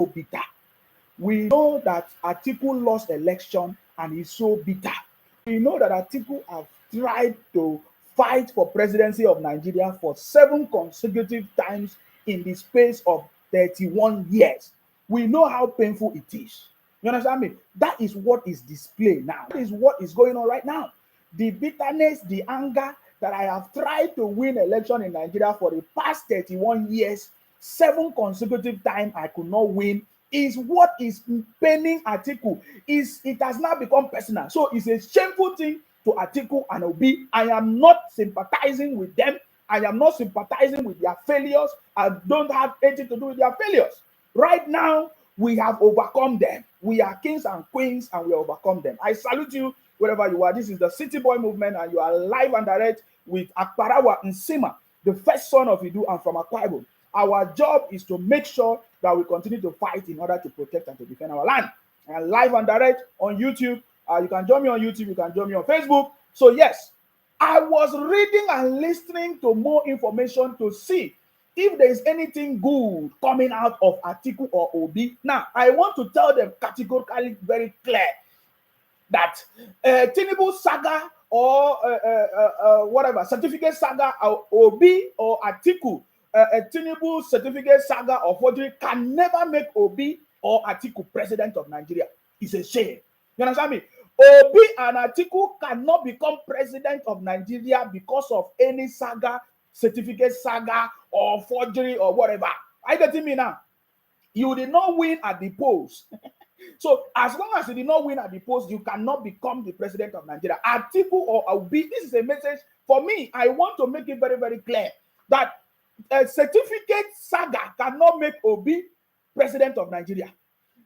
bitter. We know that Atiku lost election and he's so bitter. We know that Atiku have tried to fight for presidency of Nigeria for 7 consecutive times in the space of 31 years. We know how painful it is. You understand me? That is what is displayed now. That is what is going on right now. The bitterness, the anger that I have tried to win election in Nigeria for the past 31 years, 7 consecutive times I could not win, is what is paining Atiku. It has now become personal. So it's a shameful thing to Atiku and Obi. I am not sympathizing with them. I am not sympathizing with their failures. I don't have anything to do with their failures. Right now, we have overcome them. We are kings and queens and we overcome them. I salute you wherever you are. This is the City Boy Movement and you are live and direct with Akparawa Nsima, the first son of Idu and from Akwa Ibom. Our job is to make sure that we continue to fight in order to protect and to defend our land. And live and direct on YouTube. You can join me on YouTube. You can join me on Facebook. So yes, I was reading and listening to more information to see if there is anything good coming out of Atiku or Obi. Now, I want to tell them categorically very clear that Tinubu Saga or whatever, certificate saga or Obi or Atiku, Tinubu certificate saga or forgery can never make Obi or Atiku president of Nigeria. It's a shame. You understand me? Obi and Atiku cannot become president of Nigeria because of any saga, certificate saga, or forgery or whatever. Are you getting me now? You did not win at the polls. So as long as you did not win at the polls, you cannot become the president of Nigeria. Atiku or Obi, this is a message for me. I want to make it very, very clear that a certificate saga cannot make Obi president of Nigeria.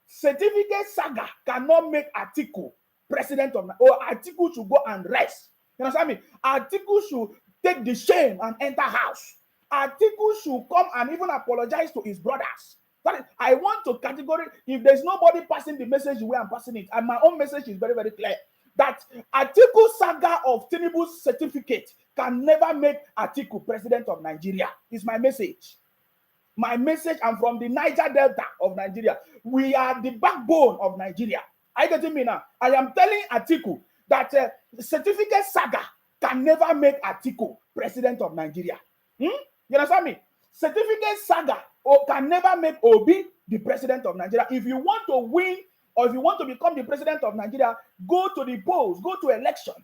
Certificate saga cannot make Atiku president of Nigeria. Or Atiku should go and rest. You understand me? Atiku should take the shame and enter house. Atiku should come and even apologize to his brothers. That is, I want to categorically, if there's nobody passing the message the way I'm passing it, and my own message is very, very clear, that Atiku saga of Tinubu's certificate can never make Atiku president of Nigeria. Is my message. My message, I'm from the Niger Delta of Nigeria. We are the backbone of Nigeria. Are you getting me now? I am telling Atiku that certificate saga can never make Atiku president of Nigeria. You understand me? Certificate saga can never make Obi the president of Nigeria. If you want to win or if you want to become the president of Nigeria, go to the polls, go to election.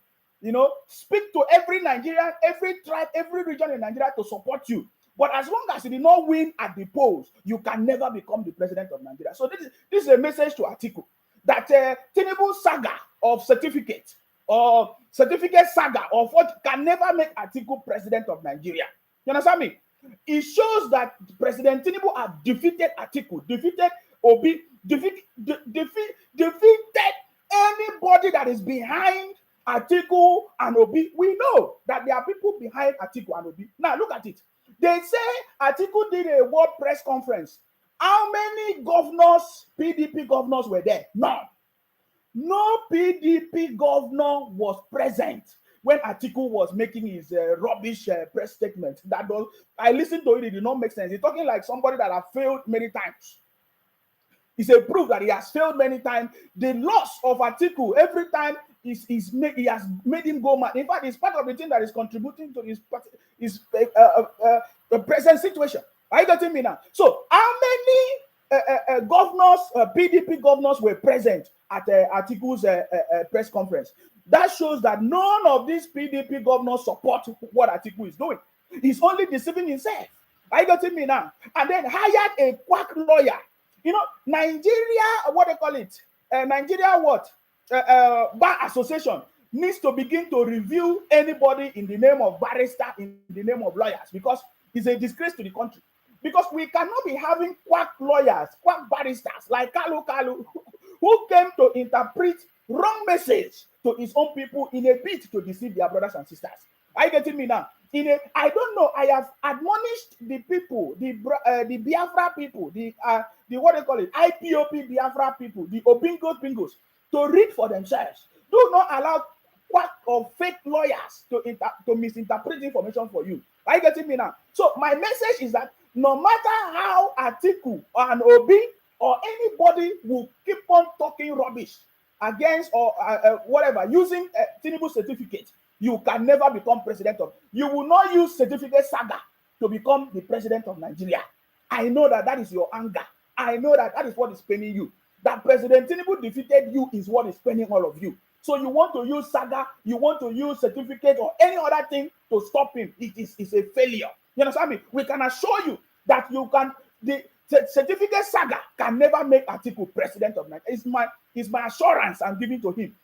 You know, speak to every Nigerian, every tribe, every region in Nigeria to support you. But as long as you did not win at the polls, you can never become the president of Nigeria. So this is a message to Atiku that Tinubu saga of certificate or certificate saga of what can never make Atiku president of Nigeria. You understand me? It shows that President Tinubu have defeated Atiku, defeated Obi, defeated anybody that is behind Atiku and Obi. We know that there are people behind Atiku and Obi. Now look at it. They say Atiku did a world press conference. How many governors, PDP governors were there? None. No PDP governor was present when Atiku was making his rubbish press statement. I listened to it, it did not make sense. He's talking like somebody that has failed many times. It's a proof that he has failed many times. The loss of Atiku every time he has made him go mad. In fact, it's part of the thing that is contributing to his present situation. Are you getting me now? So, how many governors, PDP governors were present at Atiku's press conference? That shows that none of these PDP governors support what Atiku is doing. He's only deceiving himself. Are you getting me now? And then hired a quack lawyer. You know, Nigeria, what they call it? Nigeria what? Bar Association needs to begin to review anybody in the name of barrister, in the name of lawyers, because it's a disgrace to the country. Because we cannot be having quack lawyers, quack barristers like Kalu, who came to interpret wrong message to his own people in a bid to deceive their brothers and sisters. Are you getting me now? I don't know. I have admonished the people, the Biafra people, the what they call it, IPOP Biafra people, the Obingos, to read for themselves. Do not allow quack or fake lawyers to misinterpret information for you. Are you getting me now? So my message is that no matter how Atiku and Obi or anybody will keep on talking rubbish against or whatever, using Tinubu certificate, you can never become president of. You will not use certificate Saga to become the president of Nigeria. I know that that is your anger. I know that that is what is paining you. That President Tinubu defeated you is what is paining all of you. So you want to use Saga, you want to use certificate or any other thing to stop him. It's a failure. You understand me? We can assure you that you can. The certificate Saga can never make Atiku president of Nigeria. It's my assurance I'm giving to him.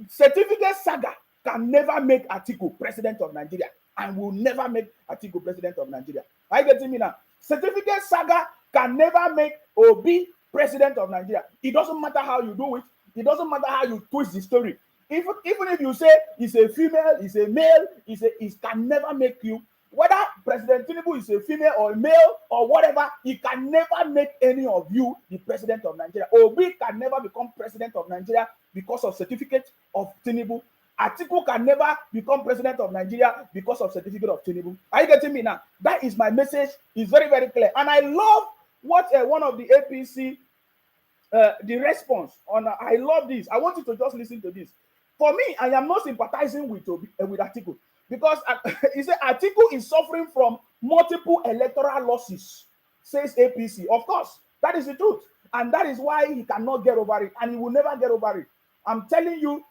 Certificate Saga can never make Atiku president of Nigeria and will never make Atiku president of Nigeria. Are you getting me now? Certificate Saga can never make Obi president of Nigeria. It doesn't matter how you do it. It doesn't matter how you twist the story. Even if you say it's a female, it's a male, it can never make you. Whether President Tinubu is a female or a male or whatever, he can never make any of you the president of Nigeria. Obi can never become president of Nigeria because of certificate of Tinubu. Atiku can never become president of Nigeria because of certificate of Tinubu. Are you getting me now? That is my message. It's very, very clear. And I love what one of the APC, the response on, I love this. I want you to just listen to this. For me, I am not sympathizing with Atiku. Because he said Atiku is suffering from multiple electoral losses, says APC. Of course, that is the truth. And that is why he cannot get over it. And he will never get over it. I'm telling you,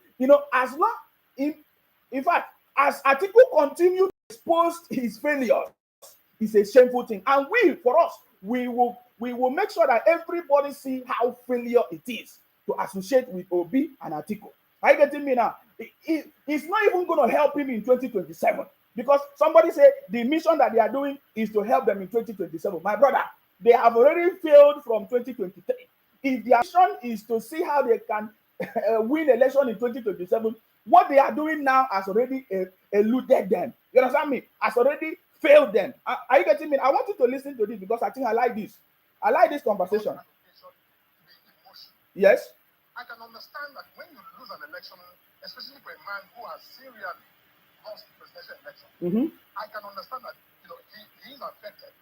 as long, in fact, as Atiku continue to expose his failures, it's a shameful thing. And we will make sure that everybody see how failure it is to associate with Obi and Atiku. Are you getting me now? It's not even going to help him in 2027 because somebody said the mission that they are doing is to help them in 2027. My brother, they have already failed from 2023. If their mission is to see how they can win election in 2027, what they are doing now has already eluded them. You understand me? Has already failed them. Are you getting me? I want you to listen to this because I think I like this. I like this conversation. Yes. I can understand that when you lose an election, especially for a man who has serially lost the presidential election, I can understand that he is affected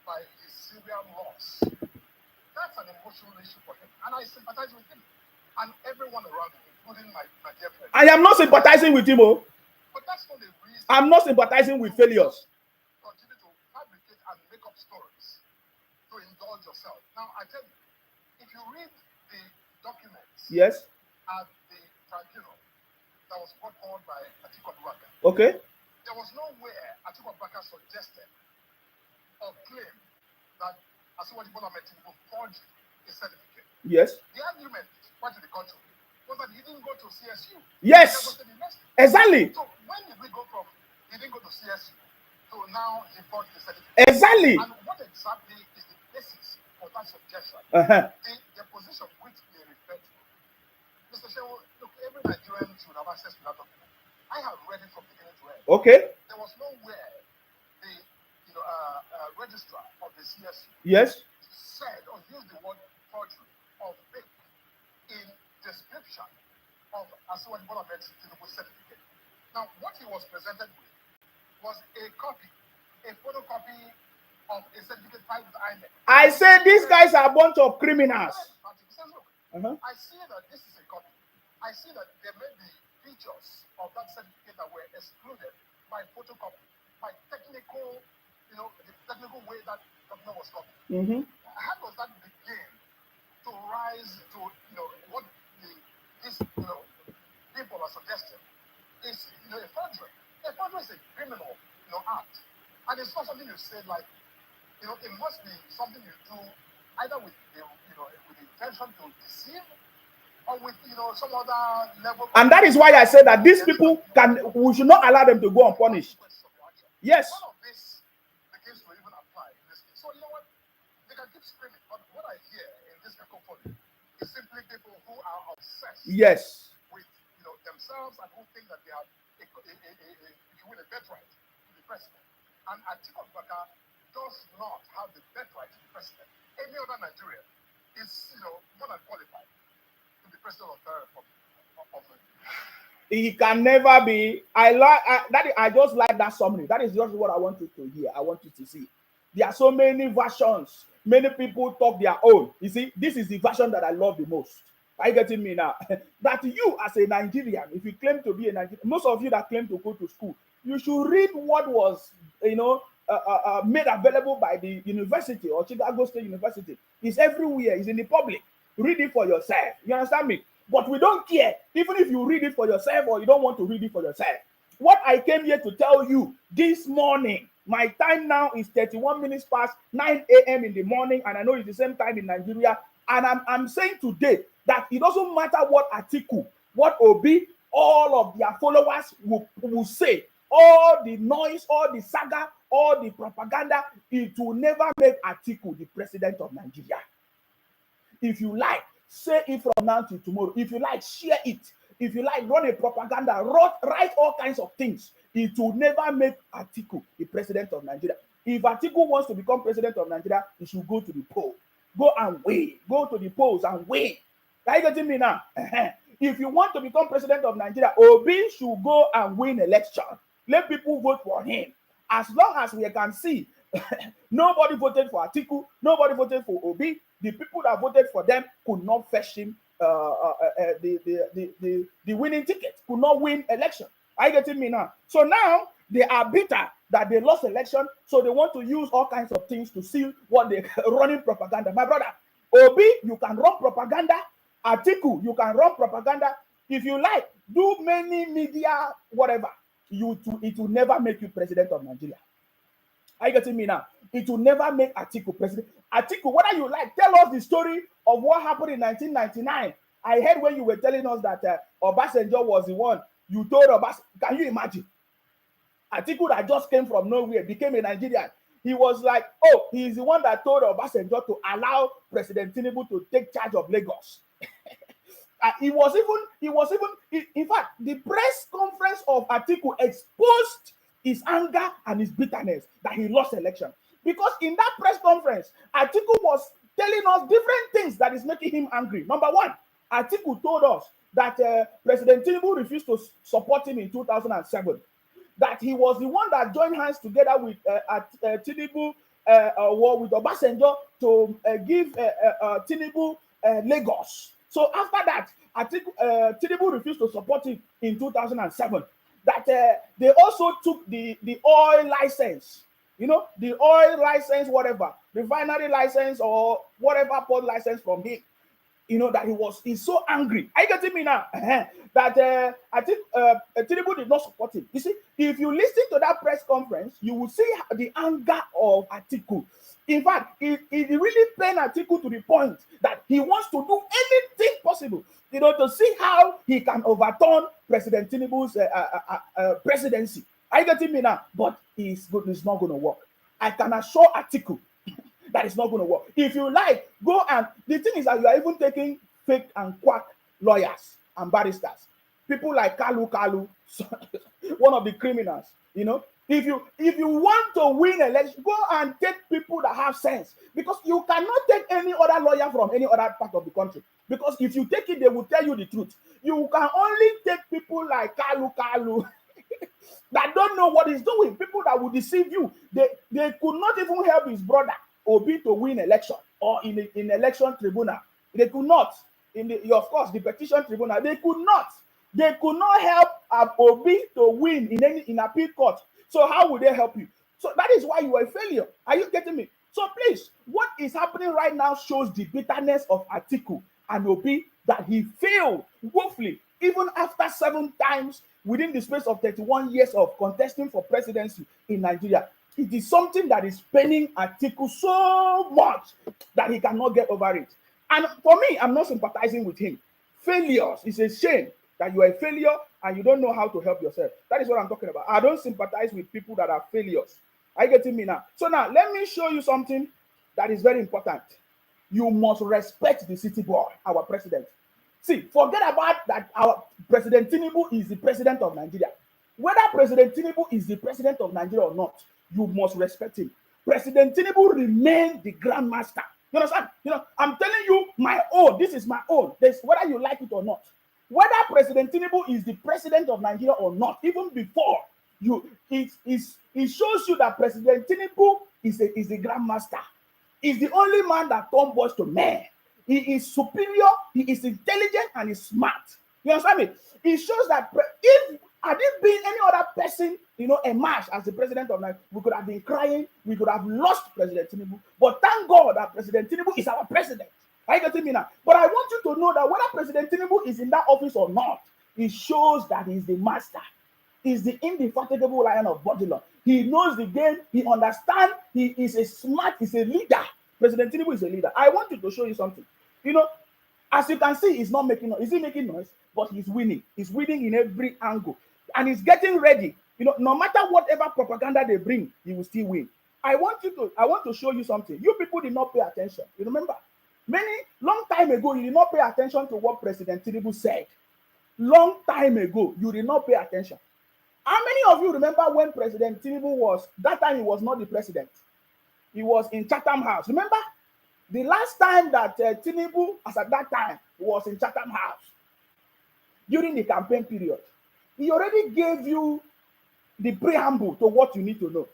by his serial loss. That's an emotional issue for him, and I sympathize with him and everyone around him, including my dear friend. I am not sympathizing with him, but that's not the reason. I'm not sympathizing with failures. Continue to fabricate and make up stories to indulge yourself. Now, I tell you, if you read the documents, yes, at the tribunal that was brought forward by Atiku and Obi. Okay. There was nowhere Atiku and Obi suggested or claimed that Asiwaju Bola Ahmed Tinubu forged a certificate. Yes. The argument, quite to the contrary, was that he didn't go to CSU. Yes. Exactly. So when did we go from he didn't go to CSU to now he forged the certificate? Exactly. And what exactly is the basis for that suggestion? The position which they refer to. Mr. Shehu, look, every Nigerian should have access to that document. I have read it from beginning to end. Okay. There was nowhere the registrar of the CSU said or used the word forgery or fake in description of Asiwaju Bola Ahmed Tinubu certificate. Now, what he was presented with was a copy, a photocopy of a certificate filed with INEC. I said these guys are a bunch of criminals. He says, look, I see that this is a copy. I see that there may be features of that certificate that were excluded by photocopy, by technical, the technical way that document was copied. How does that begin to rise to, what these people are suggesting is, a forgery. A forgery is a criminal, act, and it's not something you say like, it must be something you do either with the intention to deceive or with some other level. And that is why I said that these people we should not allow them to go unpunished. Yes. None of this begins to even apply in this case. So you know what? They can keep screaming, but what I hear in this cacophony is simply people who are obsessed. Yes. With themselves and who think that they have if you will, a birthright to be president. And Atiku Abubakar does not have the birthright to be president. Any other Nigerian is more than qualified to be president of the Republic. He can never be. I just like that summary. That is just what I want you to hear. I want you to see. There are so many versions. Many people talk their own. You see, this is the version that I love the most. Are you getting me now? That you, as a Nigerian, if you claim to be a Nigerian, most of you that claim to go to school, you should read what was, made available by the university or Chicago State University. It's everywhere. It's in the public. Read it for yourself. You understand me? But we don't care, even if you read it for yourself or you don't want to read it for yourself. What I came here to tell you this morning, my time now is 31 minutes past 9 a.m. in the morning, and I know it's the same time in Nigeria. And I'm saying today that it doesn't matter what Atiku, what Obi, all of their followers will say, all the noise, all the saga, all the propaganda, it will never make Atiku the president of Nigeria. If you like, say it from now till tomorrow. If you like, share it. If you like, run a propaganda, write all kinds of things. It will never make Atiku the president of Nigeria. If Atiku wants to become president of Nigeria, he should go to the poll. Go and win. Go to the polls and win. Are you getting me now? If you want to become president of Nigeria, Obi should go and win election. Let people vote for him. As long as we can see, nobody voted for Atiku, nobody voted for Obi. The people that voted for them could not fetch him the winning ticket, could not win election. Are you getting me now? So now they are bitter that they lost election, so they want to use all kinds of things to see what they running propaganda. My brother, Obi, you can run propaganda. Atiku, you can run propaganda. If you like, do many media, whatever. It will never make you president of Nigeria. Are you getting me now? It will never make Atiku president. Atiku, whether you like, tell us the story of what happened in 1999. I heard when you were telling us that Obasanjo was the one you told Obasanjo. Can you imagine? Atiku that just came from nowhere, became a Nigerian. He was like, oh, he's the one that told Obasanjo to allow President Tinubu to take charge of Lagos. In fact, the press conference of Atiku exposed his anger and his bitterness that he lost election. Because in that press conference, Atiku was telling us different things that is making him angry. Number one, Atiku told us that President Tinubu refused to support him in 2007. That he was the one that joined hands together with Tinubu, with Obasanjo to give Tinubu Lagos. So after that, Tinubu refused to support him in 2007. That they also took the oil license, the oil license, whatever, refinery license or whatever port license from him. That he's so angry. Are you getting me now? That I think Tinubu did not support him. You see, if you listen to that press conference, you will see the anger of Atiku. In fact, it really pained Atiku to the point that he wants to do anything possible, to see how he can overturn President Tinubu's presidency. Are you getting me now? But it's not going to work. I can assure Atiku that is not going to work. If you like, go and the thing is that you are even taking fake and quack lawyers and barristers, people like Kalu, one of the criminals. If you want to win election, go and take people that have sense, because you cannot take any other lawyer from any other part of the country. Because if you take it, they will tell you the truth. You can only take people like Kalu that don't know what he's doing. People that will deceive you. They could not even help his brother Obi to win election or in election tribunal. They could not. Of course, the petition tribunal, they could not. They could not help Obi to win in appeal court. So how would they help you? So that is why you are a failure. Are you getting me? So please, what is happening right now shows the bitterness of Atiku and Obi, that he failed woefully, even after 7 times within the space of 31 years of contesting for presidency in Nigeria. It is something that is paining Atiku so much that he cannot get over it. And for me, I'm not sympathizing with him. Failures, it's a shame that you are a failure and you don't know how to help yourself. That is what I'm talking about. I don't sympathize with people that are failures. Are you getting me now? So now, let me show you something that is very important. You must respect the city boy, our president. See, forget about that our President Tinubu is the president of Nigeria. Whether President Tinubu is the president of Nigeria or not, you must respect him. President Tinubu remained the grandmaster. You understand? I'm telling you my own. This is my own. Whether you like it or not. Whether President Tinubu is the president of Nigeria or not, even before it shows you that President Tinubu is the grandmaster. He's the only man that turned boys to men. He is superior, he is intelligent, and he's smart. You understand me? It shows that if had it been any other person, emerged as the president of Nigeria, we could have been crying, we could have lost President Tinubu. But thank God that President Tinubu is our president. Are you getting me now? But I want you to know that whether President Tinubu is in that office or not, it shows that he's the master. He's the indefatigable lion of Babylon. He knows the game, he understands, he is a smart, he's a leader. President Tinubu is a leader. I want you to show you something. As you can see, he's not making noise. Is he making noise? But he's winning. He's winning in every angle. And he's getting ready. No matter whatever propaganda they bring, he will still win. I want to show you something. You people did not pay attention. You remember? Long time ago, you did not pay attention to what President Tinubu said. Long time ago, you did not pay attention. How many of you remember when President Tinubu that time he was not the president? He was in Chatham House. Remember? The last time that Tinubu, as at that time, was in Chatham House, during the campaign period, he already gave you the preamble to what you need to know.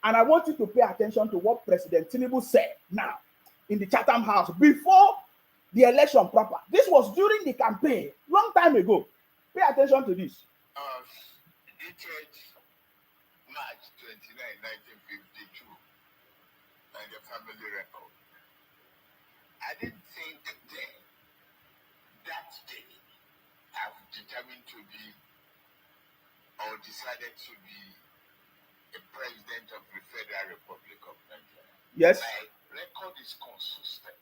And I want you to pay attention to what President Tinubu said now in the Chatham House before the election proper. This was during the campaign, long time ago. Pay attention to this. Dated March 29, 1952, by the family record. I didn't think then, that day, I've determined to be, or decided to be, a president of the Federal Republic of Nigeria. Yes. My record is consistent.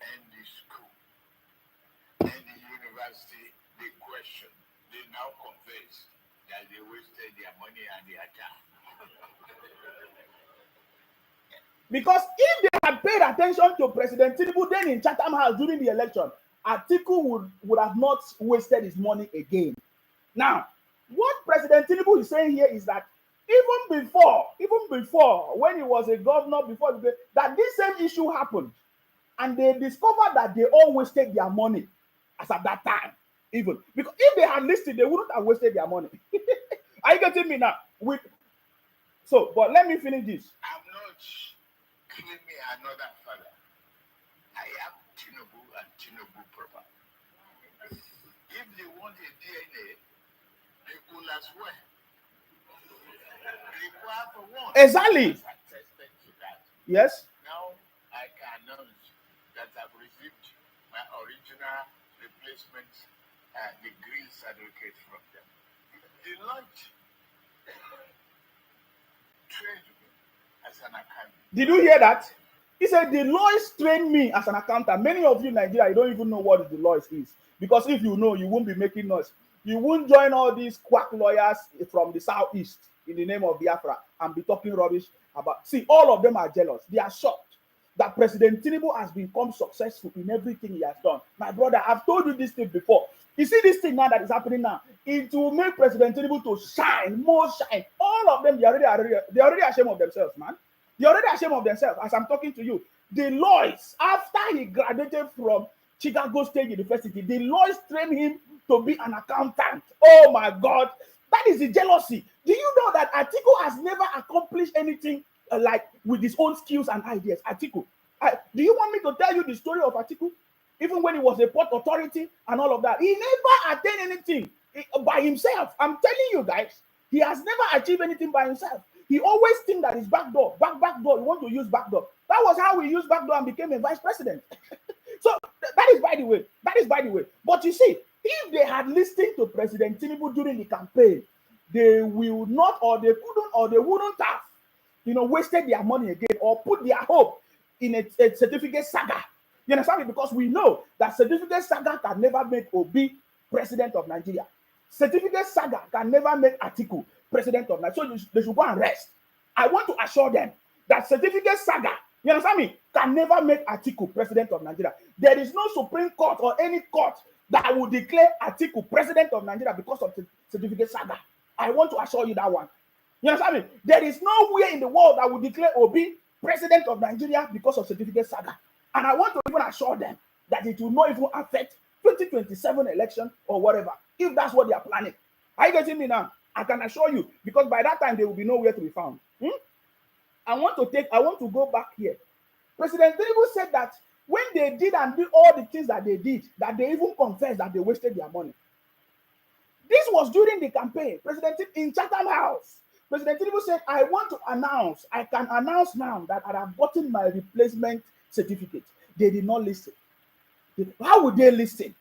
And the school, and the university, they question, they now confess that they wasted their money and their time. Because if they had paid attention to President Tinubu then in Chatham House during the election, Atiku would have not wasted his money again. Now, what President Tinubu is saying here is that even before, when he was a governor, that this same issue happened, and they discovered that they all wasted their money as at that time. Even because if they had listened, they wouldn't have wasted their money. Are you getting me now? But let me finish this. I'm not giving me another father. I am Tinubu and Tinubu proper. If they want a DNA, they could as well. Require for one. Exactly. Attested to that. Yes. Now I can announce that I've received my original replacement degree certificate from them. They launched trained me as an accountant. Did you hear that? He said Deloitte trained me as an accountant. Many of you in Nigeria, you don't even know what Deloitte is. Because if you know, you won't be making noise. You won't join all these quack lawyers from the southeast in the name of Biafra and be talking rubbish about. See, all of them are jealous. They are shocked that President Tinubu has become successful in everything he has done. My brother, I've told you this thing before. You see this thing now that is happening now, it will make President Tinubu to shine, more shine. All of them, they're already ashamed of themselves, man. They're already ashamed of themselves as I'm talking to you. Deloitte, after he graduated from Chicago State University, Deloitte trained him to be an accountant. Oh my God, that is the jealousy. Do you know that Atiku has never accomplished anything like with his own skills and ideas? Atiku, do you want me to tell you the story of Atiku? Even when he was a port authority and all of that, he never attained anything by himself. I'm telling you guys, he has never achieved anything by himself. He always thinks that his back door, he want to use back door. That was how he used back door and became a vice president. So that is by the way. But you see, if they had listened to President Tinubu during the campaign, they will not, or they couldn't, or they wouldn't have, wasted their money again or put their hope in a certificate saga. You understand me? Because we know that certificate saga can never make Obi president of Nigeria. Certificate saga can never make Atiku president of Nigeria. So they should go and rest. I want to assure them that certificate saga, you understand me, can never make Atiku president of Nigeria. There is no Supreme Court or any court that will declare Atiku president of Nigeria because of the certificate saga. I want to assure you that one. You understand me? There is nowhere in the world that will declare Obi president of Nigeria because of certificate saga. And I want to even assure them that it will not even affect 2027 election or whatever, if that's what they are planning. Are you getting me now? I can assure you, because by that time, there will be nowhere to be found. I want to go back here. President Tinubu said that when they did and did all the things that they did, that they even confessed that they wasted their money. This was during the campaign. In Chatham House, President Tinubu said, I can announce now that I have gotten my replacement certificate. They did not listen. How would they listen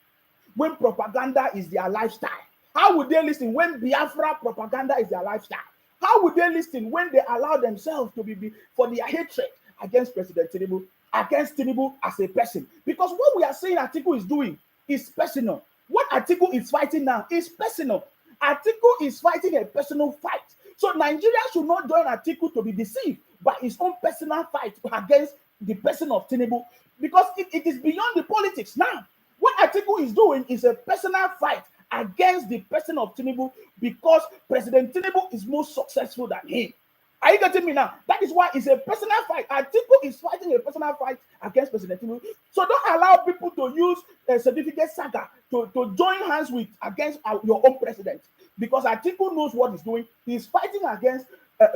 when propaganda is their lifestyle? How would they listen when Biafra propaganda is their lifestyle? How would they listen when they allow themselves to be for their hatred against President Tinubu, against Tinubu as a person? Because what we are saying Atiku is doing is personal. What Atiku is fighting now is personal. Atiku is fighting a personal fight. So Nigeria should not join Atiku to be deceived by his own personal fight against the person of Tinubu, because it is beyond the politics now. What Atiku is doing is a personal fight against the person of Tinubu, because President Tinubu is more successful than him. Are you getting me now? That is why it's a personal fight. Atiku is fighting a personal fight against President Tinubu. So don't allow people to use a certificate saga to join hands with against your own president, because Atiku knows what he's doing. He's fighting against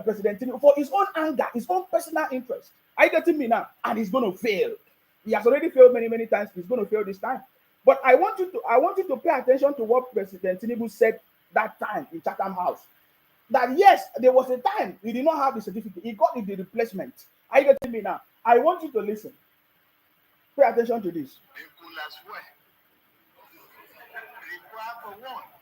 President Tinubu for his own anger, his own personal interest. Are you getting me now? And he's going to fail. He has already failed many, many times. He's going to fail this time. But I want you to pay attention to what President Tinubu said that time in Chatham House. That yes, there was a time he did not have the certificate. He got the replacement. Are you getting me now? I want you to listen. Pay attention to this.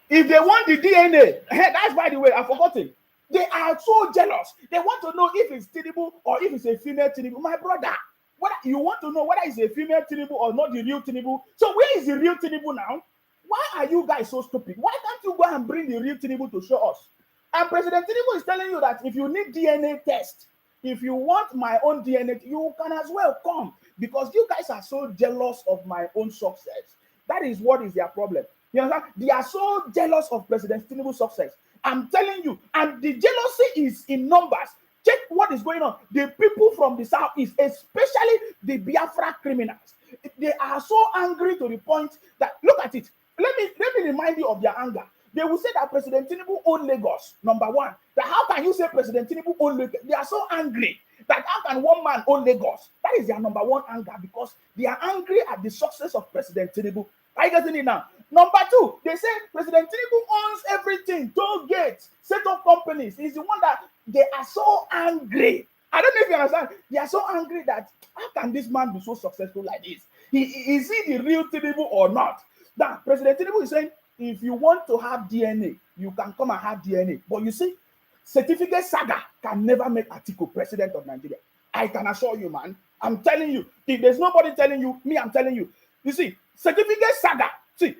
If they want the DNA, that's by the way, I forgot it. They are so jealous. They want to know if it's Tinubu or if it's a female Tinubu. My brother, what you want to know whether it's a female Tinubu or not the real Tinubu. So where is the real Tinubu now? Why are you guys so stupid? Why can't you go and bring the real Tinubu to show us? And President Tinubu is telling you that if you need DNA test, if you want my own DNA, you can as well come, because you guys are so jealous of my own success. That is what is their problem. You understand? They are so jealous of President Tinubu's success. I'm telling you, and the jealousy is in numbers. Check what is going on. The people from the southeast, especially the Biafra criminals, they are so angry to the point that, look at it. Let me remind you of their anger. They will say that President Tinubu owned Lagos, number one. That how can you say President Tinubu owned Lagos? They are so angry that how can one man own Lagos? That is their number one anger, because they are angry at the success of President Tinubu. Are you getting it now? Number two, they say President Tinubu owns everything, toll gates, set up companies. He's the one that they are so angry. I don't know if you understand. They are so angry that how can this man be so successful like this? Is he the real Tinubu or not? Now, President Tinubu is saying, if you want to have DNA, you can come and have DNA. But you see, certificate saga can never make Atiku president of Nigeria. I can assure you, man. I'm telling you. If there's nobody telling you, me, I'm telling you. You see, certificate saga. There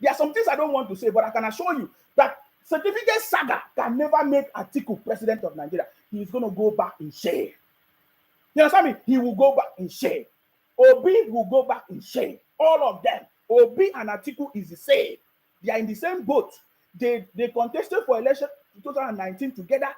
are some things I don't want to say, but I can assure you that certificate saga can never make Atiku president of Nigeria. He's going to go back in shame. You understand me? He will go back in shame. Obi will go back in shame. All of them. Obi and Atiku is the same. They are in the same boat. They contested for election in 2019 together,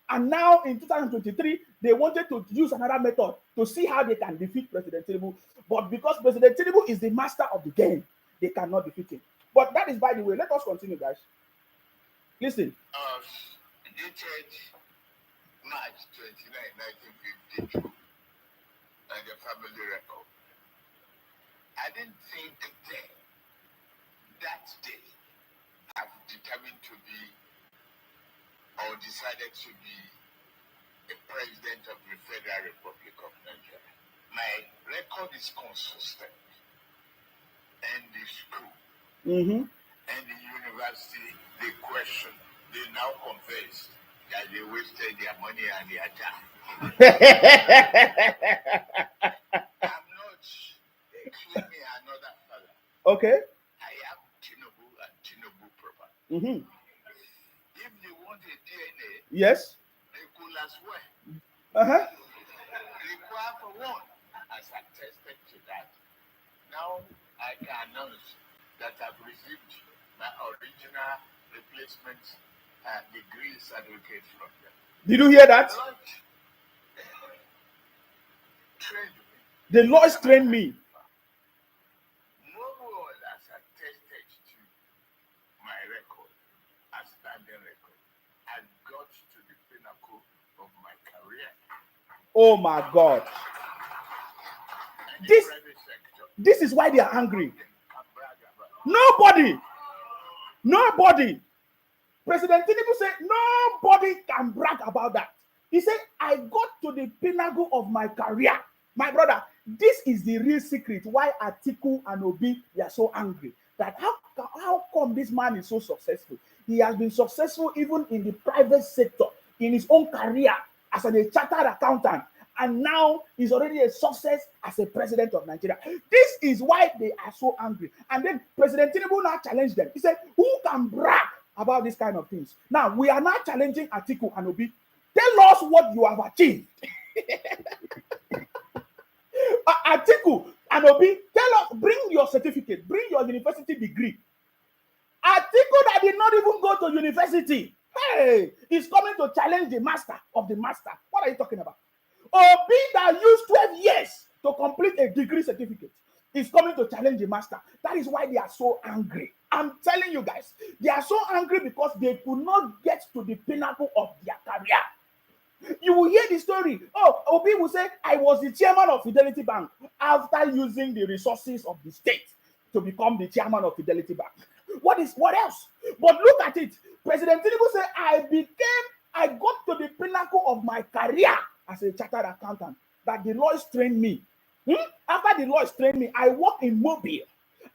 and now in 2023 they wanted to use another method to see how they can defeat President Tinubu. But because President Tinubu is the master of the game, they cannot defeat him. But that is by the way. Let us continue, guys. Listen. Dated March 29, 1952, and the family record. I didn't think then, that day, I've determined to be, or decided to be, the president of the Federal Republic of Nigeria. My record is consistent. And the school, and the university, they question, they now confess that they wasted their money and their time. I'm not claiming another father. Okay. I am Tinubu and Tinubu proper. If they want a DNA, yes, they could as well. Require for one. As I tested to that, now I can announce that I've received my original replacement degree certificate from them. Did you hear that? The Lord trained me. No one has attested to my record, a standing record. I got to the pinnacle of my career. Oh my God. This is why they are angry. Nobody. President Tinubu said nobody can brag about that. He said, I got to the pinnacle of my career. My brother, this is the real secret why Atiku and Obi they are so angry. That how come this man is so successful? He has been successful even in the private sector, in his own career as a chartered accountant, and now he's already a success as a president of Nigeria. This is why they are so angry. And then President Tinubu now challenged them. He said, who can brag about these kind of things? Now, we are now challenging Atiku and Obi. Tell us what you have achieved. Atiku and Obi, tell us, bring your certificate, bring your university degree. Atiku that did not even go to university, hey, is coming to challenge the master of the master. What are you talking about? Obi that used 12 years to complete a degree certificate is coming to challenge the master. That is why they are so angry. I'm telling you guys, they are so angry because they could not get to the pinnacle of their career. You will hear the story. Oh, Obi will say, I was the chairman of Fidelity Bank after using the resources of the state to become the chairman of Fidelity Bank. What else? But look at it. President Tinubu said, I got to the pinnacle of my career as a chartered accountant, that the lawyers trained me. After the lawyers trained me, I worked in Mobile,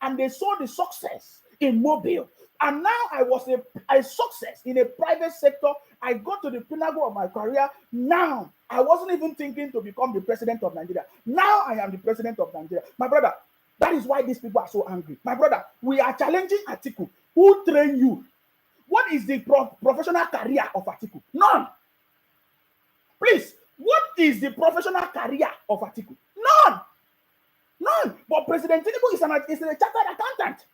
and they saw the success in Mobile. And now I was a success in a private sector. I got to the pinnacle of my career. Now, I wasn't even thinking to become the president of Nigeria. Now I am the president of Nigeria. My brother, that is why these people are so angry. My brother, we are challenging Atiku. Who trained you? What is the professional career of Atiku? None. Please, what is the professional career of Atiku? None. But President Tinubu is a chartered accountant.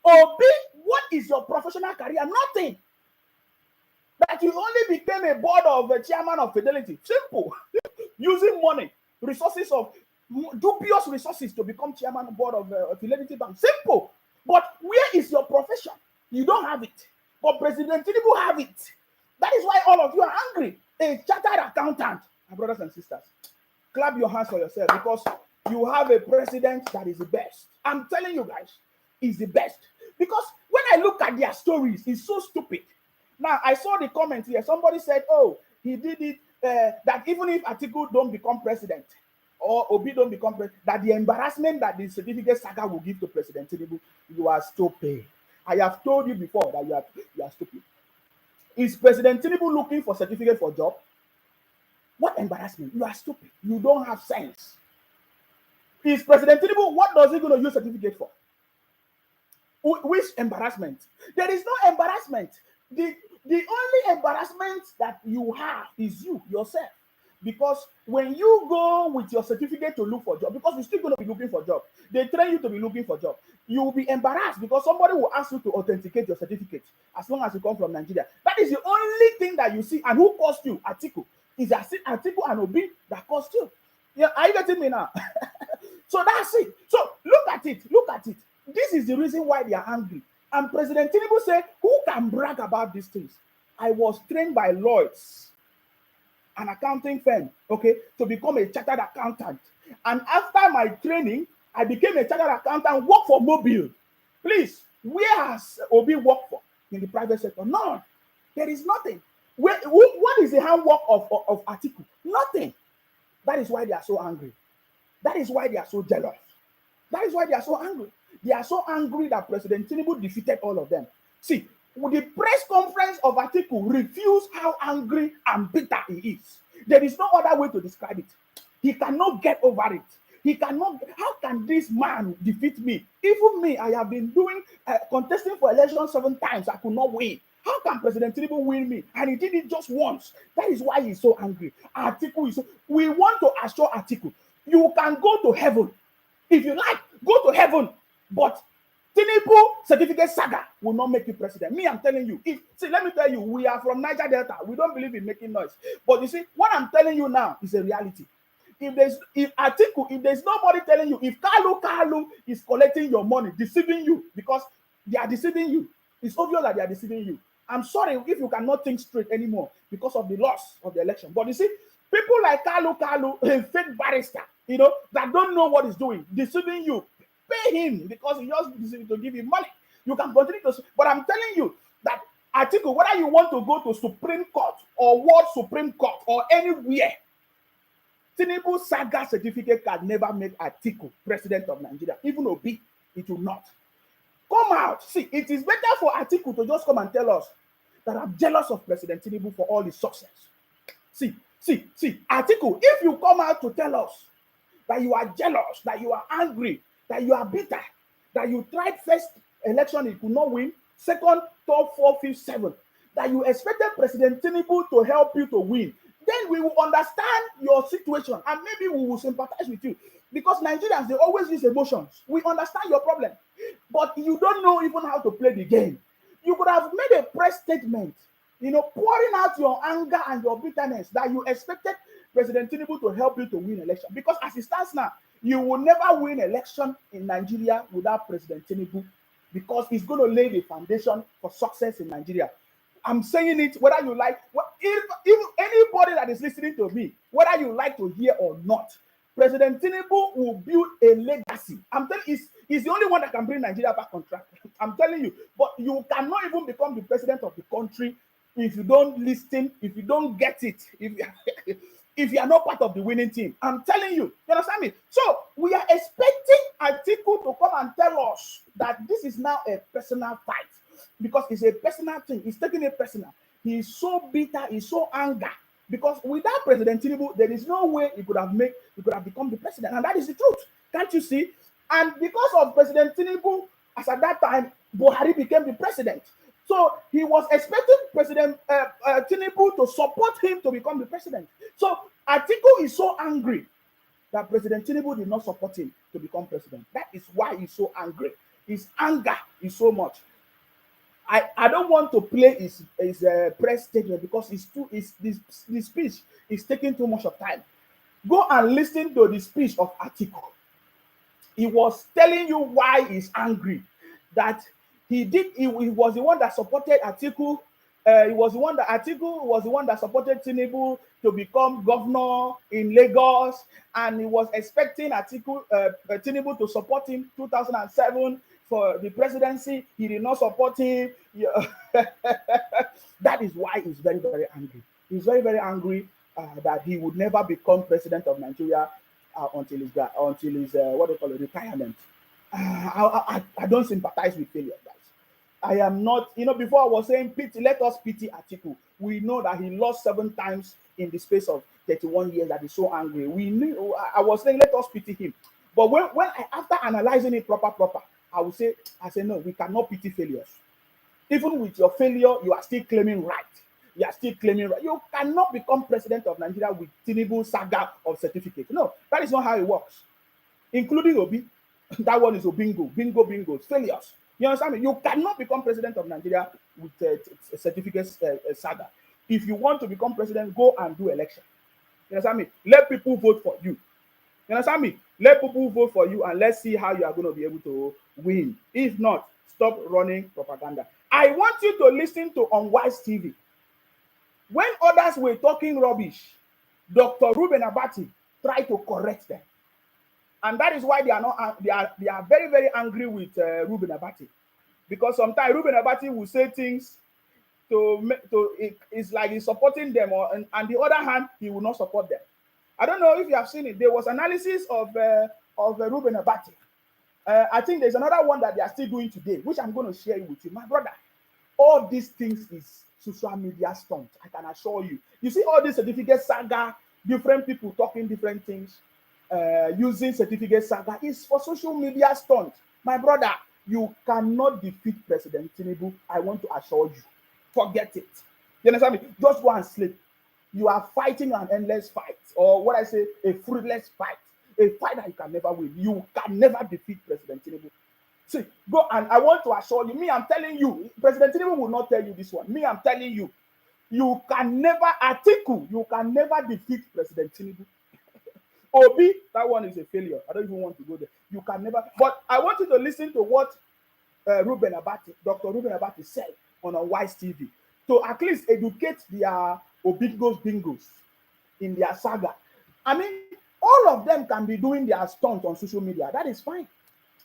Obi, what is your professional career? Nothing. That you only became a board of a chairman of Fidelity. Simple. Using money, resources of dubious resources to become chairman of board of Fidelity Bank. Simple. But where is your profession? You don't have it. But President Tinubu have it. That is why all of you are angry. A chartered accountant. My brothers and sisters, clap your hands for yourself because you have a president that is the best. I'm telling you guys, he's the best. Because when I look at their stories, it's so stupid. Now, I saw the comment here. Somebody said, oh, he did it, that even if Atiku don't become president, or Obi don't become president, that the embarrassment that the certificate Saga will give to President Tinubu, you are stupid. I have told you before that you are stupid. Is President Tinubu looking for certificate for job? What embarrassment? You are stupid. You don't have sense. Is President Tinubu, what does he going to use certificate for? Which embarrassment? There is no embarrassment. The only embarrassment that you have is you, yourself. Because when you go with your certificate to look for job, because you're still going to be looking for job, they train you to be looking for job. You will be embarrassed because somebody will ask you to authenticate your certificate as long as you come from Nigeria. That is the only thing that you see. And who cost you? Atiku. Is Atiku and Obi that cost you? Yeah, are you getting me now? So that's it. So look at it. This is the reason why they are angry. And President Tinubu said, who can brag about these things? I was trained by Lloyd's, an accounting firm, okay, to become a chartered accountant. And after my training, I became a chartered accountant, worked for Mobile. Please, where has Obi worked for in the private sector? None. There is nothing. What is the handwork of Atiku? Nothing. That is why they are so angry. That is why they are so jealous. That is why they are so angry. They are so angry that President Tinubu defeated all of them. See, the press conference of Atiku reveals how angry and bitter he is. There is no other way to describe it. He cannot get over it. He cannot. How can this man defeat me? Even me, I have been contesting for election 7 times. I could not win. How can President Tinubu win me? And he did it just once. That is why he's so angry. Atiku is. We want to assure Atiku, you can go to heaven. If you like, go to heaven. But Tinubu certificate Saga will not make you president. Me, I'm telling you. Let me tell you, we are from Niger Delta. We don't believe in making noise. But you see, what I'm telling you now is a reality. If there's nobody telling you, if Kalu is collecting your money, deceiving you, because they are deceiving you, it's obvious that they are deceiving you. I'm sorry if you cannot think straight anymore because of the loss of the election. But you see, People like Kalu, a fake barrister, that don't know what he's doing, deceiving you. Pay him because he just decided to give you money. You can continue to, but I'm telling you that Atiku, whether you want to go to Supreme Court or World Supreme Court or anywhere, Tinubu Saga certificate can never make Atiku president of Nigeria. Even Obi, it will not. Come out. See, it is better for Atiku to just come and tell us that I'm jealous of President Tinubu for all his success. See, Atiku, if you come out to tell us that you are jealous, that you are angry, that you are bitter, that you tried first election, you could not win, second, third, fourth, fifth, seventh, that you expected President Tinubu to help you to win, then we will understand your situation and maybe we will sympathize with you. Because Nigerians, they always use emotions. We understand your problem, but you don't know even how to play the game. You could have made a press statement, pouring out your anger and your bitterness that you expected President Tinubu to help you to win election. Because as it stands now, you will never win election in Nigeria without President Tinubu, because he's going to lay the foundation for success in Nigeria. I'm saying it whether you like, if anybody that is listening to me, whether you like to hear or not, President Tinubu will build a legacy. I'm telling you, he's the only one that can bring Nigeria back on track. I'm telling you, but you cannot even become the president of the country if you don't listen, if you don't get it, if you are not part of the winning team. I'm telling you, you understand me? So we are expecting Atiku to come and tell us that this is now a personal fight, because it's a personal thing. He's taking it personal. He's so bitter, he's so angry. Because without President Tinubu, there is no way he could have become the president. And that is the truth. Can't you see? And because of President Tinubu, as at that time, Buhari became the president. So he was expecting President Tinubu to support him to become the president. So Atiku is so angry that President Tinubu did not support him to become president. That is why he's so angry. His anger is so much. I don't want to play his press statement because the speech is taking too much of time. Go and listen to the speech of Atiku. He was telling you why he's angry. That he was the one that supported Atiku. Atiku was the one that supported Tinubu to become governor in Lagos, and he was expecting Tinubu to support him 2007 for the presidency. He did not support him. That is why he's very, very angry. He's very, very angry that he would never become president of Nigeria until his retirement. I don't sympathize with failure, guys. I am not, before I was saying let us pity Atiku. We know that he lost 7 times in the space of 31 years, that he's so angry. I was saying let us pity him. But after analyzing it proper, I say no, we cannot pity failures. Even with your failure, you are still claiming right. You are still claiming right. You cannot become president of Nigeria with Tinubu Saga of certificate. No, that is not how it works. Including Obi, that one is a bingo, failures. You understand me? You cannot become president of Nigeria with a certificate saga. If you want to become president, go and do election. You understand me? Let people vote for you. You understand me? Let people vote for you and let's see how you are going to be able to win. If not, stop running propaganda. I want you to listen to Unwise TV. When others were talking rubbish, Dr. Reuben Abati tried to correct them. And that is why they are very, very angry with Reuben Abati. Because sometimes Reuben Abati will say things it's like he's supporting them, and the other hand, he will not support them. I don't know if you have seen it. There was analysis of Reuben Abati. I think there's another one that they are still doing today, which I'm going to share with you. My brother, all these things is social media stunt. I can assure you. You see all this certificate saga, different people talking different things, using certificate saga is for social media stunt. My brother, you cannot defeat President Tinubu. I want to assure you. Forget it. You understand me? Just go and sleep. You are fighting an endless fight, or what I say, a fruitless fight. A fight that you can never win. You can never defeat President Tinubu. See, go, and I want to assure you, I'm telling you, President Tinubu will not tell you this one. I'm telling you, you can never, Atiku, you can never defeat President Tinubu. Obi, that one is a failure. I don't even want to go there. You can never, but I want you to listen to what Dr. Reuben Abati said on Wise TV to at least educate their bingos. in their saga. I mean, all of them can be doing their stunt on social media. That is fine.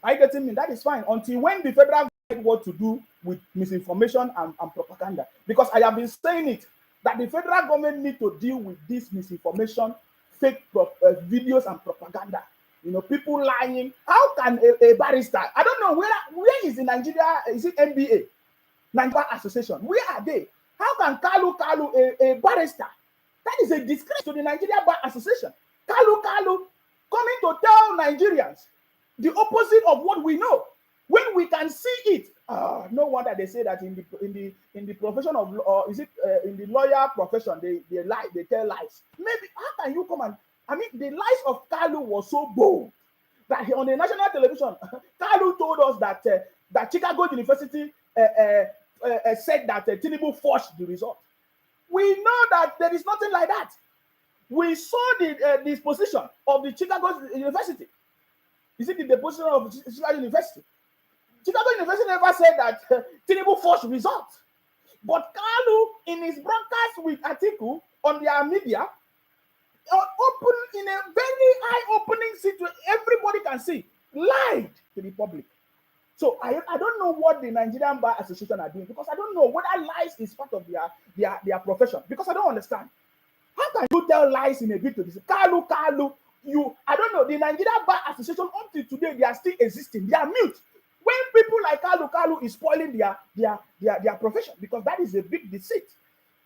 Are you getting me? That is fine until when the federal government what to do with misinformation and propaganda. Because I have been saying it that the federal government need to deal with this misinformation, fake videos and propaganda. You know, people lying. How can a barrister? I don't know where is in Nigeria? Is it NBA, Nigeria Association? Where are they? How can Kalu, a barrister? That is a disgrace to the Nigeria Bar Association. Kalu coming to tell Nigerians the opposite of what we know when we can see it. No wonder they say that in the profession of is it in the lawyer profession they lie, they tell lies. Maybe how can you come and I mean the lies of Kalu was so bold that on the national television Kalu told us that that Chicago University said that Tinubu forged the result. We know that there is nothing like that. We saw the disposition of the Chicago University. Is it the deposition of Chicago University? Chicago University never said that Tinubu forced results. But Kalu, in his broadcast with Atiku on their media, open in a very eye-opening situation, everybody can see, lied to the public. So I don't know what the Nigerian Bar Association are doing because I don't know whether lies is part of their profession because I don't understand. How can you tell lies in a video? Kalu, I don't know. The Nigerian Bar Association until today they are still existing. They are mute. When people like Kalu is spoiling their profession because that is a big deceit.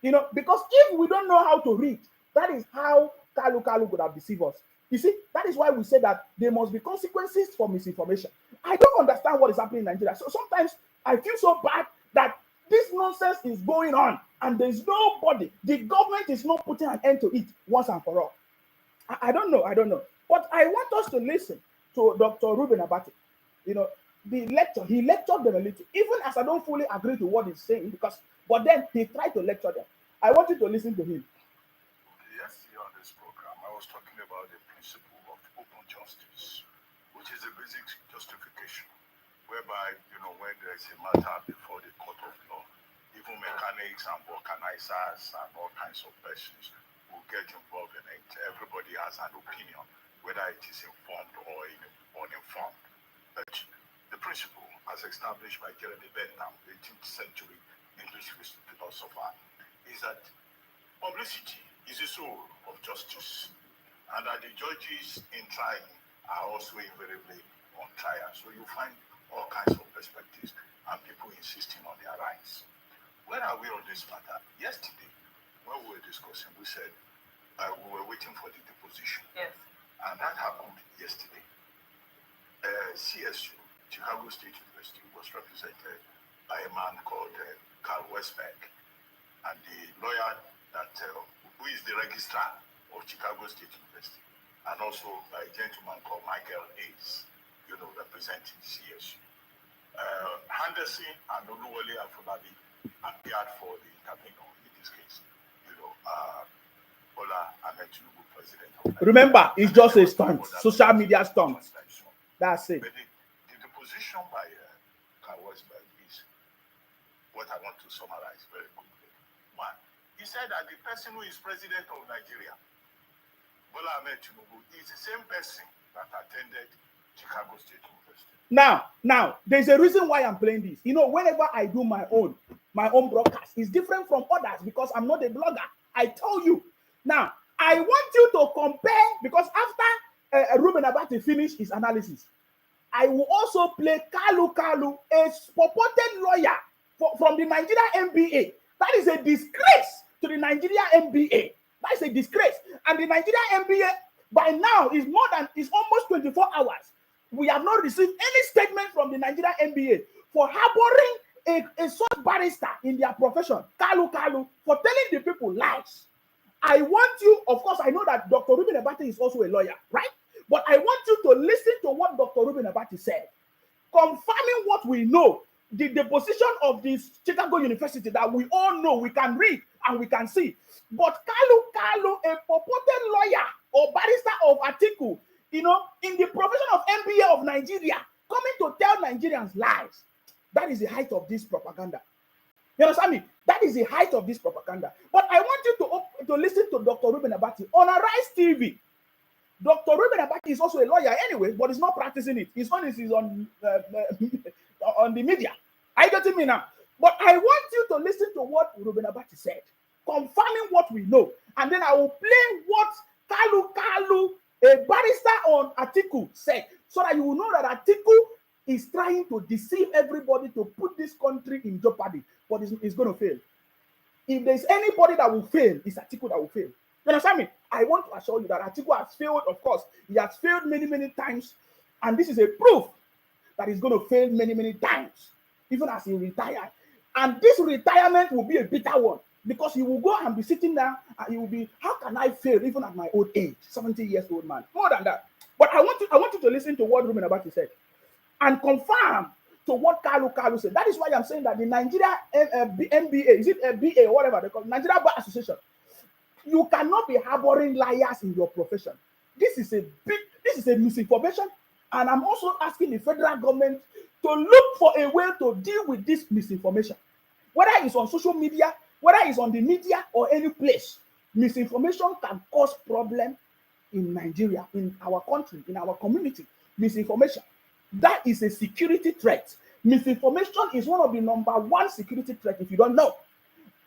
You know, because if we don't know how to read, that is how Kalu could have deceived us. You see, that is why we say that there must be consequences for misinformation. I don't understand what is happening in Nigeria. So sometimes I feel so bad that this nonsense is going on and there's nobody, the government is not putting an end to it once and for all. I don't know. But I want us to listen to Dr. Reuben Abati. You know, he lectured them a little, even as I don't fully agree to what he's saying, but then he tried to lecture them. I want you to listen to him. Yesterday on this program, I was talking about the principle of open justice, which is a basic justification, whereby, when there is a matter before the court of law, even mechanics and vulcanizers and all kinds of persons will get involved in it. Everybody has an opinion, whether it is informed or uninformed. But the principle, as established by Jeremy Bentham, 18th century English philosopher, is that publicity is the soul of justice, and that the judges in trying are also invariably on trial. So you find all kinds of perspectives and people insisting on their rights. Where are we on this matter? Yesterday, when we were discussing, we said we were waiting for the deposition. Yes. And that happened yesterday. CSU, Chicago State University, was represented by a man called Carl Westberg, and the lawyer that who is the registrar of Chicago State University, and also by a gentleman called Michael Hayes, representing CSU. Henderson and Oluwole Afolabi appeared for the intervenor in this case. Bola Ahmed Tinubu, president of Nigeria. Remember, it's just a stunt, social media stunt. That's it. But the deposition by Carl Westberg is what I want to summarize very quickly. One, he said that the person who is president of Nigeria, Bola Ahmed Tinubu, is the same person that attended Chicago State University. Now, there's a reason why I'm playing this. Whenever I do my own broadcast, it's different from others because I'm not a blogger. I tell you. Now, I want you to compare because after Reuben Abati finished his analysis, I will also play Kalu, a purported lawyer from the Nigeria NBA. That is a disgrace to the Nigeria NBA. That is a disgrace. And the Nigeria NBA by now is almost 24 hours. We have not received any statement from the Nigeria NBA for harboring a such barrister in their profession, Kalu, for telling the people lies. I want you, of course, I know that Dr. Reuben Abati is also a lawyer, right? But I want you to listen to what Dr. Reuben Abati said, confirming what we know, the deposition of this Chicago University that we all know, we can read and we can see. But Kalu, a purported lawyer or barrister of Atiku, in the profession of MBA of Nigeria, coming to tell Nigerians lies. That is the height of this propaganda. You understand me? That is the height of this propaganda. But I want you to listen to Dr. Reuben Abati on Arise TV. Dr. Reuben Abati is also a lawyer anyway, but he's not practicing it. His own is on on the media. Are you getting me now? But I want you to listen to what Reuben Abati said, confirming what we know. And then I will play what Kalu, a barrister on Atiku, said, so that you will know that Atiku is trying to deceive everybody to put this country in jeopardy, but it's going to fail. If there's anybody that will fail, it's Atiku that will fail. You understand me? I want to assure you that Atiku has failed, of course. He has failed many, many times. And this is a proof that he's going to fail many, many times, even as he retires. And this retirement will be a bitter one, because he will go and be sitting there and he will be, how can I fail even at my old age, 70 years old man? More than that. But I want you to listen to what Reuben Abati said and confirm to what Kalu said. That is why I'm saying that the Nigeria MBA, is it a BA or whatever they call it, Nigeria Bar Association, you cannot be harboring liars in your profession. This is a misinformation, and I'm also asking the federal government to look for a way to deal with this misinformation, whether it's on social media, whether it's on the media or any place. Misinformation can cause problem in Nigeria, in our country, in our community. Misinformation, that is a security threat. Misinformation is one of the number one security threat. If you don't know,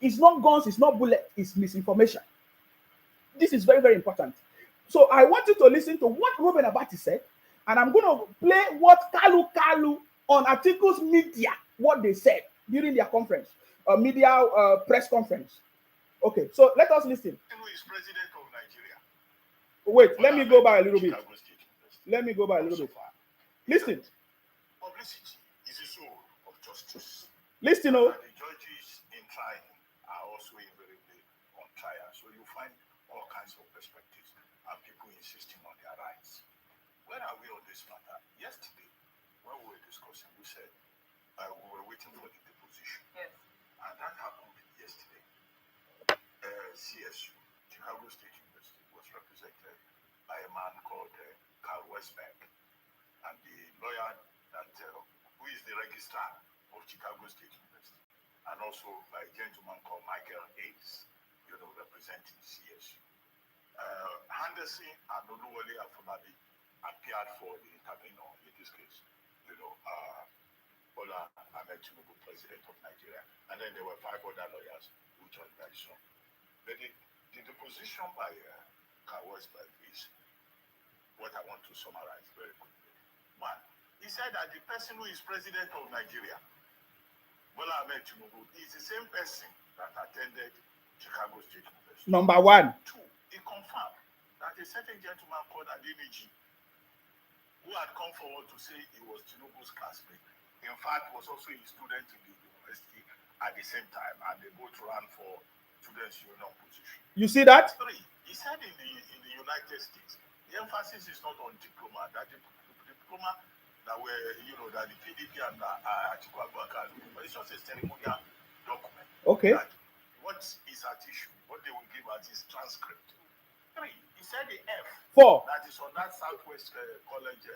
it's not guns, it's not bullets, it's misinformation. This is very, very important. So I want you to listen to what Reuben Abati said, and I'm going to play what Kalu on Atiku's media, what they said during their conference, press conference. Okay, so let us listen. Who is president of Nigeria? Wait, let me go by a little bit. Listen. Publicity is the soul of justice. Listen, The judges in trial are also invariably on trial, so you find all kinds of perspectives and people insisting on their rights. Where are we on this matter? Yesterday, when we were discussing, we said we were waiting for the deposition. Yes. And that happened yesterday. CSU, Chicago State University, was represented by a man called Carl Westberg, and the lawyer that who is the registrar of Chicago State University, and also by a gentleman called Michael Hayes, representing CSU. Henderson and Oluwole Afolabi appeared for the intervenor in this case, Bola Ahmed Tinubu, president of Nigeria, and then there were 5 other lawyers who joined very soon. But the deposition by Carl Westberg is what I want to summarize very quickly. One, he said that the person who is president of Nigeria, Bola Ahmed Tinubu, is the same person that attended Chicago State University. Number one. 2, he confirmed that a certain gentleman called Adeniji, who had come forward to say he was Tinubu's classmate, in fact was also a student in the university at the same time, and they both ran for students' union position. You see that? 3, he said in the United States, the emphasis is not on diploma, that the diploma that were, that the PDP and Atiku and Obi, but it's just a ceremonial document. Okay. That what is at issue, what they will give us is transcript. 3, he said the F. 4. That is on that Southwest College,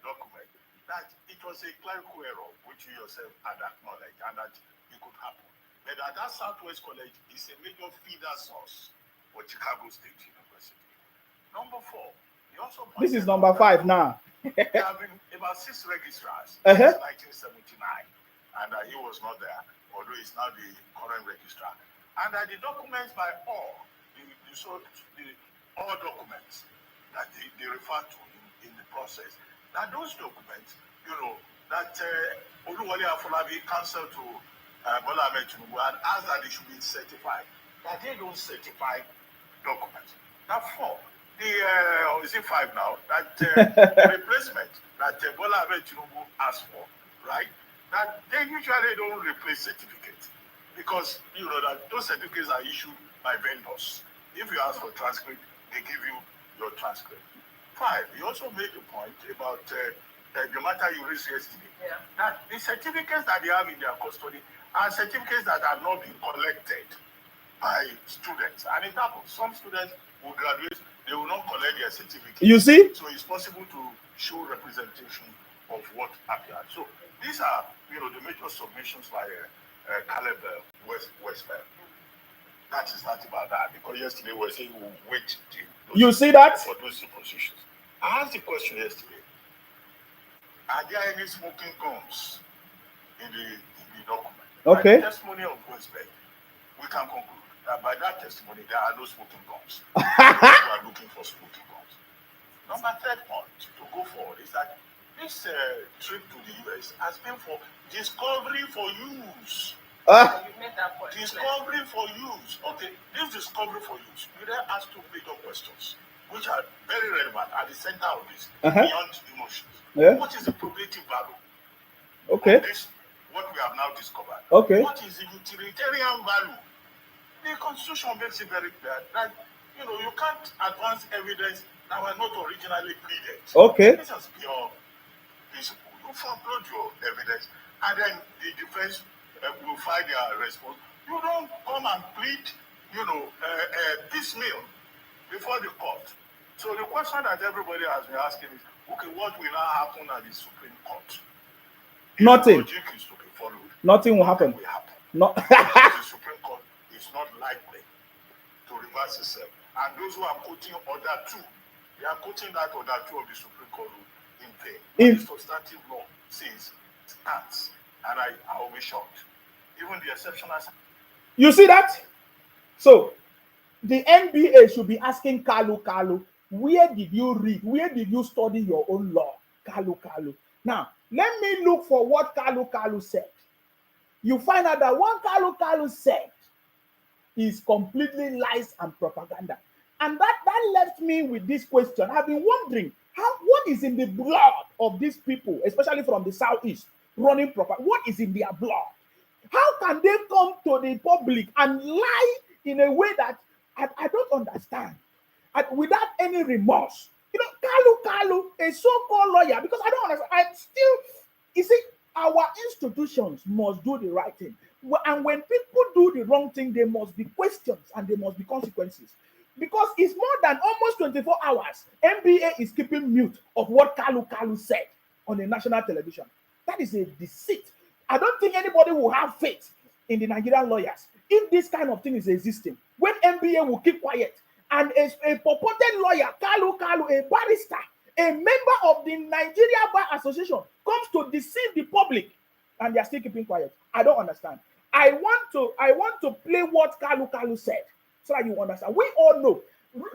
document, that it was a clerical error, which you yourself had acknowledged, and that it could happen. But that Southwest College is a major feeder source for Chicago State University. Number 4, he also this is number 5 now. There have been about 6 registrars Uh-huh. since 1979, and he was not there, although he's now the current registrar. And the documents by all, all documents that they refer to in the process, that those documents, that Oluwole Afolabi counsel to Bola Ahmed Tinubu and asked that they should be certified, that they don't certify documents. Now 4, is it 5 now? That the replacement that Bola Ahmed Tinubu asked for, right? That they usually don't replace certificates because that those certificates are issued by vendors. If you ask for transcript, they give you your transcript. 5, he also made a point about the matter you raised yesterday. Yeah. That the certificates that they have in their custody are certificates that have not been collected by students. And it happens. Some students will graduate, they will not collect their certificate. You see? So it's possible to show representation of what appeared. So these are, the major submissions by Caleb Westphal. That is not about that, because yesterday we were saying we'll wait you see that for those two positions. I asked the question yesterday: are there any smoking guns in the document? Okay. By the testimony of Westphal, we can conclude that by that testimony there are no smoking guns. We are looking for smoking guns. Number third point to go forward is that this trip to the US has been for discovery for use. Discovery for use. Okay, this discovery for use. You then ask two major questions, which are very relevant at the center of this, beyond emotions. Yeah. What is the probative value? Okay. Of this, what we have now discovered. Okay. What is the utilitarian value? The Constitution makes it very clear that you can't advance evidence that were not originally pleaded. Okay. This is pure principle. You front-load your evidence, and then the defense will file their response. You don't come and plead, piecemeal before the court. So the question that everybody has been asking is, okay, what will now happen at the Supreme Court? Nothing. If logic is to be followed, nothing will happen. No. The Supreme Court is not likely to reverse itself. And those who are quoting order 2, they are quoting that order 2 of the Supreme Court in vain. What the substantive law says stands, and I will be shocked. Even the exceptional. You see that? So the NBA should be asking Kalu, where did you read? Where did you study your own law? Kalu. Now, let me look for what Kalu said. You find out that what Kalu said is completely lies and propaganda. And that left me with this question. I've been wondering, what is in the blood of these people, especially from the Southeast, running propaganda? What is in their blood? How can they come to the public and lie in a way that I don't understand, and without any remorse? Kalu, a so-called lawyer, because I don't understand. You see, our institutions must do the right thing. And when people do the wrong thing, there must be questions and there must be consequences. Because it's more than almost 24 hours. NBA is keeping mute of what Kalu said on the national television. That is a deceit. I don't think anybody will have faith in the Nigerian lawyers if this kind of thing is existing. When NBA will keep quiet and a purported lawyer, Kalu, a barrister, a member of the Nigeria Bar Association, comes to deceive the public and they are still keeping quiet. I don't understand. I want to play what Kalu said so that you understand. We all know.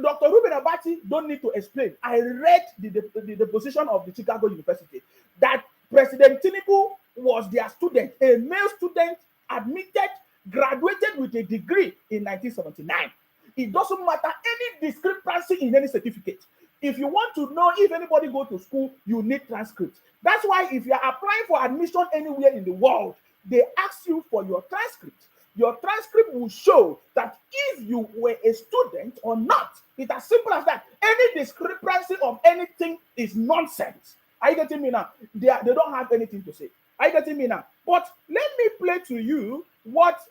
Dr. Reuben Abati don't need to explain. I read the position of the Chicago University that President Tinubu was their student, a male student, admitted, graduated with a degree in 1979. It doesn't matter any discrepancy in any certificate. If you want to know if anybody go to school, you need transcripts. That's why if you are applying for admission anywhere in the world, they ask you for your transcript. Your transcript will show that if you were a student or not. It's as simple as that. Any discrepancy of anything is nonsense. Are you getting me now? They don't have anything to say. Are you getting me now? But let me play to you what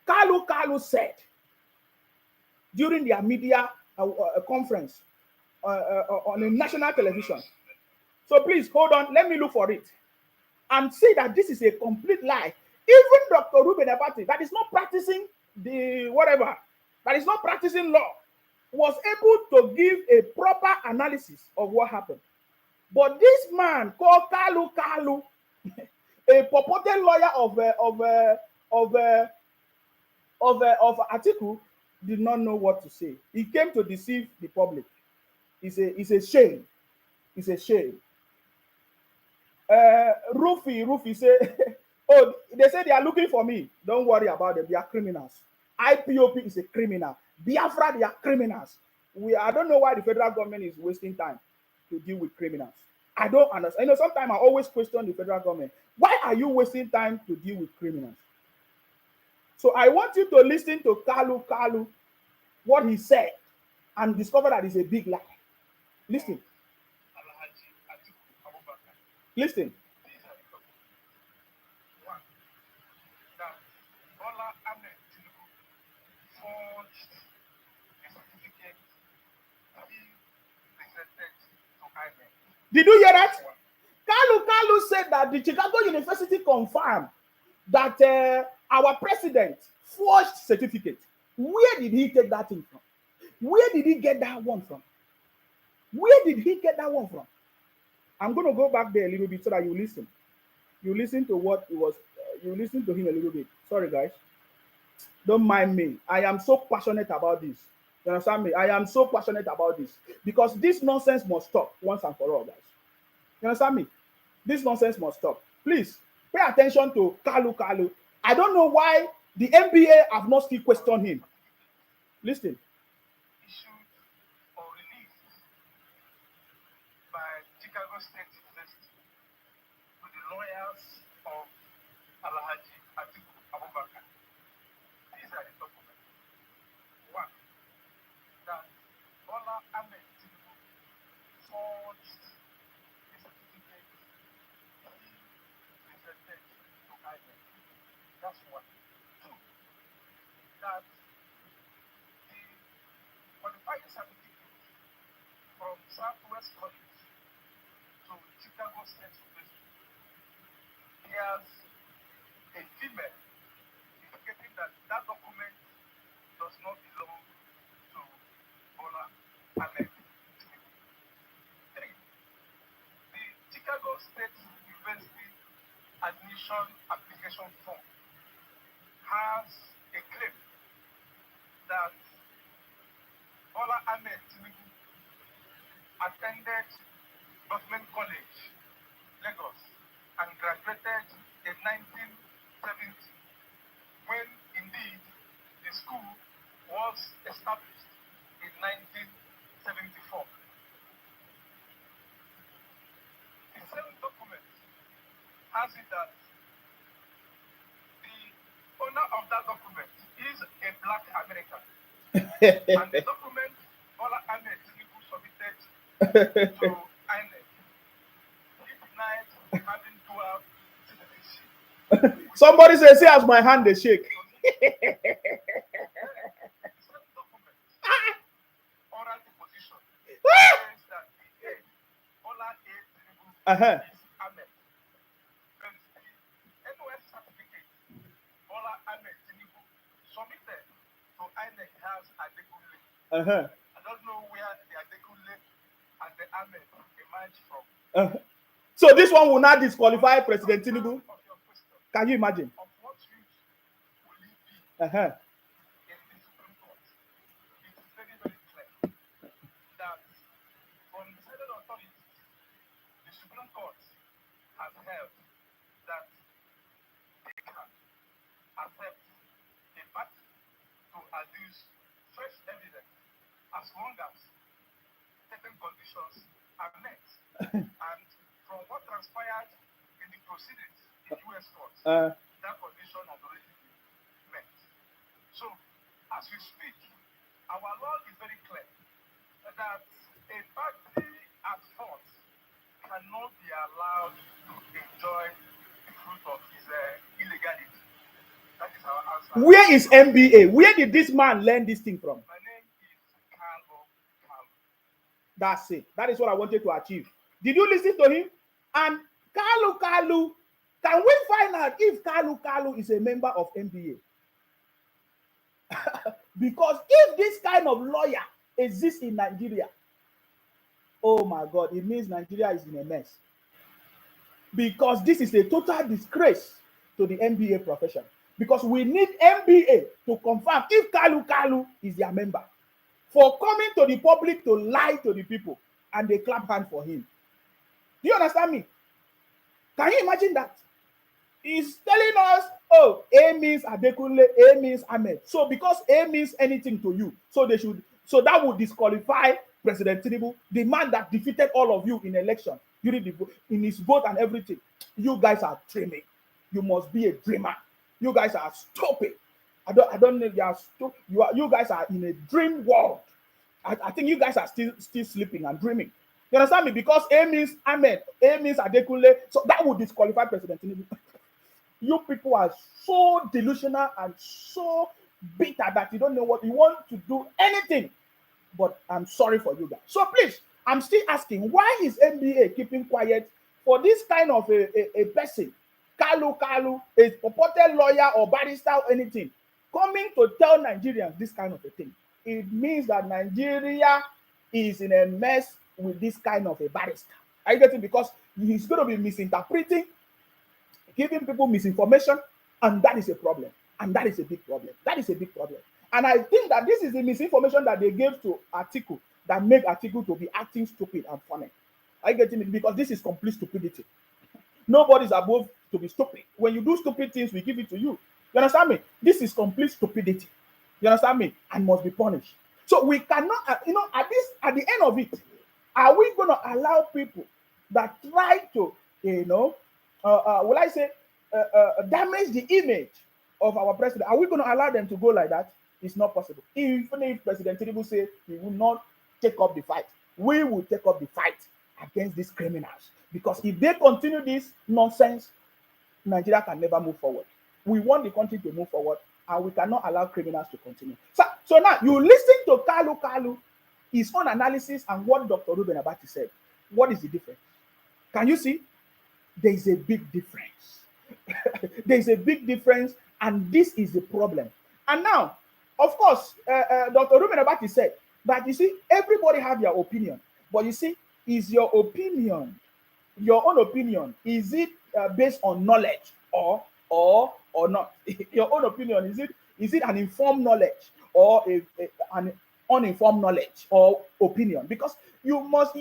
Kalu said during their media conference on a national television. So please hold on. Let me look for it and see that this is a complete lie. Even Dr. Reuben Abati, that is not practicing that is not practicing law, was able to give a proper analysis of what happened. But this man called Kalu, a purported lawyer of Atiku, did not know what to say. He came to deceive the public. It's a shame. It's a shame. Rufy say, oh, they say they are looking for me. Don't worry about them. They are criminals. IPOP is a criminal. Biafra, they are criminals. I don't know why the federal government is wasting time to deal with criminals. I don't understand. Sometimes I always question the federal government. Why are you wasting time to deal with criminals? So I want you to listen to Kalu, what he said, and discover that it's a big lie. Listen. Listen. One, that Bola Ahmed Tinubu forged a certificate he presented to INEC Did you hear that? Kalu said that the Chicago University confirmed that our president forged certificate. Where did he take that thing from? Where did he get that one from? Where did he get that one from? I'm going to go back there a little bit so that you listen. You listen to what it was. You listen to him a little bit. Sorry, guys. Don't mind me. I am so passionate about this. You understand me? I am so passionate about this because this nonsense must stop once and for all, guys. You understand me? This nonsense must stop. Please pay attention to Kalu. I don't know why the NBA have not still questioned him. Listen. Issued or released by Chicago State University to the lawyers of Alhaji Atiku Abubakar. These are the documents. One, that Bola Ahmed Tinubu forged the certificate he presented to INEC. That's one. Two, that the qualifying certificate from Southwest College to Chicago State University has a female indicating that that document does not belong to Bola Ahmed Tinubu. Three, the Chicago State University admission application form has a claim that Bola Ahmed Tinubu attended Government College, Lagos, and graduated in 1970, when indeed the school was established in 1974. The same document has it that the owner of that document is a black American. And the document Bola Ahmed Tinubu submitted to INEC, he denied having dual citizenship. Somebody say, see as my hand they shake. The same document, oral deposition, says that the A, Bola A Tinubu, is Ahmed. But the NOS certificate Bola Ahmed Tinubu submitted to INEC has Adekunle. I don't know where the Adekunle and the Ahmed emerge from. So this one will not disqualify President Tinubu. Of your question, Can you imagine? of what use will it be in the Supreme Court? It is very, very clear that from the Senate authorities, the Supreme Court has held that they can accept a party to adduce fresh evidence as long as certain conditions are met. And from what transpired in the proceedings in U.S. courts, that condition has already been met. So, as we speak, our law is very clear that a party at fault cannot be allowed to enjoy the fruit of his illegality. That is our answer. Where is MBA? Where did this man learn this thing from? My name is Kalu. That's it. That is what I wanted to achieve. Did you listen to him? And Kalu, can we find out if Kalu is a member of MBA? Because if this kind of lawyer exists in Nigeria, oh my God, it means Nigeria is in a mess. Because this is a total disgrace to the MBA profession. Because we need MBA to confirm if Kalu is their member. For coming to the public to lie to the people, and they clap hand for him. Do you understand me? Can you imagine that? He's telling us, oh, A means Adekunle, A means Ahmed. So because A means anything to you, so that would disqualify President Tinubu, the man that defeated all of you in election, during the in his vote and everything. You guys are dreaming. You must be a dreamer. You guys are stupid. I don't know. You guys are in a dream world. I think you guys are still sleeping and dreaming. You understand me? Because A means Ahmed, A means Adekunle, so that would disqualify President Tinubu. You people are so delusional and so bitter that you don't know what you want to do anything. But I'm sorry for you guys. So please I'm still asking, why is NBA keeping quiet for this kind of a person, Kalu, a purported lawyer or barrister or anything, coming to tell Nigerians this kind of a thing? It means that Nigeria is in a mess with this kind of a barrister. Are you getting? Because he's going to be misinterpreting, giving people misinformation, and that is a problem. And that is a big problem. That is a big problem. And I think that this is the misinformation that they gave to Atiku that made Atiku to be acting stupid and funny. Are you getting it? Because this is complete stupidity. Nobody's above to be stupid. When you do stupid things, we give it to you. You understand me? This is complete stupidity. You understand me? And must be punished. So we cannot, at the end of it, are we going to allow people that try to, will I say, damage the image of our president? Are we going to allow them to go like that? It's not possible. Even if President Tinubu say he will not take up the fight, we will take up the fight against these criminals. Because if they continue this nonsense, Nigeria can never move forward. We want the country to move forward, and we cannot allow criminals to continue. So now you listen to Kalu, his own analysis, and what Dr. Reuben Abati said. What is the difference? Can you see? There is a big difference. There is a big difference, and this is the problem. And now, of course, Dr. Reuben Abati said that, you see, everybody have their opinion. But you see, is your opinion, your own opinion, is it based on knowledge or not? Your own opinion, is it an informed knowledge or an uninformed knowledge or opinion? Because you must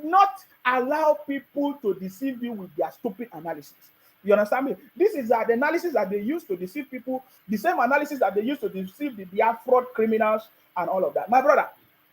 not allow people to deceive you with their stupid analysis. You understand me? This is the analysis that they use to deceive people, the same analysis that they use to deceive the fraud criminals and all of that. My brother,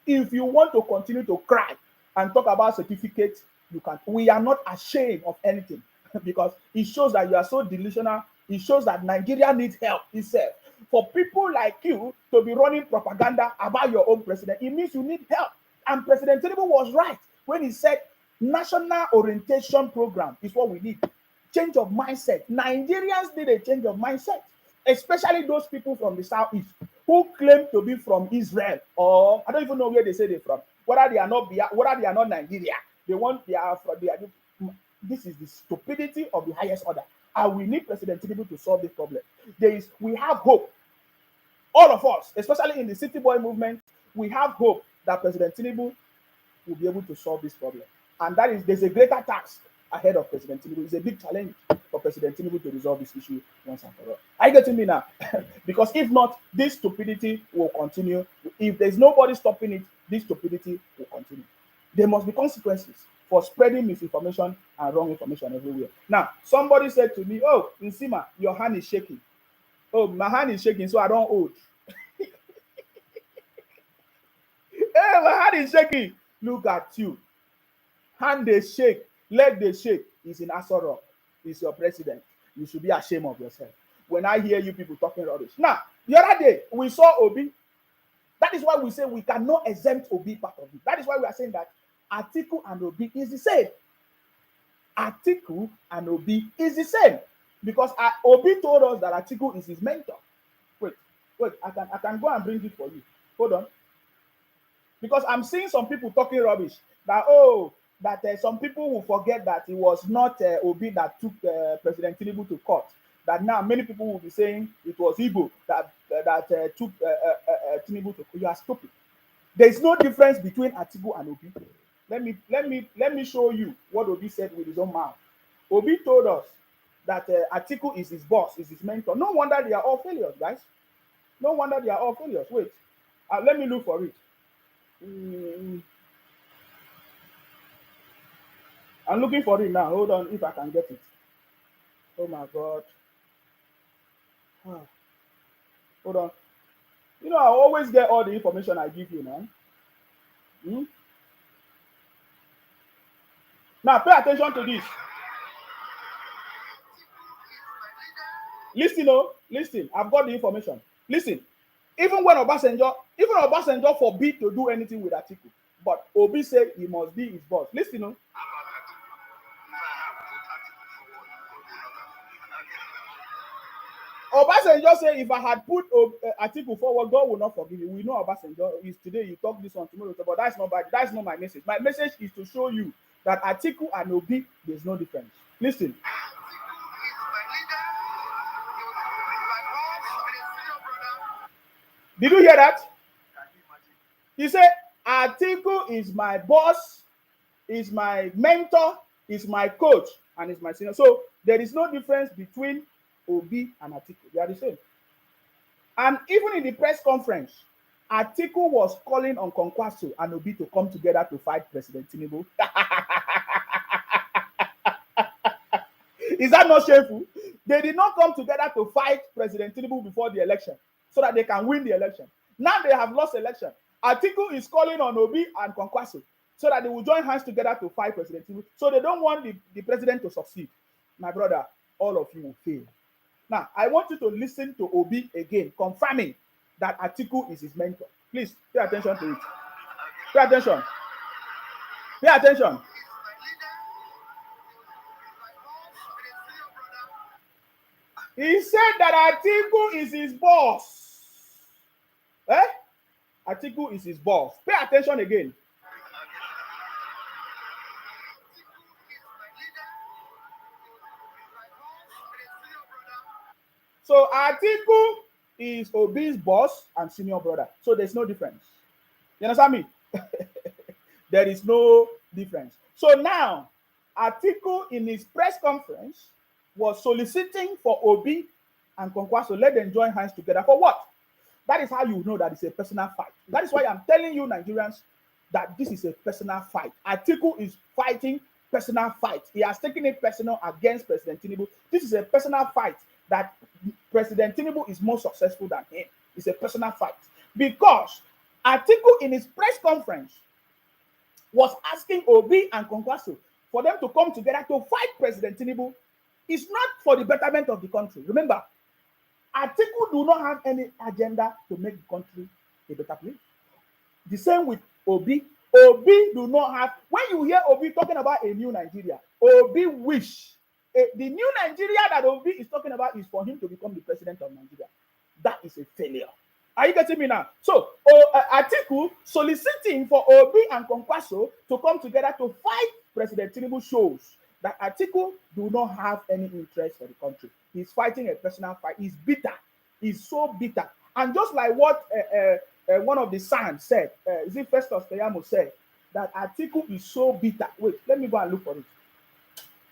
if you want to continue to cry and talk about certificates, you can. We are not ashamed of anything because it shows that you are so delusional. It shows that Nigeria needs help itself. For people like you to be running propaganda about your own president, it means you need help. And President Tinubu was right when he said national orientation program is what we need. Change of mindset. Nigerians need a change of mindset, especially those people from the southeast who claim to be from Israel, or I don't even know where they say they're from. Whether they are not Nigeria, this is the stupidity of the highest order. And we need President Tinubu to solve this problem. We have hope. All of us, especially in the City Boy movement, we have hope that President Tinubu will be able to solve this problem. And there's a greater task ahead of President Tinubu. It's a big challenge for President Tinubu to resolve this issue once and for all. Are you getting me now? Because if not, this stupidity will continue. If there's nobody stopping it, this stupidity will continue. There must be consequences for spreading misinformation and wrong information everywhere. Now, somebody said to me, "Oh, Nsima, your hand is shaking." Oh, my hand is shaking, so I don't hold. Hey, my hand is shaking. Look at you. Hand they shake, leg they shake. Is in Aso Rock. Is your president. You should be ashamed of yourself. When I hear you people talking rubbish. Now, the other day, we saw Obi. That is why we say we cannot exempt Obi part of it. That is why we are saying that Atiku and Obi is the same. Atiku and Obi is the same. Because Obi told us that Atiku is his mentor. Wait, I can go and bring it for you. Hold on. Because I'm seeing some people talking rubbish. That some people will forget that it was not Obi that took President Tinubu to court. That now many people will be saying it was Igbo that took Tinubu to court. You are stupid. There is no difference between Atiku and Obi. Let me show you what Obi said with his own mouth. Obi told us that Atiku is his boss, is his mentor. No wonder they are all failures, guys. No wonder they are all failures. Wait, let me look for it. I'm looking for it now. Hold on, if I can get it. Oh my God. Hold on. You know, I always get all the information I give you now. Now, pay attention to this. Listen. I've got the information. Listen. Even Obasanjo forbid to do anything with Atiku, but Obi said he must be his boss. Listen. Obasanjo say if I had put Atiku forward, God will not forgive you. We know Obasanjo is today. You talk this one tomorrow, but that's not bad. That's not my message. My message is to show you that Atiku and Obi, there's no difference. Listen. Did you hear that? He said, Atiku is my boss, is my mentor, is my coach, and is my senior. So there is no difference between Obi and Atiku. They are the same. And even in the press conference, Atiku was calling on Kwankwaso and Obi to come together to fight President Tinubu. Is that not shameful? They did not come together to fight President Tinubu before the election so that they can win the election. Now they have lost election. Atiku is calling on Obi and Kwankwaso so that they will join hands together to fight President Tinubu. So they don't want the president to succeed. My brother, all of you will fail. Now, I want you to listen to Obi again, confirming that Atiku is his mentor. Please pay attention to it. Pay attention. Pay attention. He said that Atiku is his boss. Eh? Atiku is his boss. Pay attention again. So Atiku is Obi's boss and senior brother. So there's no difference. You understand me? There is no difference. So now, Atiku in his press conference was soliciting for Obi and Kwankwaso. Let them join hands together. For what? That is how you know that it's a personal fight. That is why I'm telling you, Nigerians, that this is a personal fight. Atiku is fighting personal fight. He has taken it personal against President Tinubu. This is a personal fight that President Tinubu is more successful than him. It's a personal fight. Because Atiku in his press conference was asking Obi and Kwankwaso for them to come together to fight President Tinubu. It's not for the betterment of the country. Remember, Atiku do not have any agenda to make the country a better place. The same with Obi. Obi do not have, when you hear Obi talking about a new Nigeria, Obi wish, the new Nigeria that Obi is talking about is for him to become the president of Nigeria. That is a failure. Are you getting me now? So, Atiku soliciting for Obi and Kwankwaso to come together to fight President Tinubu shows that Atiku do not have any interest for the country. He's fighting a personal fight. He's bitter. He's so bitter. And just like what one of the sons said, is it Festus Keyamo said, that Atiku is so bitter. Wait, let me go and look for it.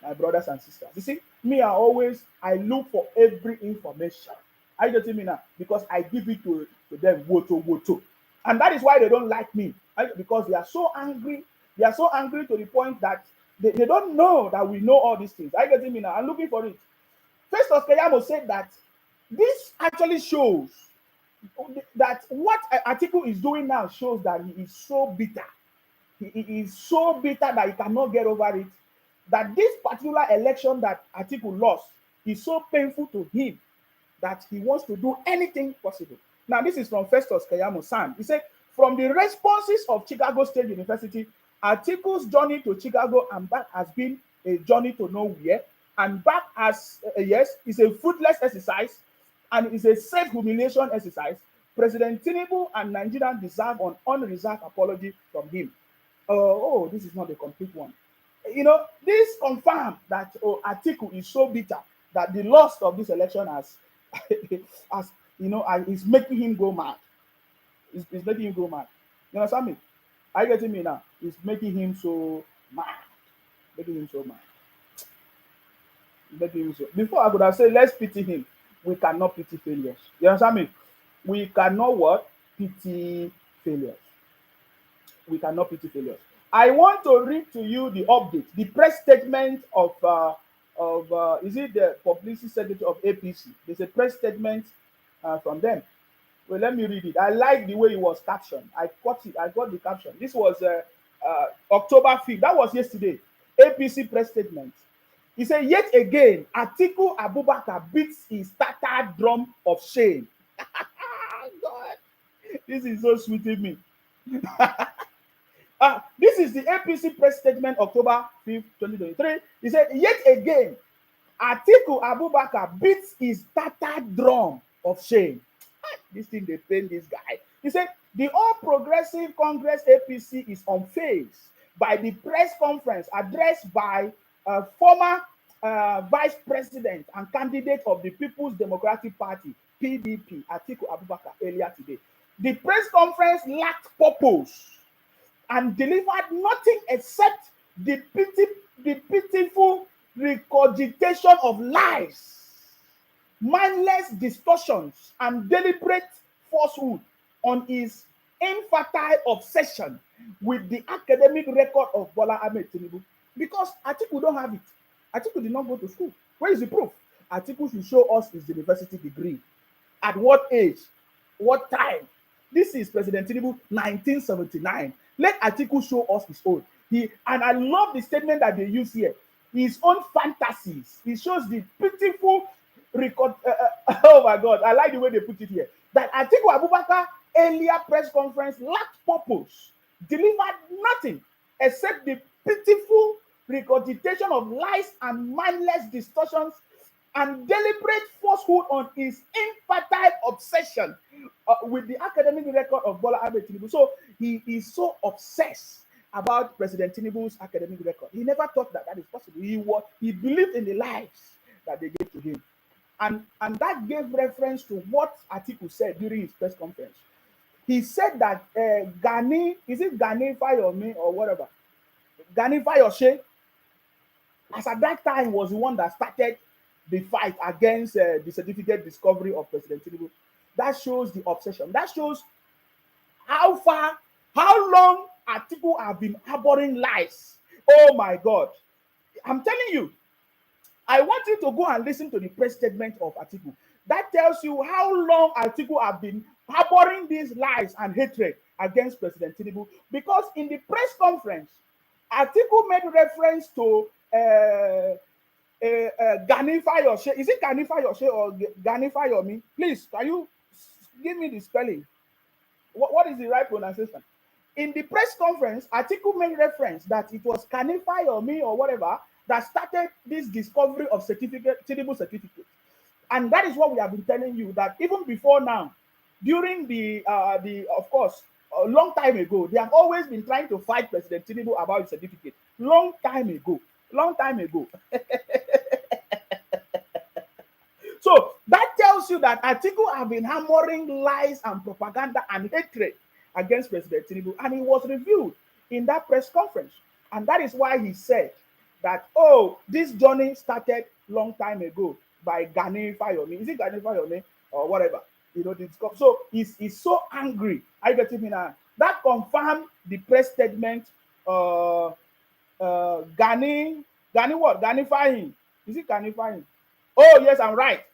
My brothers and sisters. You see, me, I look for every information. Are you getting me now? Because I give it to them, woto. And that is why they don't like me. Because they are so angry. They are so angry to the point that they don't know that we know all these things. Are you getting me now? I'm looking for it. Festus Keyamo said that this actually shows that what Atiku is doing now shows that he is so bitter. He is so bitter that he cannot get over it. That this particular election that Atiku lost is so painful to him that he wants to do anything possible. Now, this is from Festus Keyamo San. He said, from the responses of Chicago State University, Atiku's journey to Chicago and back has been a journey to nowhere, and back as yes, is a fruitless exercise, and is a self-humiliation exercise. President Tinubu and Nigerians deserve an unreserved apology from him. This is not a complete one. You know, this confirms that Atiku is so bitter that the loss of this election has is making him go mad. It's making him go mad. You understand me? Are you getting me now? It's making him so mad. Making him so mad. Making him so. Before I could have said, let's pity him. We cannot pity failures. You understand me? We cannot what? Pity failures. We cannot pity failures. I want to read to you the update, the press statement of is it the publicity secretary of APC? There's a press statement from them. Well, let me read it. I like the way it was captioned. I got it. I got the caption. This was October 5th. That was yesterday. APC press statement. He said, yet again, Atiku Abubakar beats his tattered drum of shame. God, this is so sweet to me. This is the APC press statement, October 5th, 2023. He said, yet again, Atiku Abubakar beats his tattered drum of shame. This thing they pain this guy. He said the All Progressive Congress APC is unfazed by the press conference addressed by former vice president and candidate of the People's Democratic Party (PDP) Atiku Abubakar earlier today. The press conference lacked purpose and delivered nothing except the pitiful regurgitation of lies, mindless distortions, and deliberate falsehood on his infertile obsession with the academic record of Bola Ahmed Tinubu. Because Atiku don't have it. Atiku did not go to school. Where is the proof? Atiku should show us his university degree. At what age? What time? This is President Tinubu, 1979. Let Atiku show us his own. And I love the statement that they use here. His own fantasies. He shows the pitiful record. Oh my God, I like the way they put it here. That Atiku Abubakar earlier press conference lacked purpose, delivered nothing except the pitiful regurgitation of lies and mindless distortions and deliberate falsehood on his infertile obsession with the academic record of Bola Ahmed Tinubu. So he is so obsessed about President Tinubu's academic record. He never thought that is possible. He believed in the lies that they gave to him. And that gave reference to what Atiku said during his press conference. He said that Gani, is it Gani Fayomi or whatever? Gani Fayoshe, as at that time, was the one that started the fight against the certificate discovery of President Tinubu. That shows the obsession. That shows how long Atiku have been harboring lies. Oh my God. I'm telling you, I want you to go and listen to the press statement of Atiku. That tells you how long Atiku have been harboring these lies and hatred against President Tinubu. Because in the press conference, Atiku made reference to Gani Fayoshe. Is it Gani Fayoshe or Gani Fayomi? Please, can you give me the spelling? What is the right pronunciation? In the press conference, Atiku made reference that it was Gani Fayomi or whatever that started this discovery of Tinubu certificate. And that is what we have been telling you, that even before now, during the of course, a long time ago, they have always been trying to fight President Tinubu about his certificate. Long time ago. So that tells you that Atiku have been hammering lies and propaganda and hatred against President Tinubu, and it was revealed in that press conference. And that is why he said that, oh, this journey started long time ago by Gani Fayomi. Is it Gani Fayomi or whatever? You know, so he's so angry. I get it now. That confirmed the press statement. Gani what? Gani Fahim. Is it Gani Fahim? Oh, yes, I'm right.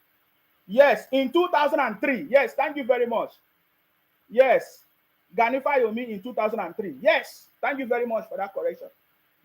Yes, in 2003. Yes, thank you very much. Yes, Gani Fayomi in 2003. Yes, thank you very much for that correction.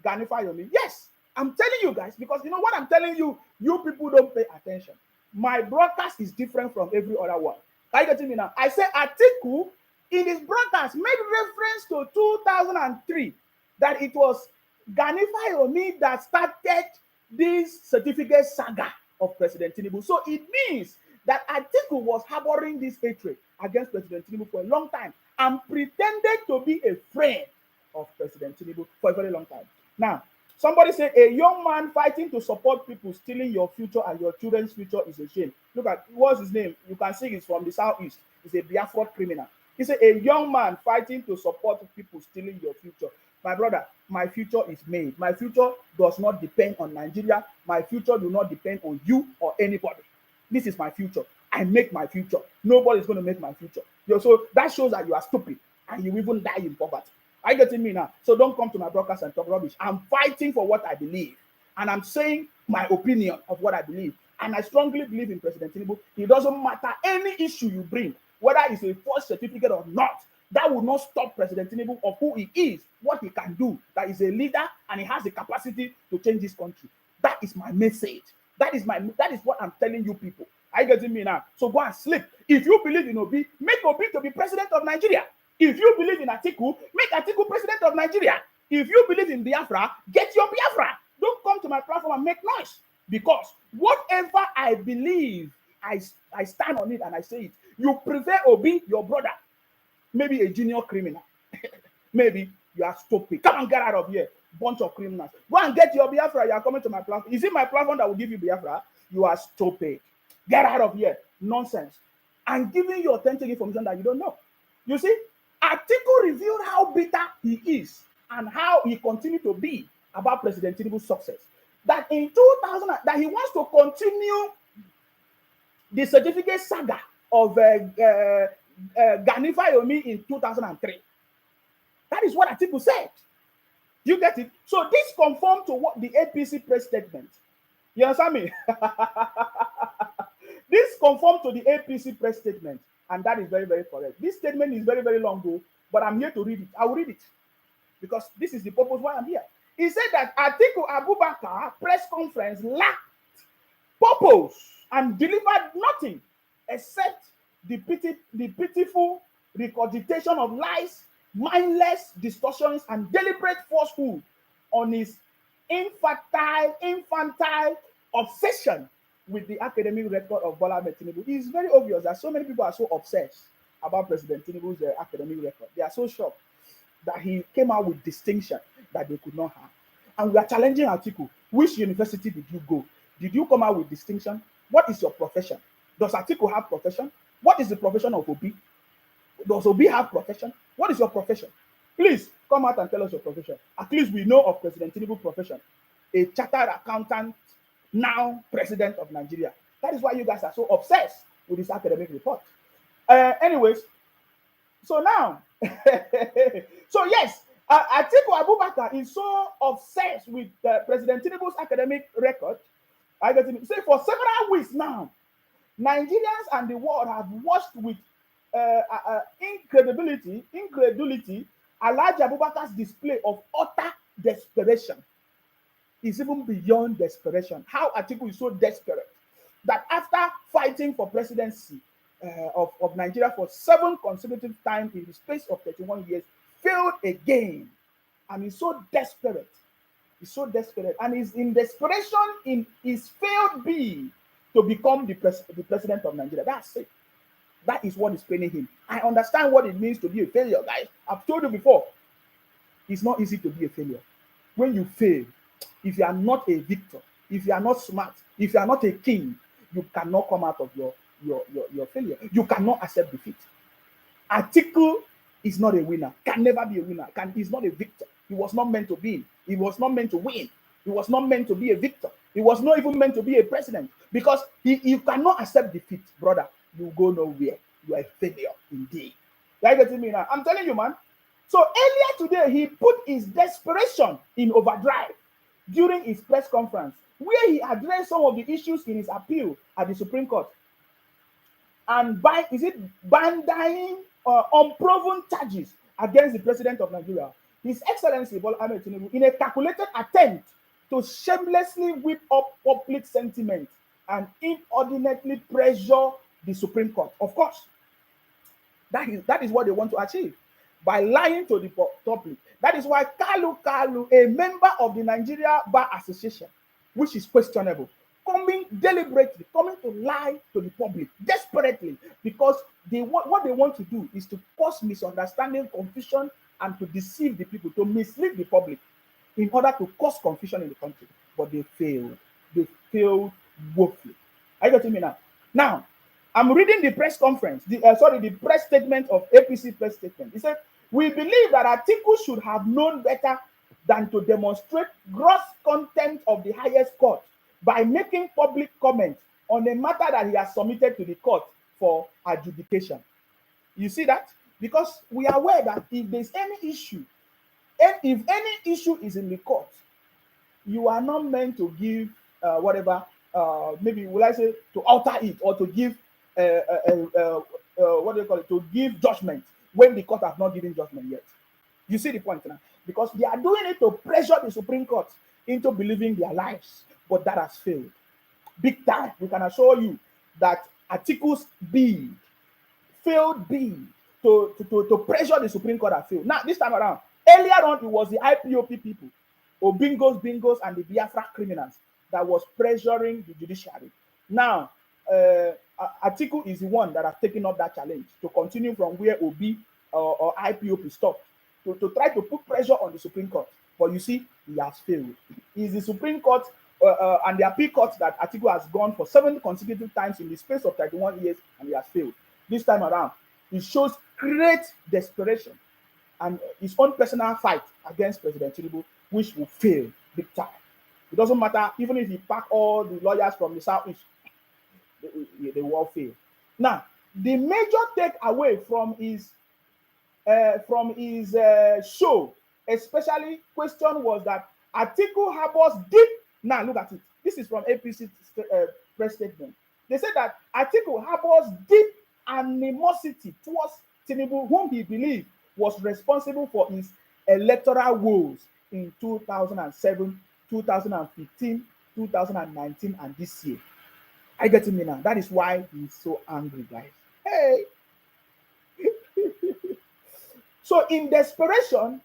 Gani Fayomi. Yes, I'm telling you guys, because you know what I'm telling you, you people don't pay attention. My broadcast is different from every other one. Are you getting me now? I say Atiku in his broadcast made reference to 2003 that it was Gani Fayomi that started this certificate saga of President Tinubu. So it means that Atiku was harboring this hatred against President Tinubu for a long time and pretended to be a friend of President Tinubu for a very long time. Now, somebody said a young man fighting to support people stealing your future and your children's future is a shame. Look at, what's his name? You can see he's from the southeast. He's a Biafra criminal. He said a young man fighting to support people stealing your future. My brother, my future is made. My future does not depend on Nigeria. My future do not depend on you or anybody. This is my future. I make my future. Nobody's going to make my future. So that shows that you are stupid and you even die in poverty. Are you getting me now? So don't come to my broadcast and talk rubbish. I'm fighting for what I believe. And I'm saying my opinion of what I believe. And I strongly believe in President Tinubu. It doesn't matter any issue you bring, whether it's a false certificate or not. That will not stop President Tinubu of who he is, what he can do. That is a leader and he has the capacity to change this country. That is my message. That is what I'm telling you people. Are you getting me now? So go and sleep. If you believe in Obi, make Obi to be president of Nigeria. If you believe in Atiku, make Atiku president of Nigeria. If you believe in Biafra, get your Biafra. Don't come to my platform and make noise. Because whatever I believe, I stand on it and I say it. You prefer Obi, your brother, maybe a junior criminal. Maybe you are stupid. Come and get out of here. Bunch of criminals. Go and get your Biafra. You are coming to my platform. Is it my platform that will give you Biafra? You are stupid. Get out of here. Nonsense. And giving you authentic information that you don't know. You see, Atiku revealed how bitter he is and how he continued to be about President Tinubu's success. That in 2000, that he wants to continue the certificate saga of Gani Fayomi in 2003. That is what Atiku said. You get it? So this conforms to what the APC press statement. You understand me? This conforms to the APC press statement, and that is very, very correct. This statement is very, very long, though, but I'm here to read it. I will read it because this is the purpose why I'm here. He said that Atiku Abubakar press conference lacked purpose and delivered nothing except the pitiful regurgitation of lies, mindless distortions, and deliberate falsehood on his infantile obsession with the academic record of Bola Ahmed Tinubu. It's very obvious that so many people are so obsessed about President Tinubu's academic record. They are so shocked that he came out with distinction that they could not have. And we are challenging Atiku. Which university did you go? Did you come out with distinction? What is your profession? Does Atiku have profession? What is the profession of Obi? Does Obi have profession? What is your profession? Please come out and tell us your profession. At least we know of President Tinubu's profession. A chartered accountant, now president of Nigeria. That is why you guys are so obsessed with this academic report. Anyways, so now, so yes, Atiku Abubakar is so obsessed with President Tinubu's academic record. I got to say for several weeks now, Nigerians and the world have watched with incredulity, Alhaji Abubakar's display of utter desperation. Is even beyond desperation. How Atiku is so desperate that after fighting for presidency of Nigeria for 7 consecutive times in the space of 31 years, failed again. And he's so desperate. He's so desperate. And he's in desperation in his failed bid to become the president of Nigeria. That's it. That is what is paining him. I understand what it means to be a failure, guys. I've told you before. It's not easy to be a failure. When you fail, if you are not a victor, if you are not smart, if you are not a king, you cannot come out of your failure. You cannot accept defeat. Atiku is not a winner, can never be a winner, he's not a victor. He was not meant to be. He was not meant to win. He was not meant to be a victor. He was not even meant to be a president because you cannot accept defeat, brother. You go nowhere. You are a failure indeed. You getting me now? I'm telling you, man. So earlier today, he put his desperation in overdrive during his press conference, where he addressed some of the issues in his appeal at the Supreme Court. And bandying unproven charges against the president of Nigeria, His Excellency Bola Ahmed Tinubu, in a calculated attempt to shamelessly whip up public sentiment and inordinately pressure the Supreme Court. Of course, that is what they want to achieve by lying to the public. That is why Kalu, a member of the Nigeria Bar Association, which is questionable, coming to lie to the public desperately, because what they want to do is to cause misunderstanding, confusion, and to deceive the people, to mislead the public in order to cause confusion in the country. But they failed. They failed woefully. Are you getting me now? Now, I'm reading the press conference, the press statement of APC press statement. He said, "We believe that Atiku should have known better than to demonstrate gross contempt of the highest court by making public comment on a matter that he has submitted to the court for adjudication." You see that? Because we are aware that if there's any issue, if any issue is in the court, you are not meant to give maybe will I say to alter it or to give to give judgment when the court has not given judgment yet. You see the point now? Because they are doing it to pressure the Supreme Court into believing their lies, but that has failed. Big time. We can assure you that Atiku's failed bid to pressure the Supreme Court has failed. Now, this time around, earlier on, it was the IPOP people, or bingos, and the Biafra criminals that was pressuring the judiciary. Now, Atiku is the one that has taken up that challenge to continue from where Obi or IPOP stopped, to try to put pressure on the Supreme Court. But you see, he has failed. It's the Supreme Court and the appeal court that Atiku has gone for 7 consecutive times in the space of 31 years, and he has failed. This time around, it shows great desperation and his own personal fight against President Tinubu, which will fail big time. It doesn't matter, even if he pack all the lawyers from the southeast, they will all fail. Now, the major takeaway from his show, especially question, was that Atiku harbors deep. Now look at it. This is from APC press statement. They said that Atiku harbors deep animosity towards Tinubu, whom he believed was responsible for his electoral woes in 2007, 2015, 2019, and this year. I get me now. That is why he's so angry, guys. Hey. So in desperation,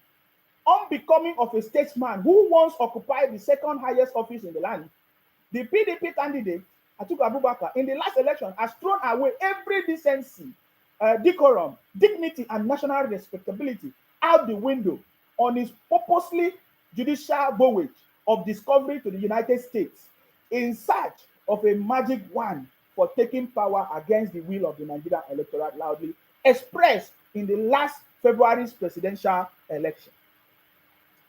unbecoming of a statesman who once occupied the second highest office in the land, the PDP candidate, Atiku Abubakar, in the last election has thrown away every decency, decorum, dignity, and national respectability out the window on his purposely judicial voyage of discovery to the United States in search of a magic wand for taking power against the will of the Nigerian electorate, loudly expressed in the last February's presidential election.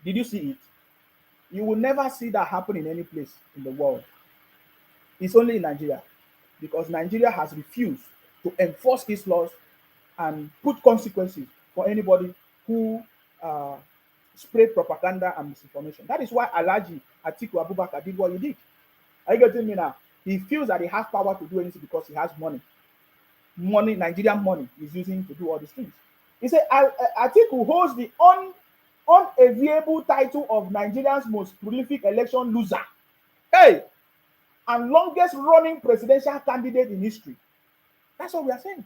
Did you see it? You will never see that happen in any place in the world. It's only in Nigeria, because Nigeria has refused to enforce its laws and put consequences for anybody who spread propaganda and misinformation. That is why Alhaji Atiku Abubakar did what he did. Are you getting me now? He feels that he has power to do anything because he has money. Money, Nigerian money, is using to do all these things. He said Atiku holds the unenviable title of Nigeria's most prolific election loser. Hey! And longest running presidential candidate in history. That's what we are saying.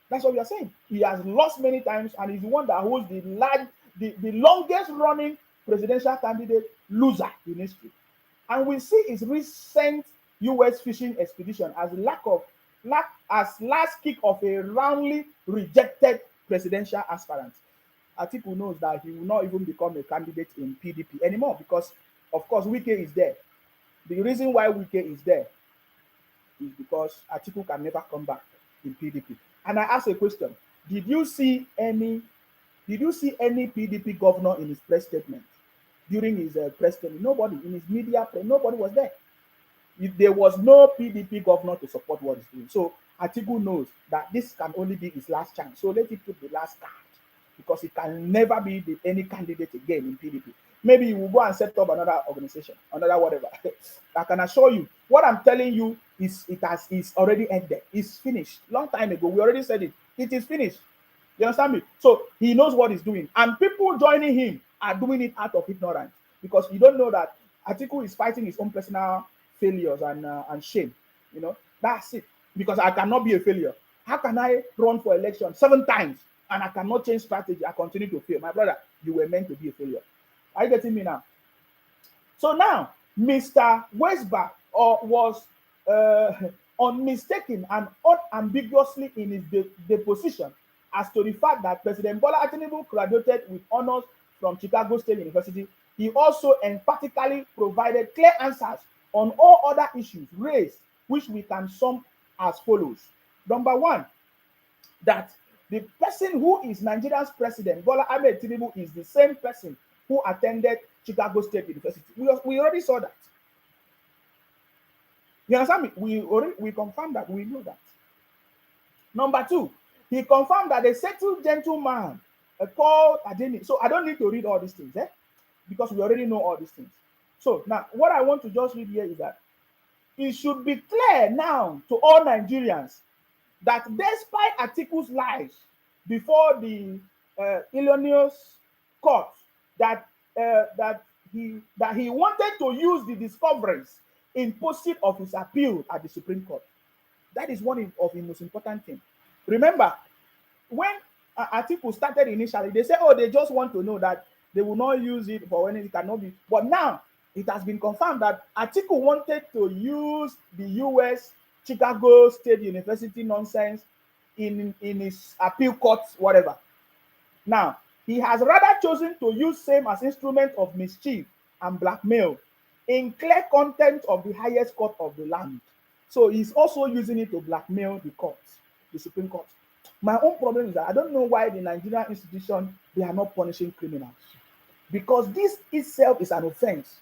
That's what we are saying. He has lost many times and is the one that holds the longest running presidential candidate loser in history. And we see his recent US fishing expedition as last kick of a roundly rejected presidential aspirant. Atiku knows that he will not even become a candidate in PDP anymore because, of course, Wike is there. The reason why Wike is there is because Atiku can never come back in PDP. And I ask a question: Did you see any PDP governor in his press statement during his press statement? Nobody in his media. Nobody was there. There was no PDP governor to support what he's doing. So Atiku knows that this can only be his last chance. So let him put the last card, because he can never be any candidate again in PDP. Maybe he will go and set up another organization, another whatever. I can assure you, what I'm telling you is it's already ended. It's finished. Long time ago, we already said it. It is finished. You understand me? So he knows what he's doing. And people joining him are doing it out of ignorance, because you don't know that Atiku is fighting his own personal failures and shame. You know, that's it. Because I cannot be a failure. How can I run for election 7 times and I cannot change strategy? I continue to fail. My brother, you were meant to be a failure. Are you getting me now? So now, Mr. Westbach was unmistaken and unambiguously in his deposition as to the fact that President Bola Tinubu graduated with honors from Chicago State University. He also emphatically provided clear answers on all other issues raised, which we can sum as follows. Number 1, that the person who is Nigeria's president, Bola Ahmed Tinubu, is the same person who attended Chicago State University. We already saw that. You understand me? We confirmed that. We know that. Number 2, he confirmed that a settled gentleman called Adeni. So I don't need to read all these things, because we already know all these things. So now, what I want to just read here is that it should be clear now to all Nigerians that despite Atiku's lies before the Illinois court, that he wanted to use the discoveries in pursuit of his appeal at the Supreme Court. That is one of the most important things. Remember, when Atiku started initially, they said, oh, they just want to know that they will not use it for when it cannot be. But now, it has been confirmed that Atiku wanted to use the US Chicago State University nonsense in his appeal court, whatever. Now, he has rather chosen to use same as instrument of mischief and blackmail in clear contempt of the highest court of the land. So he's also using it to blackmail the courts, the Supreme Court. My own problem is that I don't know why the Nigerian institution, they are not punishing criminals. Because this itself is an offense.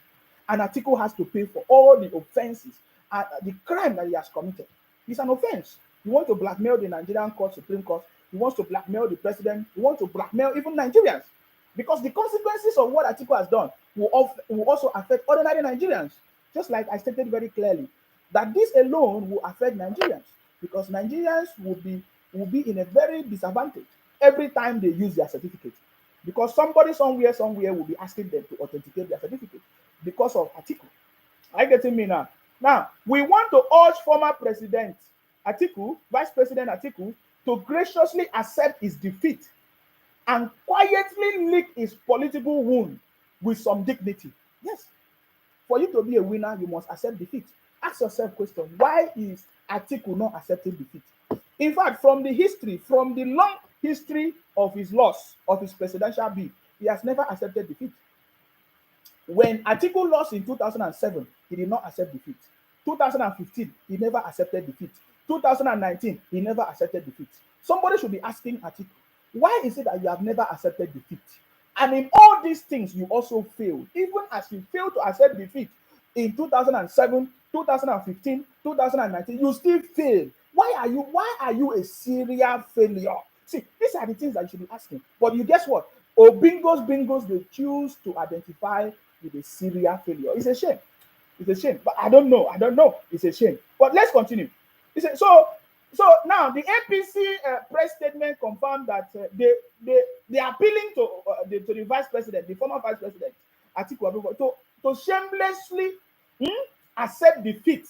And Atiku has to pay for all the offenses and the crime that he has committed. It's an offense. You want to blackmail the Nigerian court, Supreme Court. He wants to blackmail the president. He wants to blackmail even Nigerians. Because the consequences of what Atiku has done will also affect ordinary Nigerians. Just like I stated very clearly, that this alone will affect Nigerians. Because Nigerians will be in a very disadvantage every time they use their certificate. Because somebody somewhere will be asking them to authenticate their certificate because of Atiku. Are you getting me now? Now, we want to urge former President Atiku, Vice President Atiku, to graciously accept his defeat and quietly lick his political wound with some dignity. Yes, for you to be a winner, you must accept defeat. Ask yourself question, why is Atiku not accepting defeat? In fact, from the long history of his loss of his presidential bid, he has never accepted defeat. When Atiku lost in 2007, he did not accept defeat. 2015, he never accepted defeat. 2019, he never accepted defeat. Somebody should be asking Atiku, why is it that you have never accepted defeat? And in all these things, you also failed. Even as you failed to accept defeat in 2007, 2015, 2019, you still failed. Why are you a serial failure? See, these are the things that you should be asking. But you guess what? Oh, bingos, they choose to identify with a serial failure. It's a shame. It's a shame. But I don't know. It's a shame. But let's continue. So now the APC press statement confirmed that they are appealing to the vice president, the former vice president, Atiku Abubakar, to shamelessly accept defeat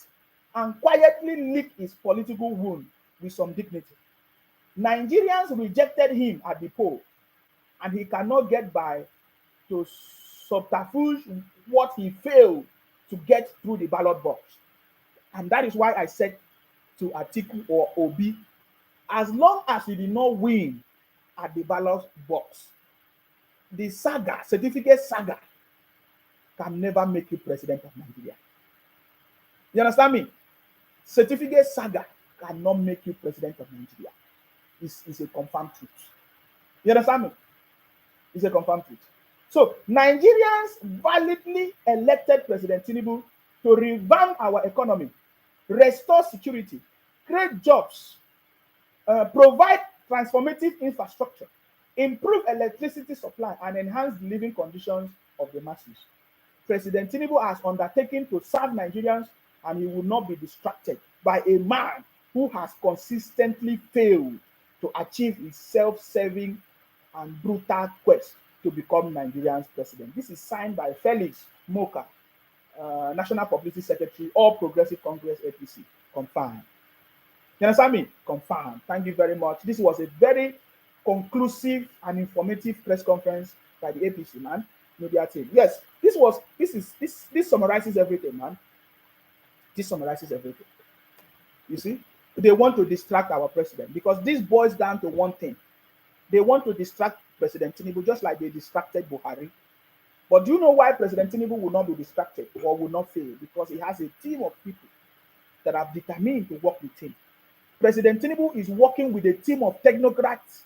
and quietly lick his political wound with some dignity. Nigerians rejected him at the poll, and he cannot get by to subterfuge what he failed to get through the ballot box. And that is why I said to Atiku or Obi, as long as you did not win at the ballot box, the saga, certificate saga, can never make you president of Nigeria. You understand me? Certificate saga cannot make you president of Nigeria. It's a confirmed truth. You understand me? It's a confirmed truth. So Nigerians validly elected President Tinubu to revamp our economy, restore security, create jobs, provide transformative infrastructure, improve electricity supply, and enhance the living conditions of the masses. President Tinubu has undertaken to serve Nigerians, and he will not be distracted by a man who has consistently failed to achieve his self-serving and brutal quest to become Nigerian's president. This is signed by Felix Moka, National Publicity Secretary, All Progressive Congress APC. Confirmed. You understand me? Confirmed. Thank you very much. This was a very conclusive and informative press conference by the APC man media team. Yes, this summarizes everything, man. This summarizes everything. You see, they want to distract our president because this boils down to one thing. They want to distract President Tinubu just like they distracted Buhari. But do you know why President Tinubu will not be distracted or will not fail? Because he has a team of people that are determined to work with him. President Tinubu is working with a team of technocrats,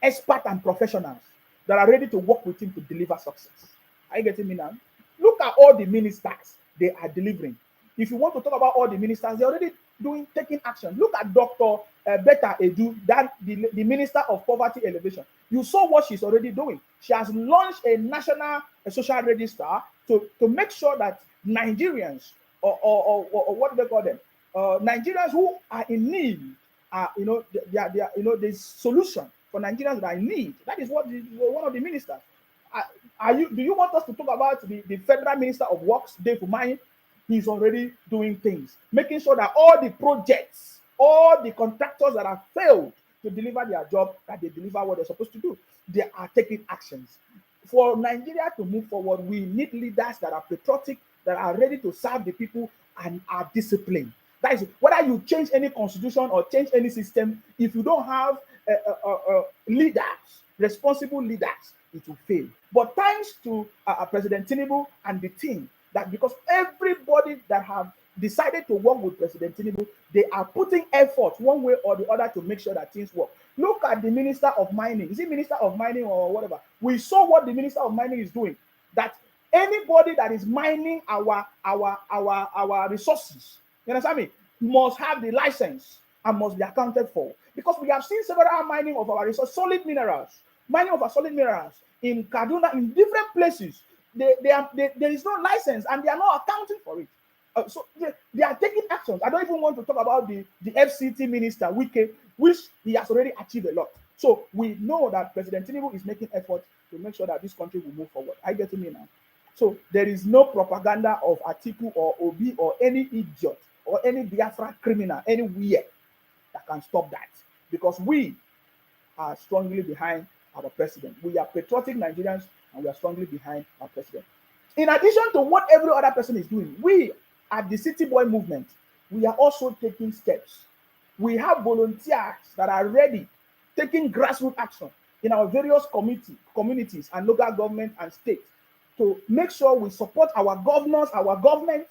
experts, and professionals that are ready to work with him to deliver success. Are you getting me now? Look at all the ministers they are delivering. If you want to talk about all the ministers, they're already taking action. Look at Dr. Betta Edu, the Minister of Poverty Elevation. You saw what she's already doing. She has launched a national social register to make sure that Nigerians, or what do they call them? Nigerians who are in need, there's solution for Nigerians that are in need. That is what one of the ministers. Do you want us to talk about the Federal Minister of Works, Dave Umahi? He's already doing things, making sure that all the projects, all the contractors that have failed to deliver their job, that they deliver what they're supposed to do. They are taking actions. For Nigeria to move forward, we need leaders that are patriotic, that are ready to serve the people, and are disciplined. That is, whether you change any constitution or change any system, if you don't have leaders, responsible leaders, it will fail. But thanks to President Tinubu and the team, that because everybody that have decided to work with President Tinubu, they are putting effort one way or the other to make sure that things work. Look at the Minister of Mining. Is it Minister of Mining or whatever? We saw what the Minister of Mining is doing. That anybody that is mining our resources, you understand me, must have the license and must be accounted for. Because we have seen several mining of our resources, mining of our solid minerals in Kaduna, in different places. There is no license and they are not accounting for it. So they are taking actions. I don't even want to talk about the FCT minister, Wike, which he has already achieved a lot. So we know that President Tinubu is making effort to make sure that this country will move forward. Are you getting me now? So there is no propaganda of Atiku or Obi or any idiot or any Biafra criminal anywhere that can stop that. Because we are strongly behind our president. We are patriotic Nigerians and we are strongly behind our president. In addition to what every other person is doing, we at the City Boy movement, we are also taking steps. We have volunteers that are ready, taking grassroots action in our various communities and local government and state to make sure we support our governors, our government,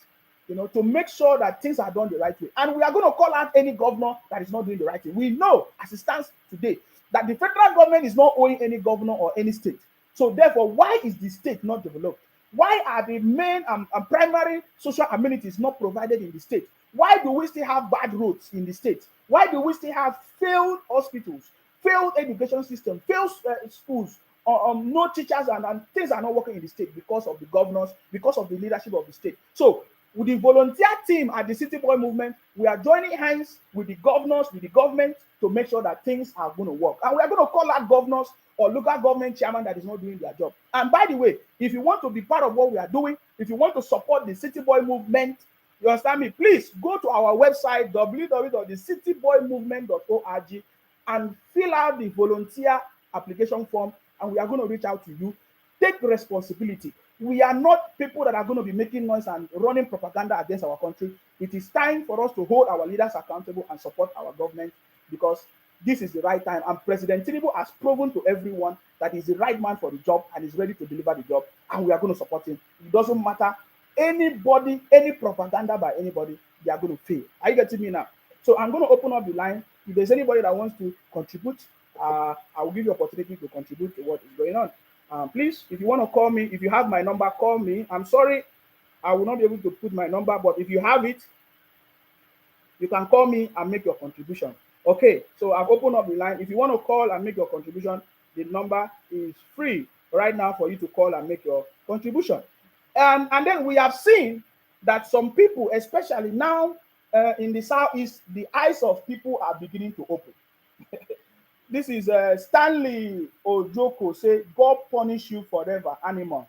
to make sure that things are done the right way. And we are going to call out any governor that is not doing the right thing. We know, as it stands today, that the federal government is not owing any governor or any state. So therefore, why is the state not developed? Why are the main and primary social amenities not provided in the state? Why do we still have bad roads in the state? Why do we still have failed hospitals, failed education system, failed schools, no teachers, and things are not working in the state because of the governors, because of the leadership of the state? So with the volunteer team at the City Boy movement, we are joining hands with the governors, with the government, to make sure that things are going to work. And we are going to call out governors or local government chairman that is not doing their job. And by the way, if you want to be part of what we are doing, if you want to support the City Boy movement, you understand me, please go to our website, www.thecityboymovement.org, and fill out the volunteer application form, and we are going to reach out to you. Take responsibility. We are not people that are going to be making noise and running propaganda against our country. It is time for us to hold our leaders accountable and support our government, because this is the right time. And President Tinubu has proven to everyone that he's the right man for the job and is ready to deliver the job. And we are going to support him. It doesn't matter anybody, any propaganda by anybody, they are going to fail. Are you getting me now? So I'm going to open up the line. If there's anybody that wants to contribute, I will give you opportunity to contribute to what is going on. Please, if you want to call me, if you have my number, call me. I'm sorry, I will not be able to put my number, but if you have it, you can call me and make your contribution. Okay, so I've opened up the line. If you want to call and make your contribution, the number is free right now for you to call and make your contribution. And then we have seen that some people, especially now in the southeast, the eyes of people are beginning to open. This is Stanley Ojoko say, God punish you forever, animal.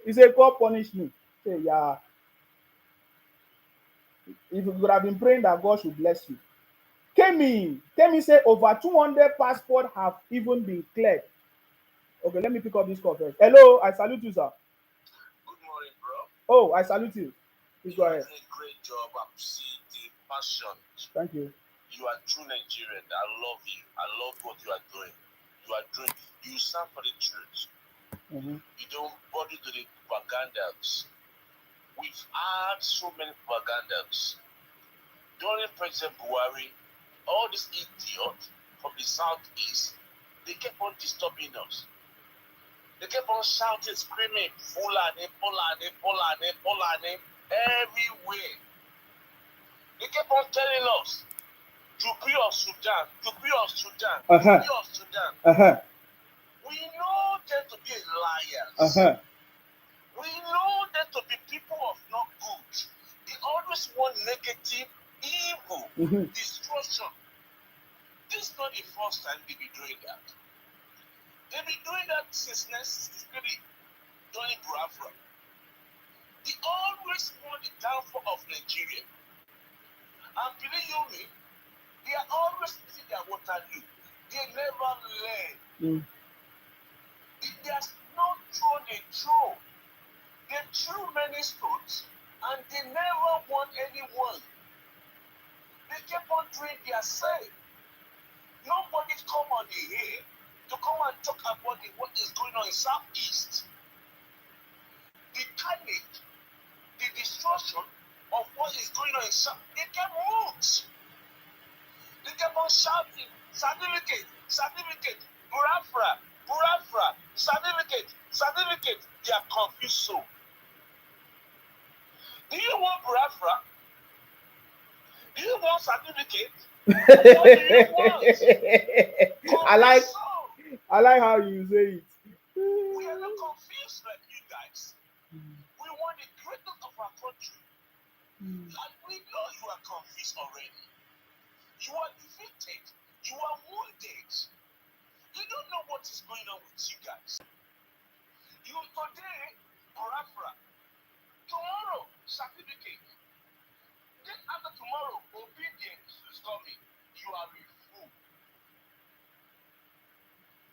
He said, God punish me. Say, yeah. If you could have been praying that God should bless you. Kemi say over 200 passports have even been cleared. Okay, let me pick up this call first. Hello, I salute you, sir. Good morning, bro. Oh, I salute you. Please go ahead. You're doing a great job. I see the passion. Thank you. You are true Nigerian. I love you. I love what you are doing. You stand for the truth. Mm-hmm. You don't body to the propagandas. We've had so many propagandas. During President Buhari, all these idiots from the southeast, they kept on disturbing us. They kept on shouting, screaming, Fulani, Fulani, Fulani, Fulani, everywhere. They kept on telling us, Jubi of Sudan, Jubi of Sudan, Jubi of Sudan. We know them to be liars. We know them to be people of not good. They always want negative, evil, destruction. This is not the first time they be doing that. They've been doing that since 1963, during Biafra. They always want the downfall of Nigeria. And believe you me, they are always using their Waterloo. They never learn. too many states, and they never won anyone. They kept on doing their say. Nobody come on the air to come and talk about what is going on in Southeast. The carnage, the destruction of what is going on in South. They kept moved. They kept on shouting, certificate, certificate, burafra, burafra, certificate, certificate. They are confused so. Do you want burafra? Do you want certificate? What do you want? I like how you say it. We are not confused like you guys. We want the greatness of our country. And we know you are confused already. You are defeated. You are wounded. You don't know what is going on with you guys. You today, burafra. Tomorrow, certificate. Then after tomorrow, obedience is coming. You are a fool.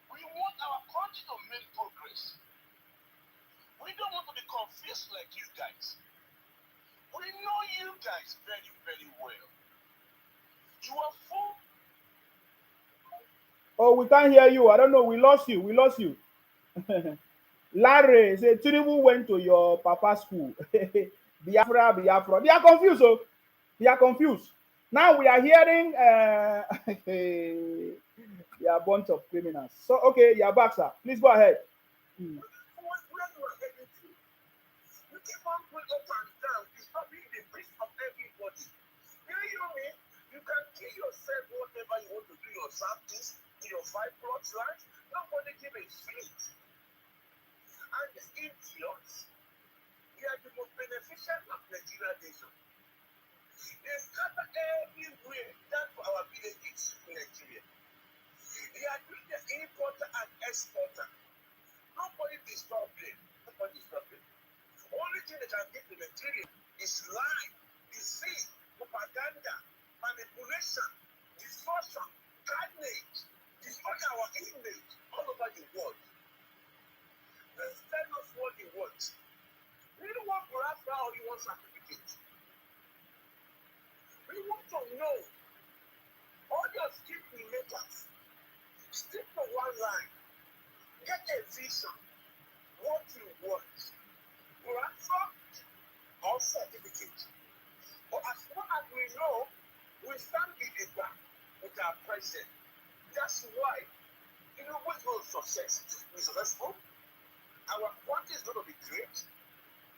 We want our country to make progress. We don't want to be confused like you guys. We know you guys very, very well. You are fool. Oh, we can't hear you. I don't know. We lost you. We lost you. Larry said, Tinubu went to your papa's school. Biafra, Biafra. They are confused. Oh. They are confused. Now we are hearing they are a bunch of criminals. So, okay, you are back, sir. Please go ahead. Where you are heading to? You keep on going up and down, disturbing the peace of everybody. You hear me? You can kill yourself whatever you want to do yourself is in your 5 plots land. Nobody give a shit. And these idiots, they are the most beneficial of Nigeria nation. They scatter everywhere down to our villages in Nigeria. They are doing the importer and exporter. Nobody disturb them. Nobody disturb them. Only thing they can get to Nigeria is lie, deceit, propaganda, manipulation, distortion, carnage, destroy our image all over the world. They tell us what they want. We don't want burafra or you want certificate. We want to know all your skipping makers. Stick to one line. Get a vision. What you want. Burafra or certificate. But as far as we know, we stand in the back with our president. That's why Tinubu is going to be successful. Our country is going to be great.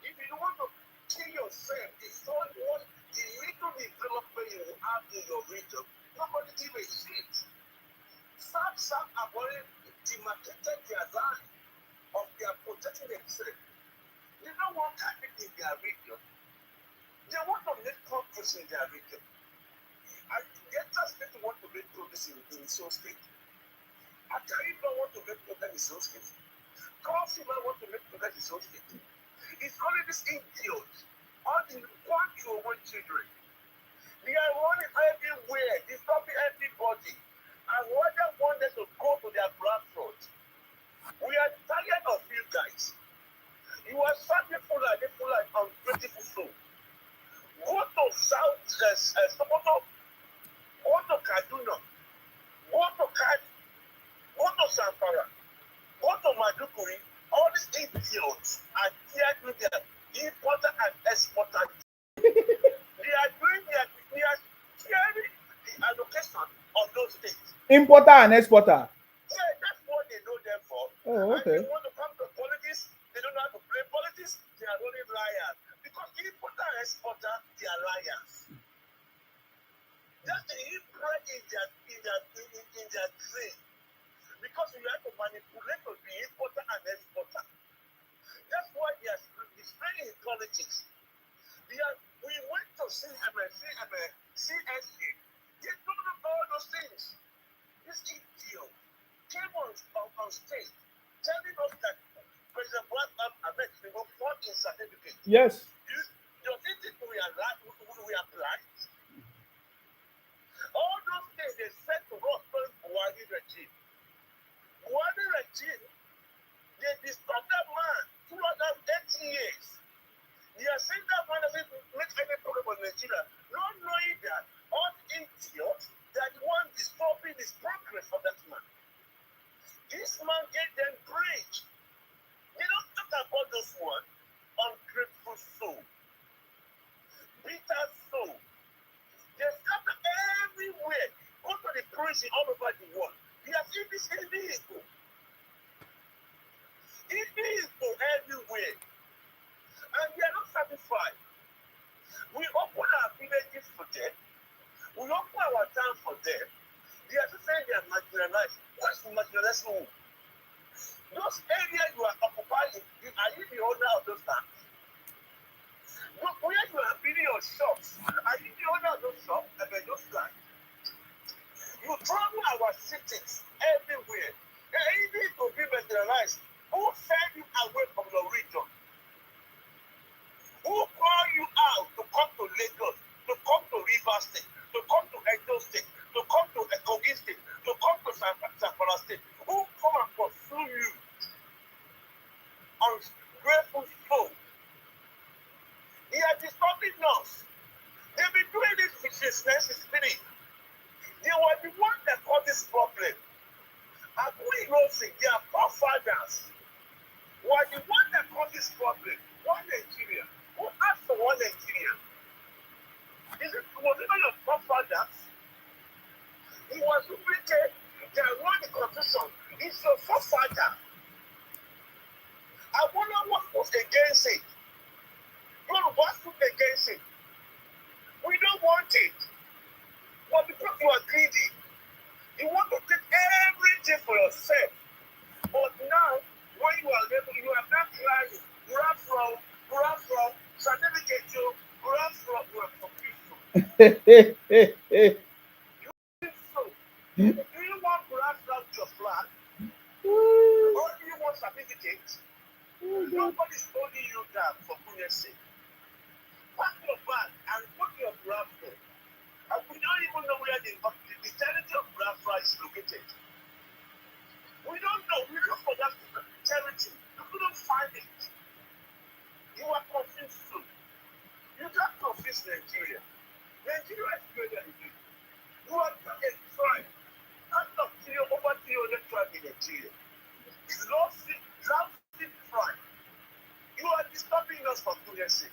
If you want to kill yourself, destroy what the little development you have in your region, nobody give a shit. Some have already demarcated their land of their protecting themselves. They don't want to in their region. They want to make progress in their region. And Delta State want to make progress in its own state. Akariba want to make progress in its own state. Kofima want to make progress in its own state. It's only this idiot, all the 1 children. They are running everywhere, disturbing everybody. And whether want them to go to their platform. We are tired of you guys. You are such people like ungrateful soul. Go to South Sokoto, go to Kaduna, go to Kadi, go to Zamfara, go to Madukuri. All these idiots are here doing their importer and exporter. They are sharing the allocation of those states. Importer and exporter. Yeah, that's what they know them for. Oh, okay. And they want to come to politics, they don't know how to play politics, they are only liars. Because importer and exporter, they are liars. That's the inbred in their trade. Because you have to manipulate to be importer and exporter. That's why they are displaying in politics. We went to CSA. They don't know all those things. This idiot came on stage telling us that President Ahmed Tinubu fought in certificate. Yes. You think we are blind? All those things they said to us during Buhari regime. Buhari regime, they disturbed that man throughout 80 years. They are saying that man doesn't make any problem for Nigeria, not knowing that all the idiots that want disturbing his progress of that man. This man gave them bridge. They don't talk about those one ungrateful soul, bitter soul. They scatter everywhere. Go to the prison all over the world. They are seeing this illegal. Illegal everywhere. And they are not satisfied. We open our villages for them. We open our town for them. They are just saying they are marginalized. What's marginalized? Those areas you are occupying, are you the owner of those towns? Look, where you are building your shops, are you the owner of those shops? I mean, those lands. You travel our cities everywhere. They are easy to be marginalized. Who send you away from your region? Who call you out to come to Lagos, to come to Rivers State, to come to Edo State, to come to Kogi State, to come to Zamfara State? Who come and pursue you? Ungrateful soul. They are disturbing us. They've been doing this since 1963. They were the ones that caused this problem. And who knows it? Their forefathers were the ones that caused this problem. One Nigeria. Who asked for one Nigeria? Was it not your forefathers? He was wicked. They wrote the constitution. It's your forefather. I wonder what was against it. Yoruba stood against it. We don't want it. But because you are greedy, you want to take everything for yourself. But now, when you are able, you are not trying. Grab from, certificate you, grab from, you are confused. You think so? Do you want grab from your flag? Or do you want certificate? Nobody's holding you down for goodness sake. Pack your bag and put your grab from. And we don't even know where the territory of Biafra is located. We don't know. We look for that territory. We couldn't find it. You are confused too. You can't confuse Nigeria. Nigeria is greater than you. You are not a tribe. Out of over 300 tribes in Nigeria. Lost tribe. You are disturbing us for goodness sake.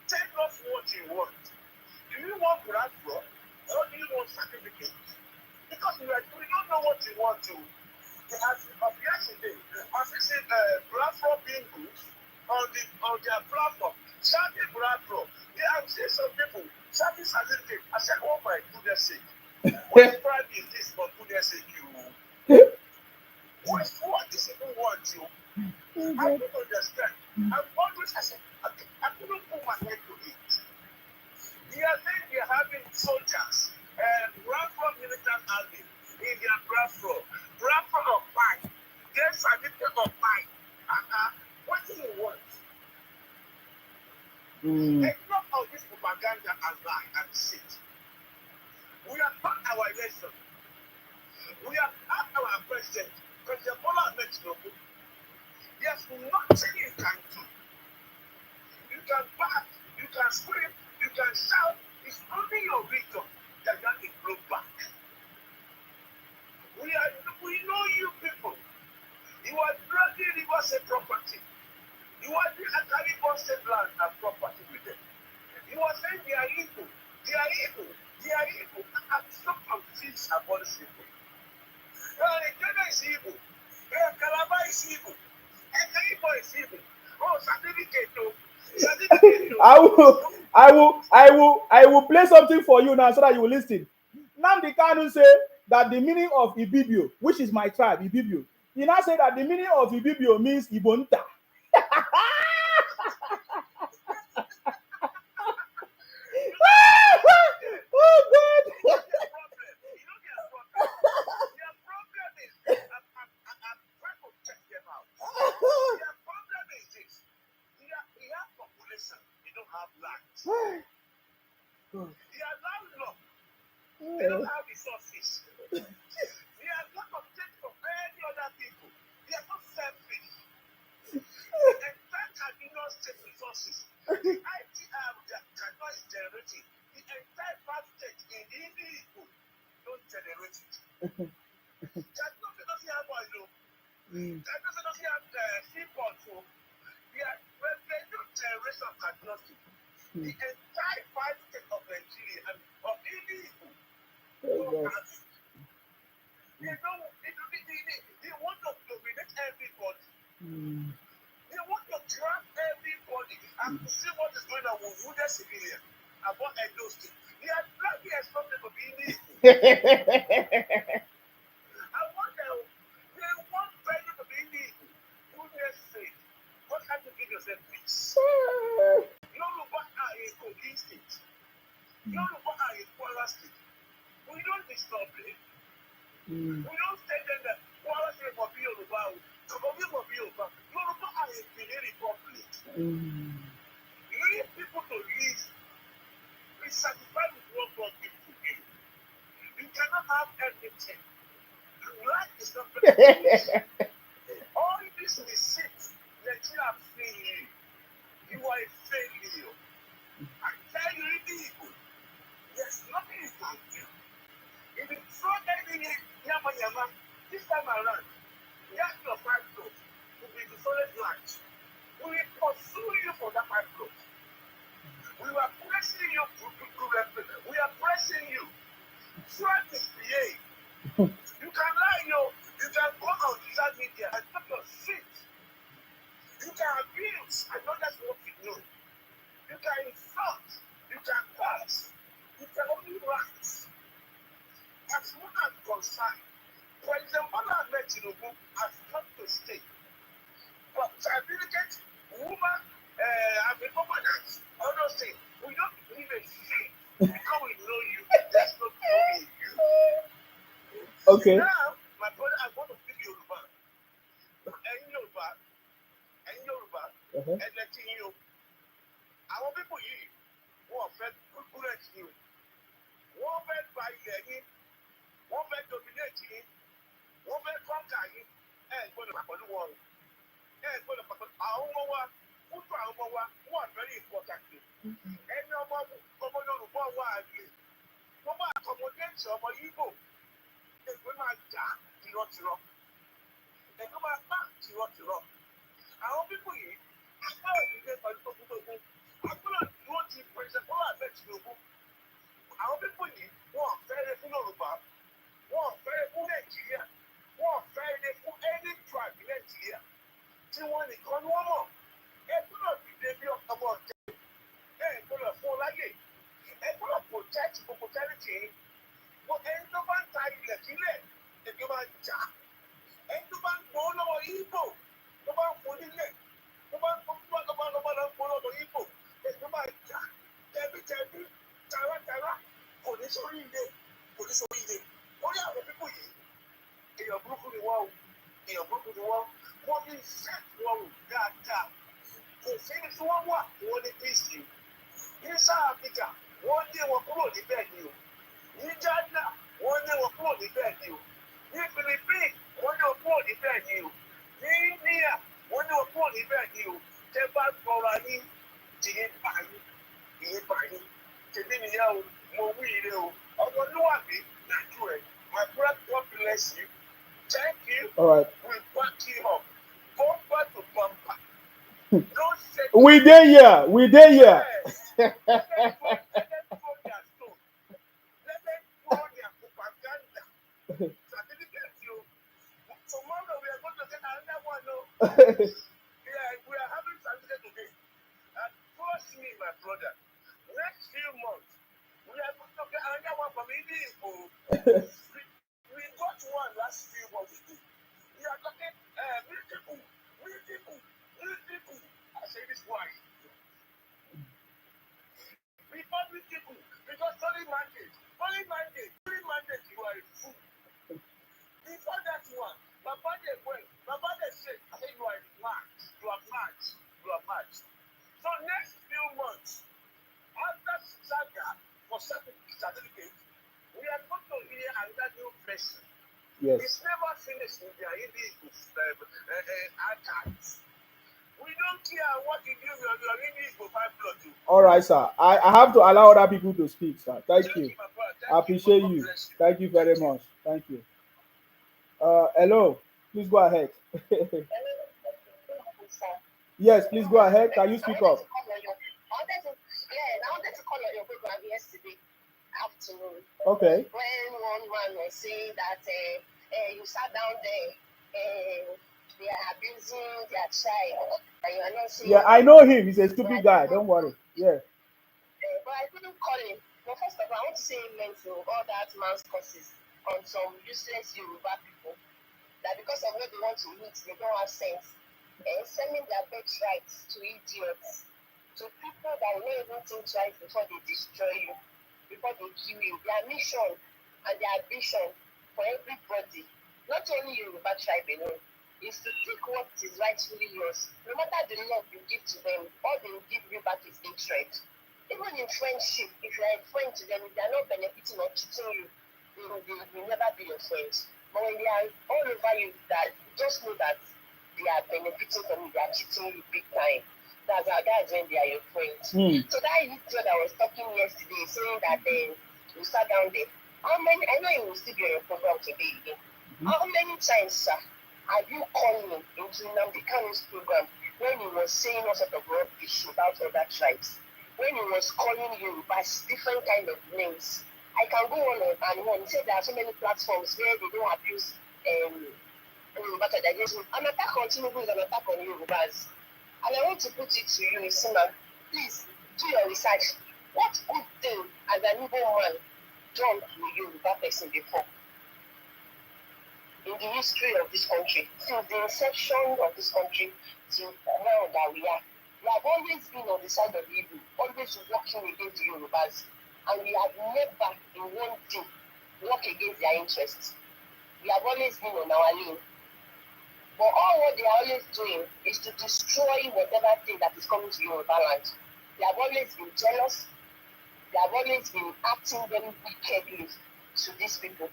Tell us what you want. Do you want Biafra or do you want certificate? Because we don't know what you want to. As of yesterday, as I said, Biafra being good on their platform, shouting Biafra. They have seen some people shouting certificate. I said, oh my goodness sake. What tribe is this for goodness sake you? What these people want you? I don't understand. I'm always I said, I couldn't put my head to it. They are saying they are having soldiers, Biafra militant army in their Biafra of mine. Get certificate of mine. What do you want? Enough of this propaganda and lie and shit. We have had our election. We have had our president, President Bola Ahmed Tinubu. There's nothing you can do. You can back, you can scream, you can shout. It's only your victim that you have to blow back. We know you people. You are dragging Rivers State property. You are doing Caribbean State land and property with them. You are saying they are evil. They are evil. They are evil. I'm so confused about this people. Ghana is evil. Calabar is evil. Caribbean is evil. Oh, certificate. I will play something for you now so that you will listen. Nnamdi Kanu say that the meaning of Ibibio, which is my tribe, Ibibio, he now say that the meaning of Ibibio means Ibonta. Oh God! They are landlocked. They don't have resources. They are not object from any other people. They are not selfish. Entitled Kaduna State resources. The ITR that Kaduna is generating, the entire part state in the Igbo don't generate it. Kaduna doesn't have oil. Kaduna doesn't have seaport. They don't generate some Kaduna State. The entire part state of Nigeria and of Igbo don't have it. They want to dominate everybody. They want to trap everybody and to see what is going on with wounded civilians about Edo State. They are trying something to be in it. I want them, they want Benin to be in it. Goodness sake, what can you give yourself peace? Yoruba are a Kogi state. Yoruba are a Kwara state. We don't disturb it. We don't say that Kwara state will be Yoruba. Kogi will be Yoruba. Yoruba are a Benin republic. Leave people to live. Be satisfied with what God gives to you. You cannot have everything. Life is not very all this deceit that you have seen you are a failure. I tell you, people, there's nothing you can do. If you throw anything yama yama, this time around, that's your five growth will be the solid land. We will pursue you for that five growth. We are pressing you to represent. We are pressing you. Try to behave. You can lie, you can go on social media and talk your shit. You can abuse. I know that's what you do. You can insult. You can curse. You can only write. As far as concerned, President Bola Ahmed Tinubu has come to stay. But certificate, woman, and the commandant, all those things, we don't believe a thing. Because we know you, there's no knowing you. Okay. Now, my brother, I want to give you Yoruba. And Yoruba, and letting you. Our people here, who are fed good at you, wọ́n fẹ́ gba ilẹ̀ yín, wọ́n fẹ́ dominate yín, wọ́n fẹ́ conquer yín, gbọ́dọ̀ pa pẹ̀lú wọn. Gbọ́dọ̀ pa pẹ̀lú àwọn ọmọ wa, fúnfún àwọn ọmọ wa, wọ́n are very important. Ẹni ọmọ Yorùbá wà àgbè, wọ́n bá accommodate ọmọ Igbo, ègbé máa jà tìrọ̀tìrọ̀, ègbé máa bá tìrọ̀tìrọ̀. Àwọn pípọ̀ yìí, agbára ìdílé pẹ̀lú tókútókú, agbára dúró ti President Bola Ahmed Tinubu. Àwọn pípọ̀ yìí, wọ́n fẹ́rẹ̀ fún Yorùbá, wọ́n fẹ́rẹ̀ fún Nàìjíríà, wọ́n fẹ́rẹ̀ fún any tribe in Nàìjíríà tí wọ́n nìkan ni wọ́n mọ̀. Ẹ gbọ́dọ̀ dìde bí ọmọ ọ̀jẹ̀, ẹ gbọ́dọ̀ fún láyè, ẹ gbọ́dọ̀ protect gbogbo territory. Ẹni tó bá ń ta ilẹ̀ sílẹ̀, èdè máa jà. Ẹni tó bá ń gbọ́ lọ́wọ́ Igbo, tó bá ń fún nílẹ̀, tó bá ń gbọ́ lọ́wọ́ Igbo, èdè máa jà. Tẹ̀bítẹ̀bí, tààràtààrà, kò ní sórí ilé. Orí àwọn pípọ̀ yìí, èèyàn burúkú ni wọ́n o, wọ́n fi set wọn rò dáadáa. Kò sí ní tí wọ́n wà, wọ́n ní peace. Ní South Africa, wọ́n lé wọn kúrò níbẹ̀ ni o. Ní Ghana, wọ́n lé wọn kúrò níbẹ̀ ni o. Ní Philippines, wọ́n lé wọn kúrò níbẹ̀ ni o. Ní India, wọ́n lé wọn kúrò níbẹ̀ ni o. Tẹ́ bá gbọ́ra yín, tìyẹn bá yín. Tèmi nìyẹn o, mo wí ire o. Ọmọlúwàbí dájú ẹ̀. My brother, God bless you. Thank you. All right. We back you up. Bumper to bumper. Don't say We dey here. Let them throw their stone. Let them throw their propaganda. Certificate you. Tomorrow we are going to get another one. No? We are having certificate today. And trust me, my brother. Next few months, we are going to get another one from Igbo. We got one last few months ago. We are talking people. I say this why. Republic people, because only mandate, you are a fool. Before that one, Baba they said, I say you are mad. So next few months, after Saga for certificate, we are going to hear another new person. Yes. It's never finished in their English archives. We don't care what you do, your English go find blood too. All right, sir. I have to allow other people to speak, sir. Thank you. My brother. I appreciate you. Thank you very much. Thank you. Hello. Please go ahead. Yes, please go ahead. Can you speak up? I wanted to call on your program yesterday afternoon. Okay. When one man was saying that you sat down there, they are abusing their child, and you are not saying. Yeah, I know him. He's a stupid guy. Don't worry. Yeah. But I couldn't call him. But first of all, I want to say amen to all that man's curses on some useless Yoruba people. That because of what they want to eat, they don't have sense. And sending their birthrights to idiots, to people that will not even think twice before they destroy you, before they kill you. Their mission and their vision for everybody, not only Yoruba tribe alone, is to take what is rightfully yours. No matter the love you give to them, all they will give you back is hatred. Even in friendship, if you are a friend to them, if they are not benefiting or cheating you, they will never be your friends. But when they are all over you, that just know that they are benefiting from you, they are cheating you big time. That's when they are your friends. So that idiot that was talking yesterday, saying that you sat down there. How many? I know you will still be on your program today again. How many times, sir, have you called me into Nnamdi Kanu's program when he was saying all sort of rubbish about other tribes? When he was calling you by different kind of names? I can go on and on. Say there are so many platforms where they don't abuse but an attack on Tinubu is an attack on Yorubas. And I want to put it to you, Sima, please do your research. What good thing has an evil man done to a Yoruba person before? In the history of this country, since the inception of this country to now that we are, we have always been on the side of evil, always working against the Yorubas. And we have never in one day worked against their interests. We have always been on our lane. But all what they are always doing is to destroy whatever thing that is coming to Yoruba land. They have always been jealous. They have always been acting very wickedly to these people.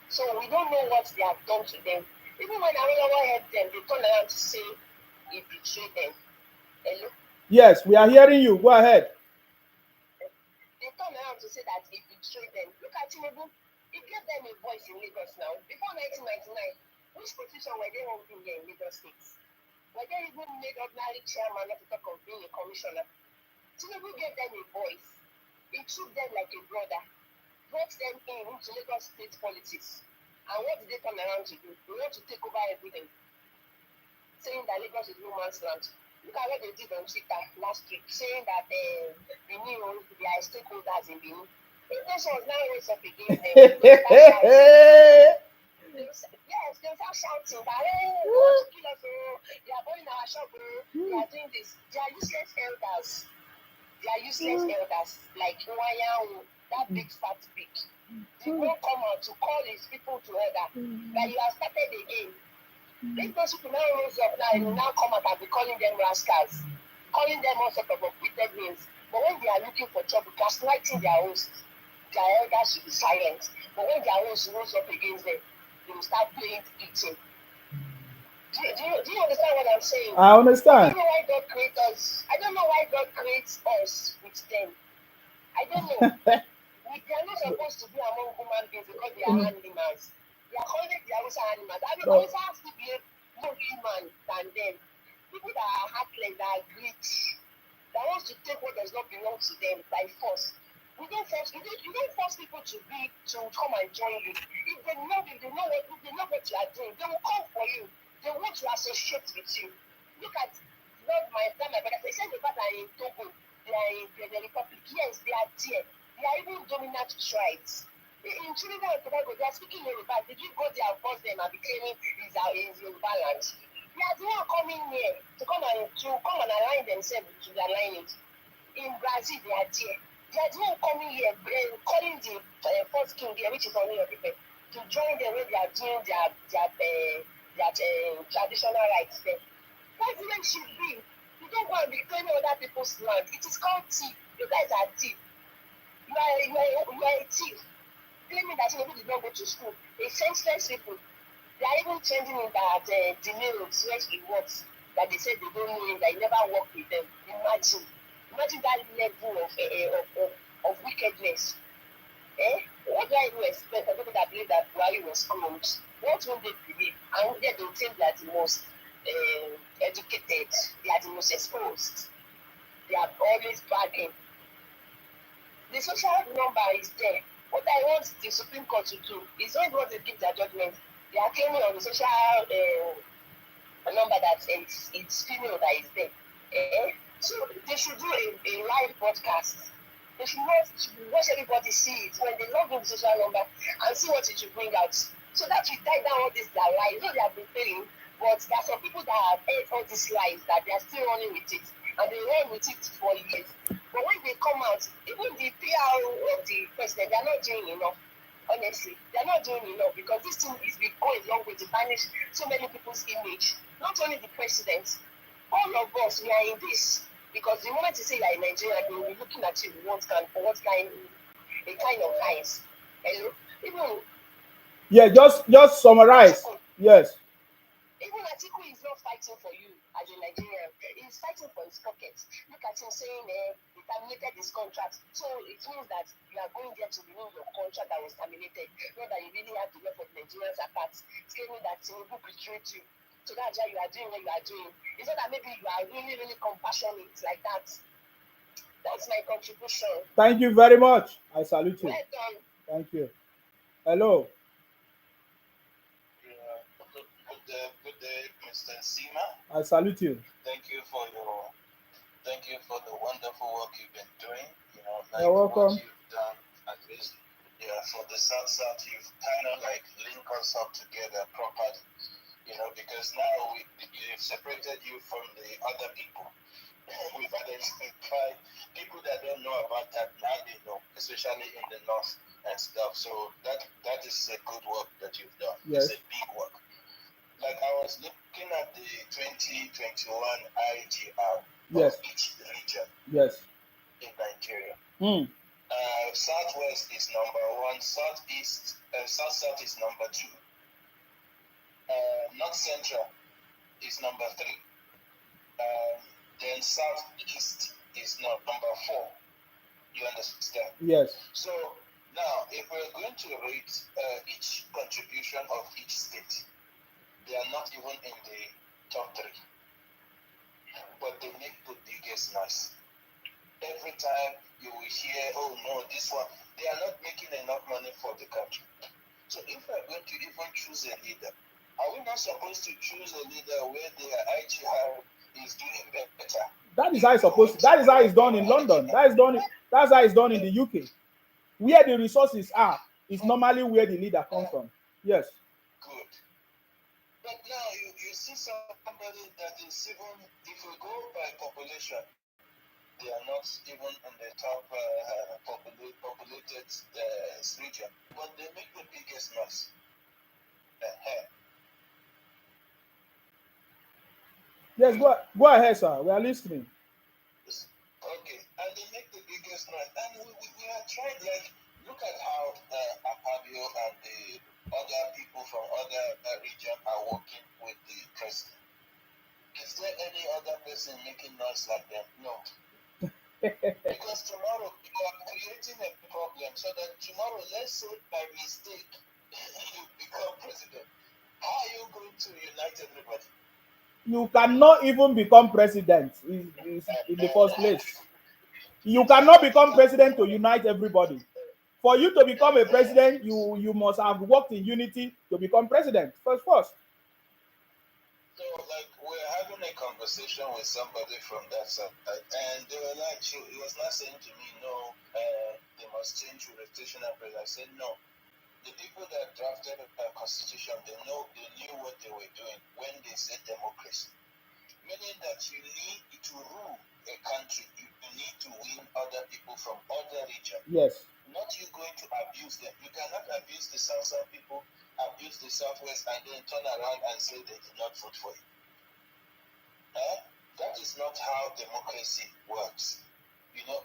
So we don't know what they have done to them. Even when Awolowo helped them, they turn around to say he betrayed them. Hello? Yes, we are hearing you. Go ahead. They turn around to say that he betrayed them. Look at Tinubu. He gave them a voice in Lagos now. Before 1999, which position were they holding here in Lagos State? Were they even made ordinary chairman, not to talk of being a commissioner? Tinubu gave them a voice. He treated them like a brother, brought them into Lagos State politics. And what did they turn around to do? They want to take over everything, saying that Lagos is no man's land. Look at what they did on Twitter last week, saying that they are stakeholders in Benin. If those ones now raise up against them, yes, they start shouting that, hey, they want to kill us, they are burning our shop, they are doing this. They are useless elders. They are useless elders, like Nwaya, that big fat pig. They won't come out to call his people together, that you have started again. If those people now rose up now, and now come out and be calling them rascals, calling them all sort of repeated names. But when they are looking for trouble, gaslighting their hosts, their elders should be silent. But when their hosts rose up against them, they will start playing eating. Do you understand what I'm saying? I understand. I don't know why God creates us. I don't know why God creates us with them. I don't know. They are not supposed to be among human beings because they are animals. They are calling the Hausa animals. I mean, Hausa has to be more human than them. People that are heartless, that are greedy, that wants to take what does not belong to them by force. You don't force people to come and join you. If they know what you are doing, they will come for you. They want to associate with you. Look at my brother. They said the fact that in Togo, they are in the Republic. Yes, they are there. They are even dominant tribes. In Trinidad and Tobago, they are speaking Yoruba. Did you go there and force them and be claiming is Yoruba land? They are the one coming here to come and align themselves to their lineage. In Brazil, they are there. They are the one coming here, calling the first king there, which is only your people, to join them when they are doing their traditional rights there. President should be. You don't go and be claiming other people's land. It is called thief. You guys are thief. You are a thief. Claiming that Tinubu did not go to school. A senseless people. They are even changing in that the lyrics where he works. that they said they don't know him, that he never worked with them. Imagine that level of wickedness. What do I even expect? People that believe that Buhari was cloned, what will they believe? And yet they think that the most educated, they are the most exposed, they are always bragging. The social number is there. What I want the Supreme Court to do is when they want to give their judgment, they are claiming on the social number that it's female that is there. So they should do a live broadcast. They should watch everybody see it when they log in the social number and see what it should bring out. So that we tie down all these their lies. Though they have been failing, but there are some people that have heard all these lies that they are still running with it. And they run with it for years. But when they come out, even the PR of the president, they are not doing enough. Honestly, they are not doing enough because this thing is going a long way to banish so many people's image. Not only the president, all of us, we are in this. Because the moment you say you are in Nigeria, they will be looking at you with what kind of eyes. Hello? Even Yeah, just summarize. Atiku, Yes. even Atiku is not fighting for you as a Nigerian. He's fighting for his pockets. Look at him saying he terminated his contract. So it means that you are going there to renew your contract that was terminated. Not that you really have to work for Nigerians apart. Claiming that Tinubu betrayed you. So that's why you are doing what you are doing. It's not that maybe you are really, really compassionate like that. That's my contribution. Thank you very much. I salute you. Well done. Thank you. Hello. Good day, Mr. Sima. I salute you. Thank you for the wonderful work you've been doing. You're welcome. What you've done at least, for the South, you've kind of like linked us up together properly. Because now we've separated you from the other people. We've identified people that don't know about that, now they know, especially in the north and stuff. So that is a good work that you've done. Yes. It's a big work. Like I was looking at the 2021 IGR Yes. of each region Yes. in Nigeria. Southwest is number 1, South is number 2. North Central is number 3. Then Southeast is number 4. You understand? Yes. So now, if we're going to rate each contribution of each state, they are not even in the top 3. But they make the biggest noise. Every time you will hear, oh no, this one, they are not making enough money for the country. So if we're going to even choose a leader, are we not supposed to choose a leader where their IGR is doing better? That is how it's supposed to. That is how it's done in London. That's how it's done in the UK. Where the resources are is normally where the leader comes from. Yes. Good. But now you see somebody that is even, if we go by population, they are not even in the top populated region, but they make the biggest noise. Yes, go ahead, sir. We are listening. Okay, and they make the biggest noise. And we are trying, like, look at how Apabio and the other people from other regions are working with the president. Is there any other person making noise like them? No. Because tomorrow you are creating a problem so that tomorrow, let's say by mistake, you become president. How are you going to unite everybody? You cannot even become president in the first place. You cannot become president to unite everybody. For you to become a president, you must have worked in unity to become president. First. So, like, we're having a conversation with somebody from that side, and they were like, he was not saying to me, no, they must change jurisdiction and president. I said, no. The people that drafted the constitution, they knew what they were doing when they said democracy. Meaning that you need to rule a country, you need to win other people from other regions. Yes. Not you going to abuse them. You cannot abuse the South people, abuse the Southwest, and then turn around and say they did not vote for you. That is not how democracy works.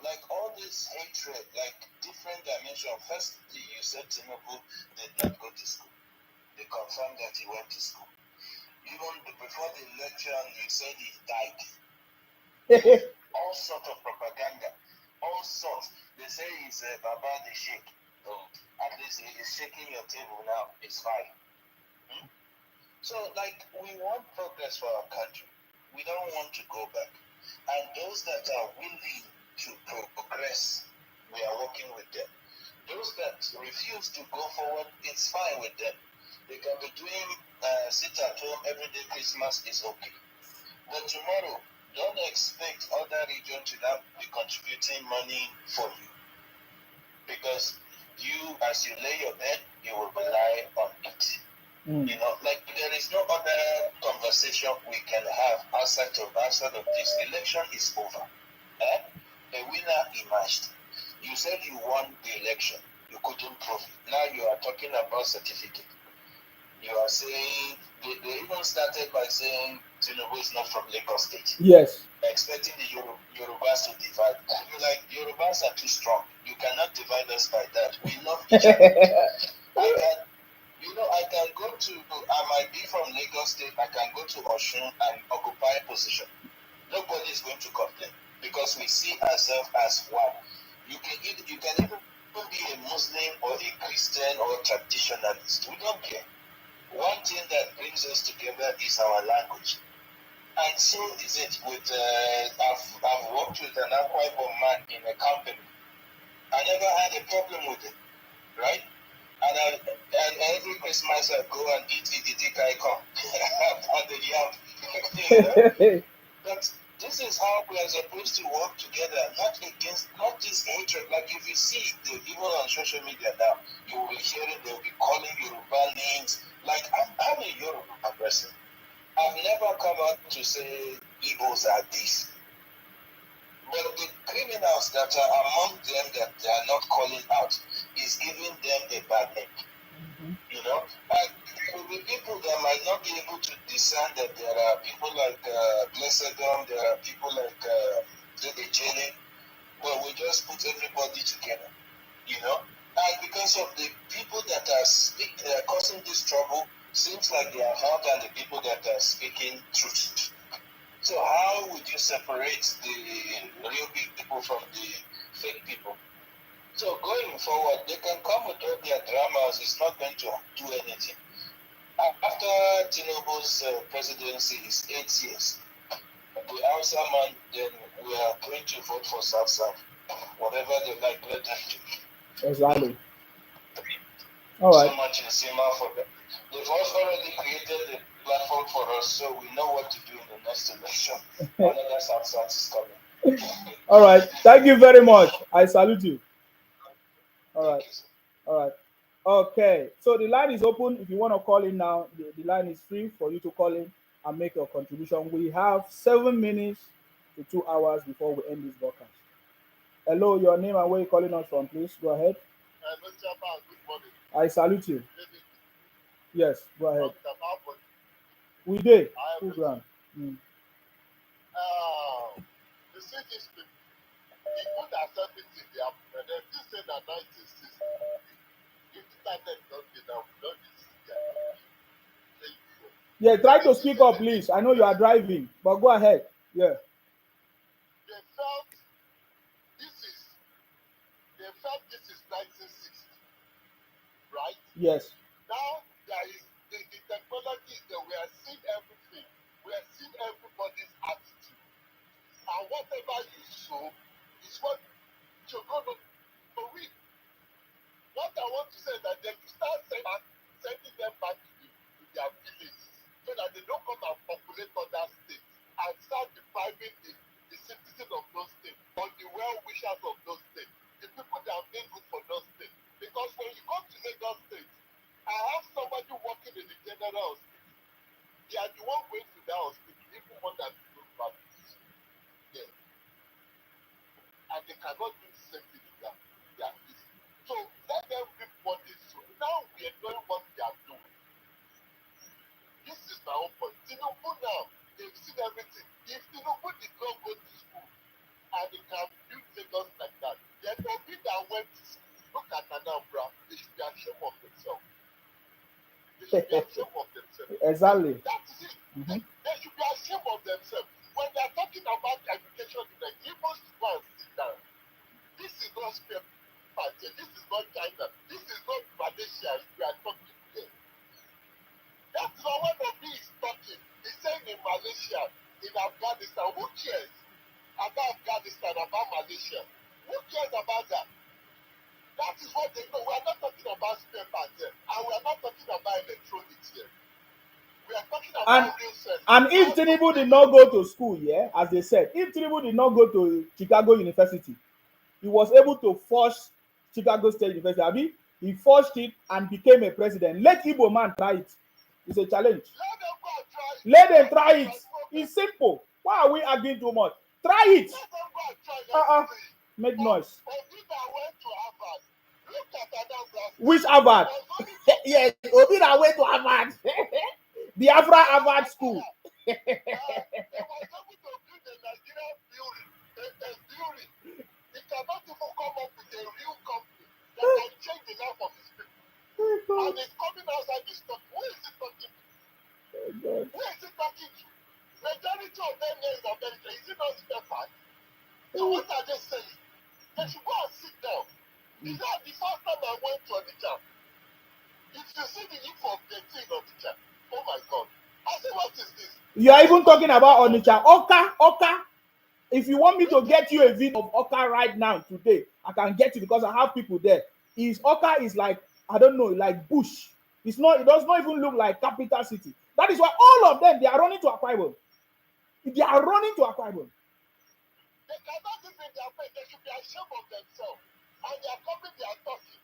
Like all this hatred, like different dimension. First, you said Tinubu did not go to school. They confirmed that he went to school. even before the election, you said he died. All sorts of propaganda, all sorts. They say he's Baba the Sheikh. So at least he is shaking your table now. It's fine. So, like, we want progress for our country. We don't want to go back. And those that are willing to progress, we are working with them. Those that refuse to go forward, it's fine with them. They can be doing sit at home every day. Christmas is okay. But tomorrow, don't expect other regions to now be contributing money for you. Because you, as you lay your bed, you will rely on it. You know, like there is no other conversation we can have outside of this. Election is over. A winner emerged. You said you won the election. You couldn't prove it. Now you are talking about certificate. You are saying they even started by saying Tinubu is not from Lagos State. Yes. Expecting the Yorubas to divide. You're like, Yorubas are too strong. You cannot divide us by that. We love each other. I can go to, I might be from Lagos State, I can go to Osun and occupy a position. Nobody is going to complain because we see ourselves as one. You can even be a Muslim or a Christian or a traditionalist. We don't care. One thing that brings us together is our language. And so is it with, I've worked with an Akwa Ibom man in a company. I never had a problem with it, right? And every Christmas I go and eat the icon and the yam. But this is how we are supposed to work together, not this hatred. Like if you see the people on social media now, you will be hearing they'll be calling Yoruba names. Like I'm a Yoruba person. I've never come out to say Igbos are this. But the criminals that are among them that they are not calling out is giving them a bad name. You know, and there will be people that might not be able to discern that there are people like Blessedom, there are people like the Jenny, but we just put everybody together. You know, and because of the people that are causing this trouble, seems like they are more than the people that are speaking truth. So how would you separate the real big people from the fake people? So going forward, they can come with all their dramas. It's not going to do anything. After Tinubu's presidency is 8 years, the Hausa man, then we are going to vote for South. Whatever they like, let them do. Exactly. All right. So much in Sima for them. They've also already created the platform for us, so we know what to do in the next election. Another South is coming. All right. Thank you very much. I salute you. All right. All right. Okay. So the line is open. If you want to call in now, the line is free for you to call in and make your contribution. We have 7 minutes to 2 hours before we end this broadcast. Hello, your name and where you're calling us from, please. Go ahead. Hello, Chapa. Good morning. I salute you. Yes, go ahead. Dr. We did. Full ground. The city is the good acceptance they have, and then this said that 1960, it started not enough, not this. Yeah, try to speak up, please. I know you are driving, but go ahead. Yeah. They felt this is 1960, right? Yes. Now there is the technology that we are seeing everything. We are seeing everybody's attitude. And whatever you sow is what you're going to reap. What I want to say is that they should start sending them back to their villages so that they don't come and populate other states and start depriving the citizens of those states or the well-wishers of those states, the people that have been good for those states. Because when you come to Lagos State, I have somebody working in the general hospital. They are the one going to that hospital even more than the families. Yeah. And they cannot do the same thing in their business. So let them reap what they sow. Now we are doing what they are doing. This is my own point. Tinubu now, they've seen everything. If Tinubu did not go to school and they can build Lagos like that, then Obi that went to school, look at Anambra, they should be ashamed of themselves. They should be ashamed of themselves. Exactly. That is it. Mm-hmm. They should be ashamed of themselves. When they are talking about education in the Igbo should go and sit down. This is not Spain, this is not China, this is not Malaysia. We are talking here. That's not what Obi is talking. He's saying in Malaysia, in Afghanistan. Who cares about Afghanistan, about Malaysia? Who cares about that? That is what they know. We are not talking about spare parts here, and we are not talking about electronics here. We are talking about real sense. And if Tinubu did not go to school, yeah, as they said, if Tinubu did not go to Chicago University, he was able to force Chicago State University. Abi, he forced it and became a president. Let Igbo man try it. It's a challenge. Let them go and try it. Let them try it. It's simple. Why are we arguing too much? Try it. Let them go and try it. Make noise. Obi that went to Harvard. Look at Anambra. Which Harvard? Yes, Obi that went to Harvard. The Afra Harvard School. They was able to build a Nigerian building. A building. He cannot even come up with a real company that can change the life of his people. And he's coming outside the stock. Who is he talking to? Who is he talking to? Majority of them here in America. Is it not spare part? So what are they saying? They should go and sit down. Is that the first time I went to Onitsha? If you see the info of the thing on Onitsha, oh my God. I say, what is this? You are even talking about Onitsha. Oka. If you want me to get you a video of Oka right now today, I can get you because I have people there. Oka is like, I don't know, like bush. It does not even look like capital city. That is why all of them, they are running to Akwa Ibom. They are running to Akwa Ibom. They cannot live in their place. They should be ashamed of themselves. And they are coming, they are talking.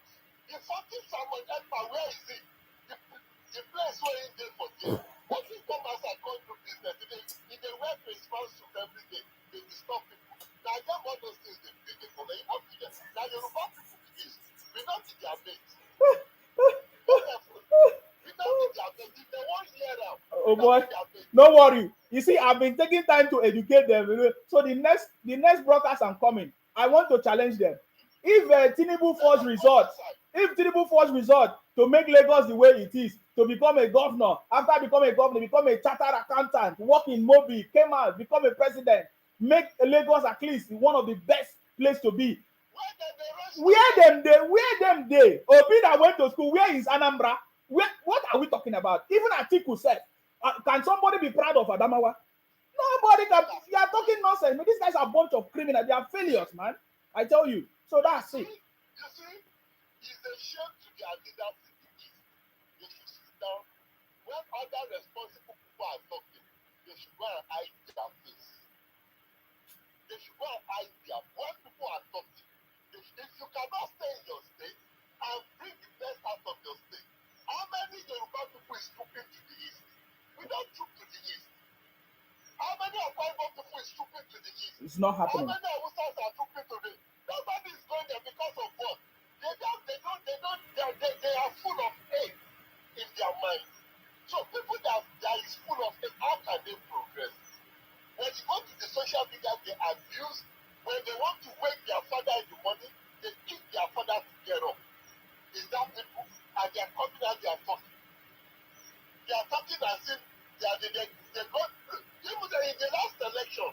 The fucking Samuel Ekpa, where is it? The place where he did for them. What is come as I go through business? If they wear face mask suit every day, they disturb people. Now, I them all those things they for them. You know, now Yoruba people do this. We don't think they are mates. We don't think they are mates. If they want to hear them, oh boy, no worry. You see, I've been taking time to educate them. So the next broadcast I'm coming, I want to challenge them. If Tinubu force resort to make Lagos the way it is, to become a governor, after becoming a governor, become a chartered accountant, work in Mobi, came out, become a president, make Lagos at least one of the best place to be. Where them they? Obi that went to school, where is Anambra? What are we talking about? Even Atiku said, can somebody be proud of Adamawa? Nobody can. You are talking nonsense. I mean, these guys are a bunch of criminals. They are failures, man. I tell you. So that's it. You see, it's a shame to their leaders in the East. They should sit down. When other responsible people are talking, they should go and hide their face. They should go and hide their. When people are talking, if you cannot stay in your state and bring the best out of your state, how many Yoruba people is trooping to the East? We don't troop to the East. How many of our people is trooping to the East? It's not happening. How many Hausas are trooping to the East? Nobody is going there because of what? They are full of hate in their mind. So people that is full of hate, how can they progress? When you go to the social media, they abuse. When they want to wake their father in the morning, they kick their father to get up. Is that people? And they are coming out, they are talking. They are talking as if they go. Even in the last election,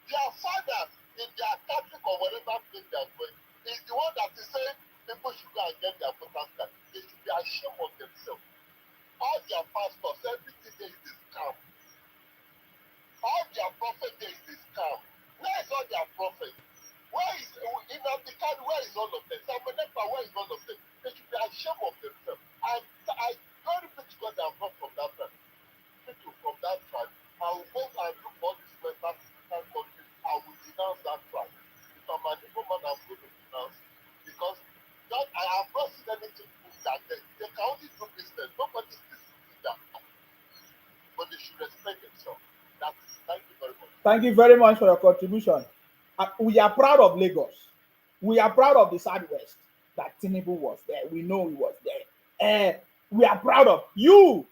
their fathers in their Catholic or whatever place they are going is the one that is saying people should go and get their voters card. They should be ashamed of themselves. All their pastors, everything there is a scam. All their prophet there is a scam. Where is all their prophet? Where is in African? Where is all of them? Samuelepa, where is all of them? They should be ashamed of themselves. And I don't repeat because I'm not from that tribe. People from that tribe, I will go and look for this West African country. I will denounce that tribe. If I'm an Igbo man, I'm going to denounce it. Because I have not seen anything prove that they can only do business. Nobody is disputing that. But they should respect themselves. Thank you very much. Thank you very much for your contribution. We are proud of Lagos. We are proud of the Southwest that Tinubu was there. We know he was there. We are proud of you.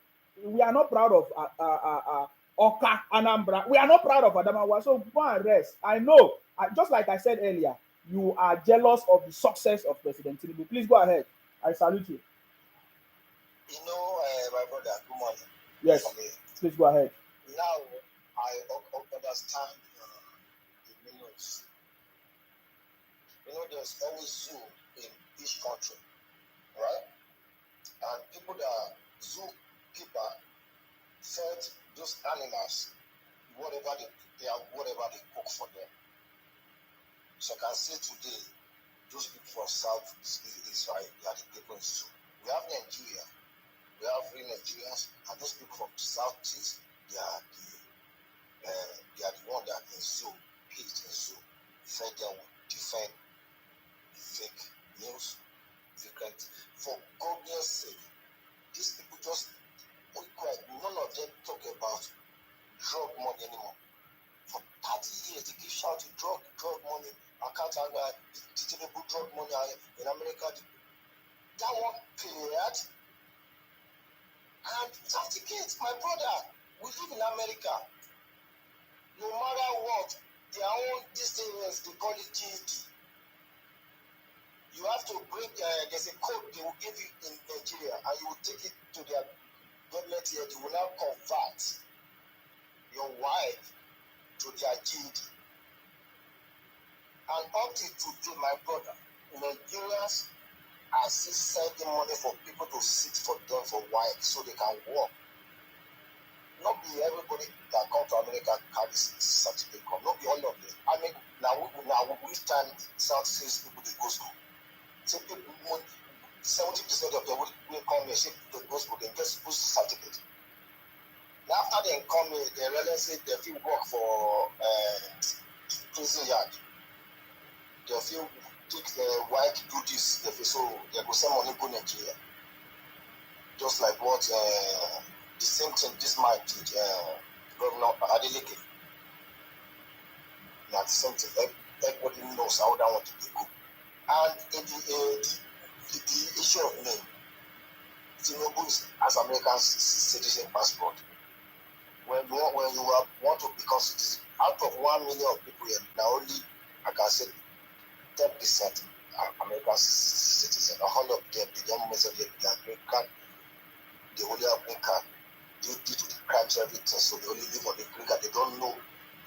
We are not proud of Oka, Anambra. We are not proud of Adamawa. So go and rest. I know, just like I said earlier, you are jealous of the success of President Tinubu. Please go ahead. I salute you. You know, my brother, good morning. Yes, please go ahead. now I understand the meaning of zoo. There's always zoo in each country, right? And people that are zookeeper fed those animals whatever they cook for them. So I can say today, those people from South Israel, they are the people in zoo. We have Nigeria, we have real Nigerians, and those people from Southeast, they are the one that in zoo, paid in zoo, fed them with different fake news, different. For God's sake, these people just none of them talk about drug money anymore. For 30 years, they keep shouting drug money. I can't handle the Tinubu drug money in America. That one period. And certificates, my brother, we live in America. No matter what, their own these things, they call it GED. You have to bring, there's a code they will give you in Nigeria, and you will take it to their government here. They will now convert your wife to their GED. And up to today, my brother, Nigerians are still sending money for people to sit for them for wife so they can work. Not be everybody that come to America carries certificate. Not be all of them. I mean, now we stand South Seas people they go school. Say people 70% of them will come here, say they go school, they get school certificate. Now after they come here, they realize they feel work for prison yard. They feel take the white do this, they feel so they go send money go Nigeria. Just like what the same thing this man did, Governor Adeleke. Now the same thing, everybody knows how that one to be good. And in the issue of name, Tinubu as American citizen passport. When you want to become citizen, out of 1 million people here, now only I can say 10% are American citizens. All of them, they don't mess up their green card. They only have green card due to the crimes, everything. So they only live on the green card. They don't know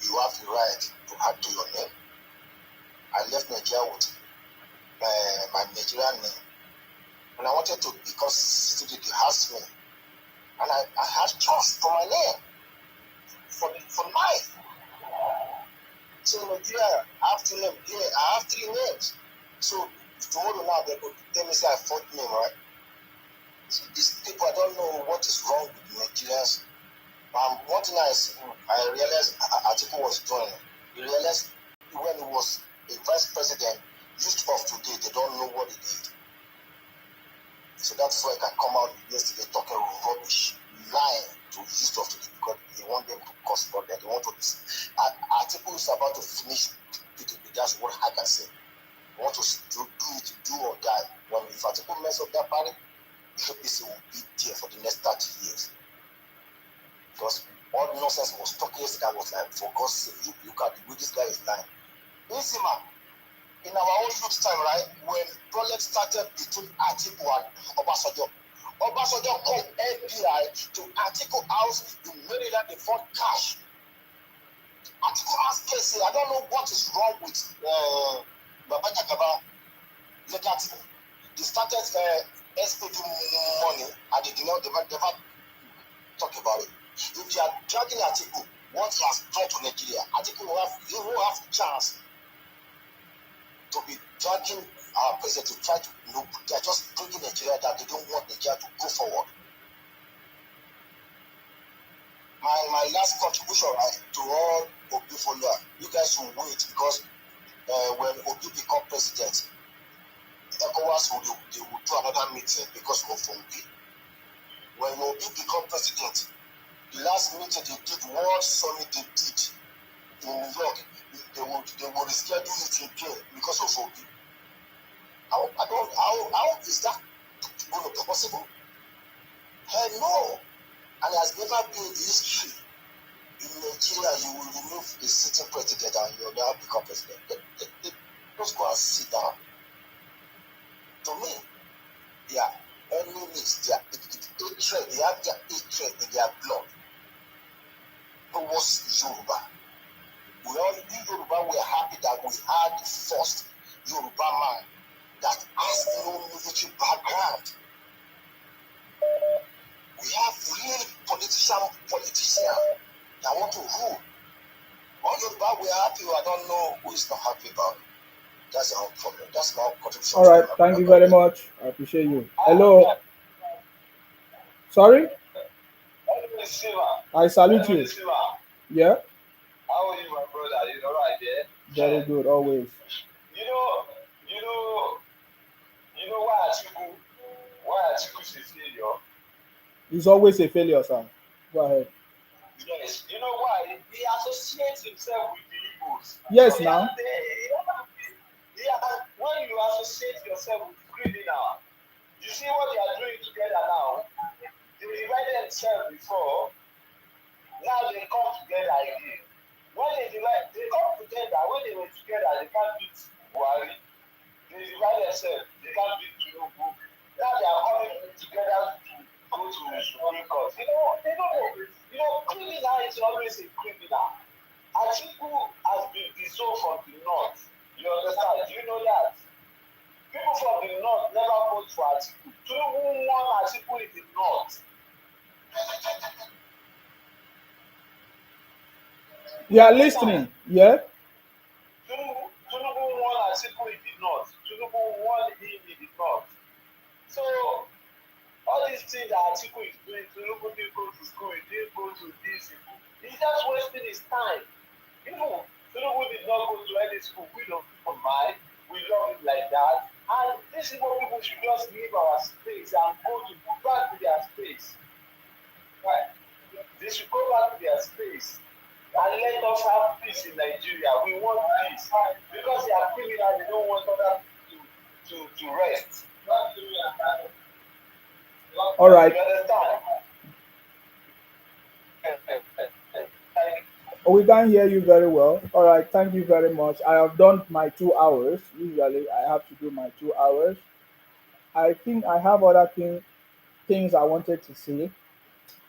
you have the right to add to your name. I left Nigeria with my Nigerian name. When I wanted to become citizen, they asked me. And I had trust for my name. For life. So Nigeria, I have 2 names. Yeah, I have 3 names. So tomorrow now they could tell me say I 4th name, right? So these people, I don't know what is wrong with Nigerians. One thing I realized Atiku was doing. He realized when he was a vice president, youth of today, they don't know what he did. So that's why I can come out yesterday talking rubbish, lying to youth of today because he want them to cause problem. They want to. Atiku is about to finish PDP. That's what I can say. They want to do or die. If Atiku mess up that party, APC will be there for the next 30 years. Because all nonsense was talking yesterday, I was like, for God's sake, look at the way this guy is lying. Easy man. In our own youth time, right, when project started between Atiku and Obasanjo called FBI to Atiku house in Maryland, they found cash. Atiku asked Casey, I don't know what is wrong with Baba Jakaba, Atiku. They started SPD money and they did not never talk about it. If they are dragging Atiku, what he has brought to Nigeria, Atiku will have a chance to be dragging our president to try to they're just bringing Nigeria that they don't want Nigeria to go forward. My last contribution, right, to all Obi followers, you guys will wait because when Obi become president, ECOWAS will do another meeting because of Obi. When Obi become president, the last meeting they did, World Summit they did in New York, they will reschedule it again because of Obi. How is that going to be possible? Hell no. And it has never been in the history in Nigeria you will remove a sitting president and you will now become president. Just go and sit down. To me, they are enemies, they are hatred, they have their hatred in their blood. towards Yoruba. We Yoruba were happy that we had the first Yoruba man that has no military background. We have real politicians that want to rule. All Yoruba we are happy. I don't know who is not happy about it. That's our problem. That's my contribution. All right, thank you very much. I appreciate you. Hello. Sorry? I salute you. Yeah? How are you, my brother? You know, right there? Very good, always. You know why Atiku is a failure? He's always a failure, sir. Go ahead. Yes, you know why? He associates himself with the Igbos. Yes, so now. When you associate yourself with criminal, you see what they are doing together now. They divided themselves before. Now they come together again. When they come together. When they were together, they can't beat Buhari. They divide themselves. They can't beat Tinubu. Now they are coming together to go to Supreme Court. They don't know. Criminal is always a criminal. Atiku has been disowned from the north. You understand? You know that. People from the north never vote for Atiku. Tinubu won Atiku in the north. You are listening, yeah? Tinubu won Atiku in the north. Tinubu won him in the north. So, all these things that Atiku is doing, Tinubu didn't go to school, he didn't go to this. He's just wasting his time. Even Tinubu did not go to any school. We don't mind. We love him like that. And this is what people should just leave our space and go back to their space. Right? They should go back to their space. And let us have peace in Nigeria. We want peace. Because they are criminals, they don't want others to rest. All right. You understand? We can't hear you very well. All right, thank you very much. I have done my 2 hours. Usually, I have to do my 2 hours. I think I have other things I wanted to say,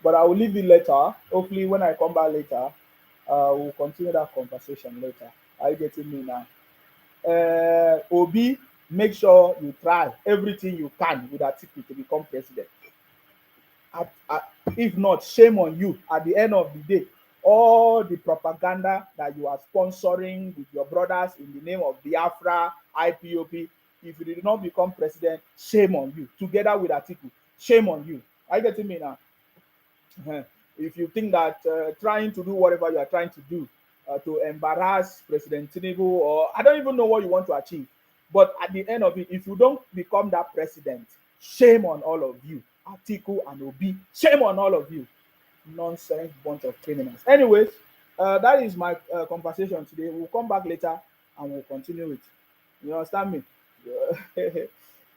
but I will leave it later. Hopefully, when I come back later, we'll continue that conversation later. Are you getting me now? Obi, make sure you try everything you can with Atiku to become president. If not, shame on you. At the end of the day, all the propaganda that you are sponsoring with your brothers in the name of Biafra, IPOP, if you did not become president, shame on you. Together with Atiku, shame on you. Are you getting me now? If you think that trying to do whatever you are trying to do to embarrass President Tinubu, or I don't even know what you want to achieve, but at the end of it, if you don't become that president, shame on all of you. Atiku and Obi, shame on all of you. Nonsense bunch of criminals. Anyways, that is my conversation today. We'll come back later and we'll continue it. You understand me?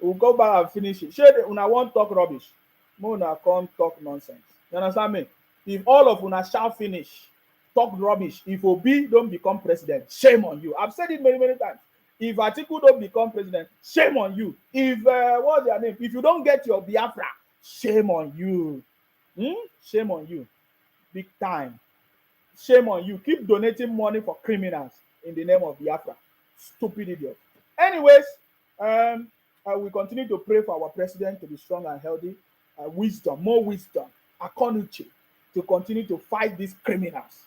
We'll go back and finish it. Shey una wan talk rubbish, make una come talk nonsense. You understand me? If all of una shall finish talk rubbish, if Obi don't become president, shame on you. I've said it many times. If Atiku don't become president, shame on you. If what's their name? If you don't get your Biafra, shame on you. Shame on you. Big time. Shame on you. Keep donating money for criminals in the name of Biafra. Stupid idiot. Anyways, we continue to pray for our president to be strong and healthy. Wisdom, more wisdom. Akonuche, to continue to fight these criminals.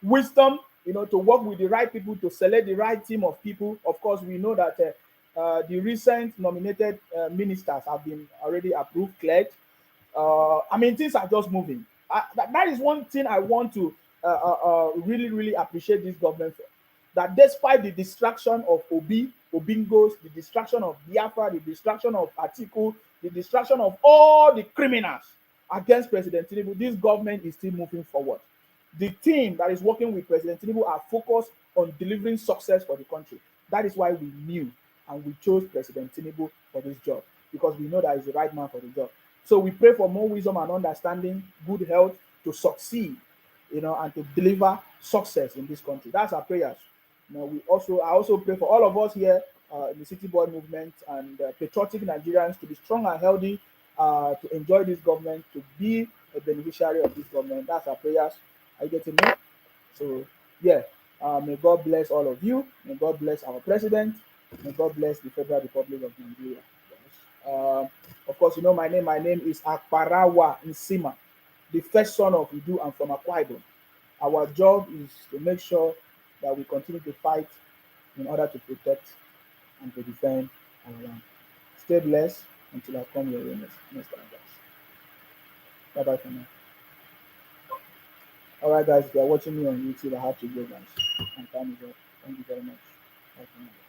Wisdom, to work with the right people, to select the right team of people. Of course, we know that the recent nominated ministers have been already approved, cleared. Things are just moving. That is one thing I want to really appreciate this government for. That despite the distraction of Obingos, the distraction of Biafra, the distraction of Atiku, the distraction of all the criminals against President Tinubu, this government is still moving forward. The team that is working with President Tinubu are focused on delivering success for the country. That is why we knew and we chose President Tinubu for this job, because we know that he's the right man for the job. So we pray for more wisdom and understanding, good health to succeed, and to deliver success in this country. That's our prayers. I also pray for all of us here in the City Boy movement and patriotic Nigerians to be strong and healthy, to enjoy this government, to be a beneficiary of this government. That's our prayers. Are you getting me? So yeah, may God bless all of you. May God bless our president. May God bless the Federal Republic of Nigeria. Um, of course, you know my name. My name is Akparawa Nsima, the first son of Idu and from Akwa Ibom. Our job is to make sure that we continue to fight in order to protect and to defend our land. Stay blessed until I come your way next time, guys. Bye bye for now. All right, guys, if you are watching me on YouTube, I have to go, guys. And time is up. Thank you very much. Bye for now.